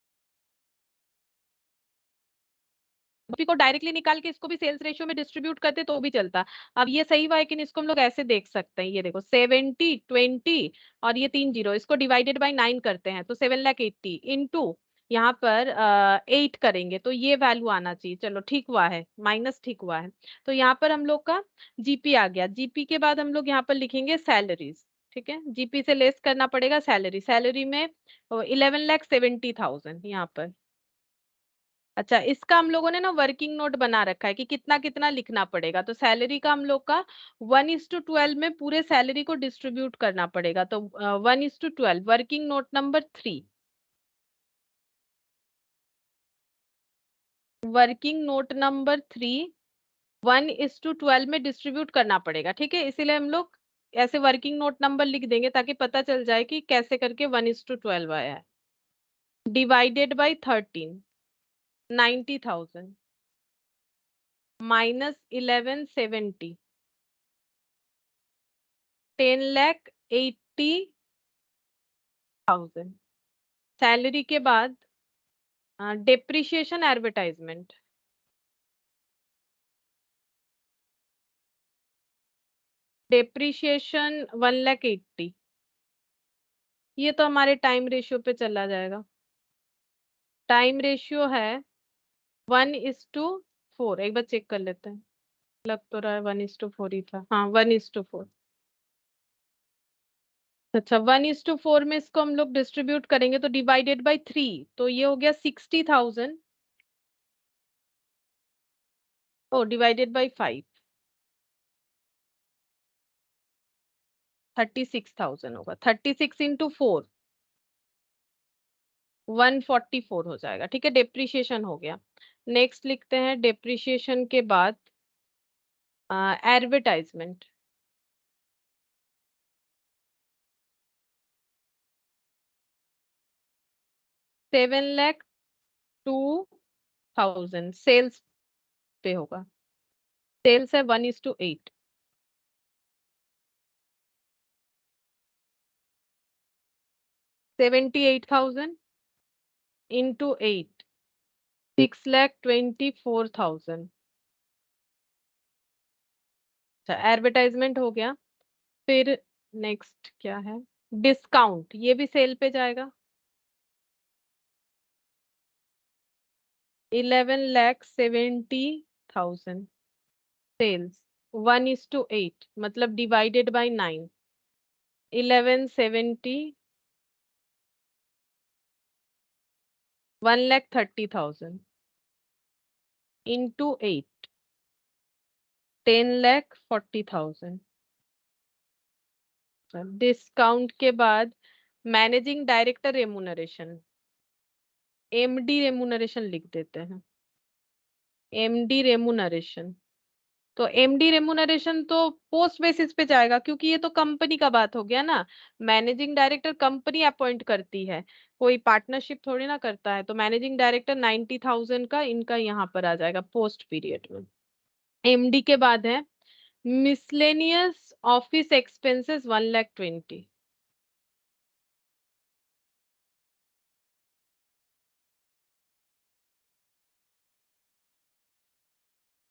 कॉपी को डायरेक्टली निकाल के इसको भी सेल्स रेशियो में डिस्ट्रीब्यूट करते तो भी चलता। अब ये सही हुआ है कि नहीं, इसको हम लोग ऐसे देख सकते हैं, ये देखो 70 20 और ये 3 जीरो, इसको डिवाइडेड बाई 9 करते हैं तो 7,80,000 इंटू यहाँ पर 8 करेंगे तो ये वैल्यू आना चाहिए। चलो ठीक हुआ है, माइनस ठीक हुआ है। तो यहाँ पर हम लोग का जीपी आ गया। जीपी के बाद हम लोग यहाँ पर लिखेंगे सैलरीज। ठीक है, जीपी से लेस करना पड़ेगा सैलरी, सैलरी में 11,70,000 यहाँ पर। अच्छा, इसका हम लोगों ने ना वर्किंग नोट बना रखा है कि कितना कितना लिखना पड़ेगा, तो सैलरी का हम लोग का 1:12 में पूरे सैलरी को डिस्ट्रीब्यूट करना पड़ेगा, तो 1:12 working note number 3, working note number 3 1:12 में डिस्ट्रीब्यूट करना पड़ेगा। ठीक है, इसीलिए हम लोग ऐसे वर्किंग नोट नंबर लिख देंगे ताकि पता चल जाए कि कैसे करके 1:12 आया है, डिवाइडेड बाई 13। 90,000 माइनस 1170 10,80,000। सैलरी के बाद डेप्रिसिएशन एडवर्टाइजमेंट, डेप्रिसिएशन 1,80,000। ये तो हमारे टाइम रेशियो पे चला जाएगा। टाइम रेशियो है 1:4। एक बार चेक कर लेते हैं, लग तो रहा है 1:4 ही था। हाँ 1:4। अच्छा 1:4 में इसको हम लोग डिस्ट्रीब्यूट करेंगे तो डिवाइडेड बाई 3, तो ये हो गया 60,000। ओ डिवाइडेड बाई 5, 36,000 होगा। 36 इंटू 4 144 हो जाएगा। ठीक है, डेप्रिसिएशन हो गया। नेक्स्ट लिखते हैं डेप्रिसिएशन के बाद एडवर्टाइजमेंट, $7,02,000 सेल्स पे होगा। सेल्स है 1:8। 78,000 इंटू 8 6,24,000। अच्छा एडवर्टाइजमेंट हो गया। फिर नेक्स्ट क्या है, डिस्काउंट, ये भी सेल पे जाएगा। 11,70,000 सेल्स 1:8 मतलब डिवाइडेड बाई 9, 1170 1,30,000 इंटू 8 10,40,000। डिस्काउंट के बाद managing director remuneration, MD remuneration लिख देते हैं। एमडी रेमुनरेशन, तो एमडी रेमुनरेशन तो पोस्ट बेसिस पे जाएगा क्योंकि ये तो कंपनी का बात हो गया ना। मैनेजिंग डायरेक्टर कंपनी अपॉइंट करती है, कोई पार्टनरशिप थोड़ी ना करता है। तो मैनेजिंग डायरेक्टर 90,000 का इनका यहाँ पर आ जाएगा पोस्ट पीरियड में। एमडी के बाद है मिसलेनियस ऑफिस एक्सपेंसेस 1,20,000।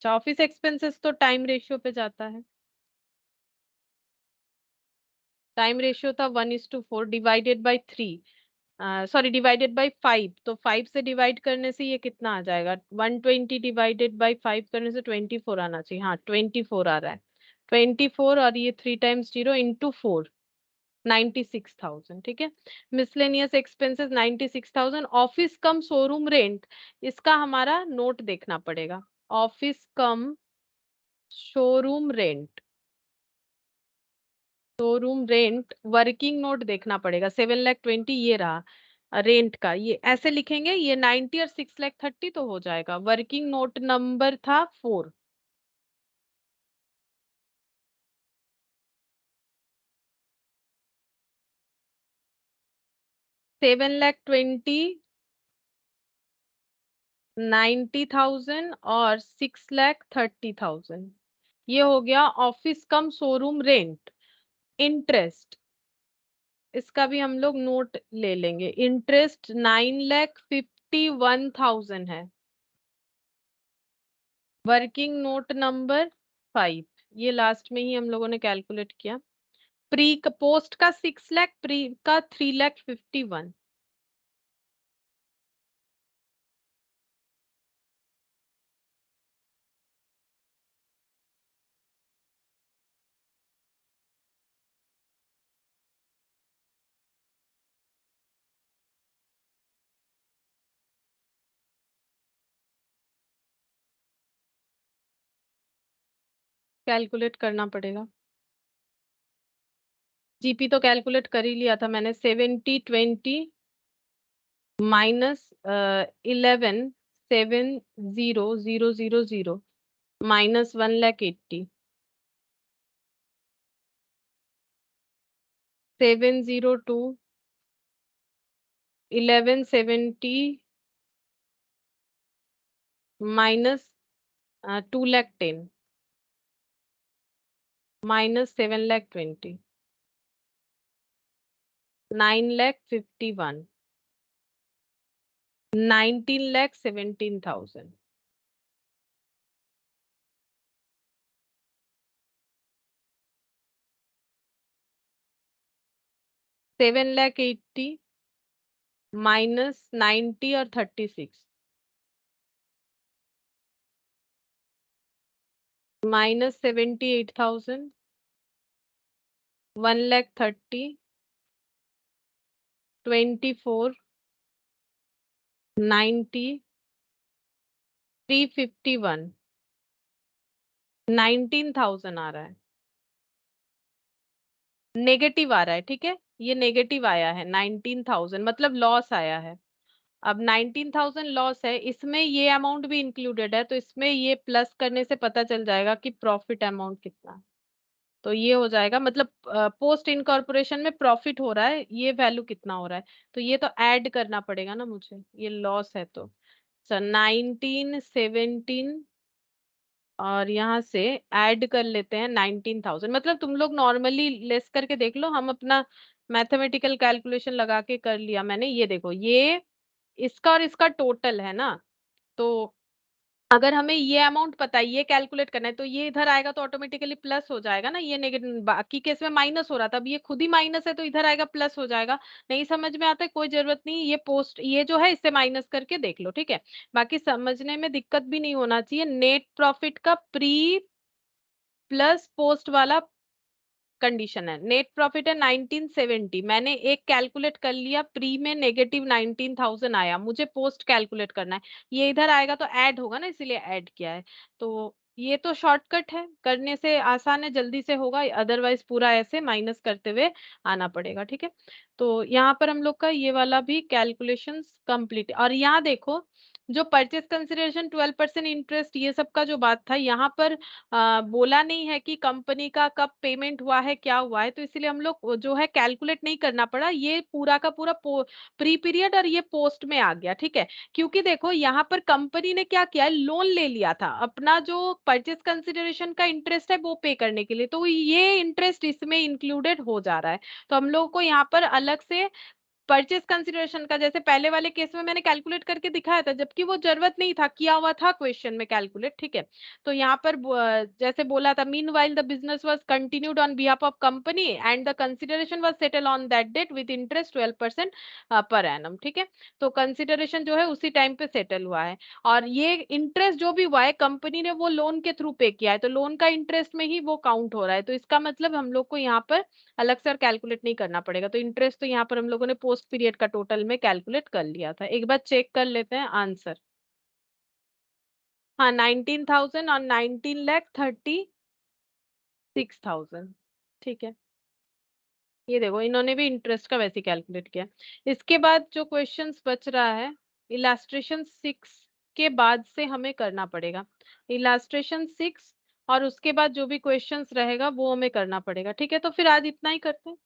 अच्छा ऑफिस एक्सपेंसेस तो टाइम रेशियो पे जाता है। टाइम रेशियो था 1:4 divided by 3, sorry divided by 5। तो 5 से डिवाइड करने से ये कितना आ जाएगा, 120 डिवाइडेड बाई 5 करने से 24 आना चाहिए। हाँ 24 आ रहा है। 24 और ये 3 टाइम्स 0 इंटू 4 96,000। ठीक है, miscellaneous expenses 96,000। Office cum showroom rent, इसका हमारा नोट देखना पड़ेगा। Office cum showroom rent, showroom rent working note देखना पड़ेगा। 7,20,000 ये रहा रेंट का, ये ऐसे लिखेंगे। ये 90 और 6,30,000 तो हो जाएगा। वर्किंग नोट नंबर था 4। 7,20,000 90,000 और 6,30,000, ये हो गया office cum showroom rent. Interest, इसका भी हम लोग नोट ले लेंगे। इंटरेस्ट 9,51,000 है। वर्किंग नोट नंबर 5, ये लास्ट में ही हम लोगों ने कैलकुलेट किया। प्री पोस्ट का 6,00,000, प्री का 3,51,000। कैलकुलेट करना पड़ेगा। जीपी तो कैलकुलेट कर ही लिया था मैंने। 70,20 minus 11,70,000 minus 1,80,000 702 1170 minus 2,10,000 minus 7,20,000 9,51,000 19,17,000 7,80,000 minus 90 और 36 माइनस 78,000 1,30,000 24 90 351 19,000 आ रहा है, नेगेटिव आ रहा है, ठीक है, ये नेगेटिव आया है 19,000 मतलब लॉस आया है। अब 19,000 लॉस है, इसमें ये अमाउंट भी इंक्लूडेड है, तो इसमें ये प्लस करने से पता चल जाएगा कि प्रॉफिट अमाउंट कितना है। तो ये हो जाएगा मतलब पोस्ट इनकॉर्पोरेशन में प्रॉफिट हो रहा है, ये वैल्यू कितना हो रहा है, तो ये तो ऐड करना पड़ेगा ना मुझे, ये लॉस है तो 1917 और यहाँ से ऐड कर लेते हैं 19,000, मतलब तुम लोग नॉर्मली लेस करके देख लो, हम अपना मैथमेटिकल कैलकुलेशन लगा के कर लिया मैंने। ये देखो, ये इसका और इसका टोटल है ना, तो अगर हमें ये अमाउंट पता है, ये कैलकुलेट करना है, तो ये इधर आएगा तो ऑटोमेटिकली प्लस हो जाएगा ना, ये नेगेटिव, बाकी केस में माइनस हो रहा था, अब ये खुद ही माइनस है तो इधर आएगा प्लस हो जाएगा। नहीं समझ में आता है कोई जरूरत नहीं, ये पोस्ट ये जो है इससे माइनस करके देख लो, ठीक है, बाकी समझने में दिक्कत भी नहीं होना चाहिए। नेट प्रॉफिट का प्री प्लस पोस्ट वाला कंडीशन है, नेट प्रॉफिट है 1970, मैंने एक कैलकुलेट कर लिया, प्री में नेगेटिव 19,000 आया, मुझे पोस्ट कैलकुलेट करना है, ये इधर आएगा तो ऐड होगा ना, इसीलिए ऐड किया है। तो ये तो शॉर्टकट है, करने से आसान है, जल्दी से होगा, अदरवाइज पूरा ऐसे माइनस करते हुए आना पड़ेगा, ठीक है। तो यहाँ पर हम लोग का ये वाला भी कैलकुलेशन कंप्लीट, और यहाँ देखो जो परचेस कंसिडरेशन 12% इंटरेस्ट ये सब का जो बात था, यहाँ पर बोला नहीं है कि कंपनी का कब पेमेंट हुआ है क्या हुआ है, तो इसलिए हम लोग जो है कैलकुलेट नहीं करना पड़ा, ये पूरा का पूरा प्री पीरियड और ये पोस्ट में आ गया, ठीक है। क्योंकि देखो यहाँ पर कंपनी ने क्या किया है, लोन ले लिया था अपना, जो परचेस कंसिडरेशन का इंटरेस्ट है वो पे करने के लिए, तो ये इंटरेस्ट इसमें इंक्लूडेड हो जा रहा है। तो हम लोग को यहाँ पर अलग से परचेस कंसिडरेशन का, जैसे पहले वाले केस में मैंने कैलकुलेट करके दिखाया था, जबकि वो जरूरत नहीं था, किया हुआ था क्वेश्चन में कैलकुलेट, ठीक है। तो यहाँ पर जैसे बोला था, meanwhile the business was continued on behalf of company and the consideration was settle on that date with interest 12% per annum, ठीक है। तो कंसिडरेशन जो है उसी टाइम पे सेटल हुआ है, और ये इंटरेस्ट जो भी हुआ है कंपनी ने वो लोन के थ्रू पे किया है, तो लोन का इंटरेस्ट में ही वो काउंट हो रहा है, तो इसका मतलब हम लोग को यहाँ पर अलग से और कैलकुलेट नहीं करना पड़ेगा। तो इंटरेस्ट तो यहाँ पर हम लोगों ने पोस्ट पीरियड का टोटल में कैलकुलेट कर लिया था, एक बार चेक कर लेते हैं आंसर। हाँ, 19,000 और 19,36,000, ठीक है। ये देखो इन्होंने भी इंटरेस्ट का वैसे कैलकुलेट किया। इसके बाद जो क्वेश्चंस बच रहा है, इलास्ट्रेशन 6 के बाद से हमें करना पड़ेगा, इलास्ट्रेशन 6 और उसके बाद जो भी क्वेश्चंस रहेगा वो हमें करना पड़ेगा, ठीक है। तो फिर आज इतना ही करते हैं।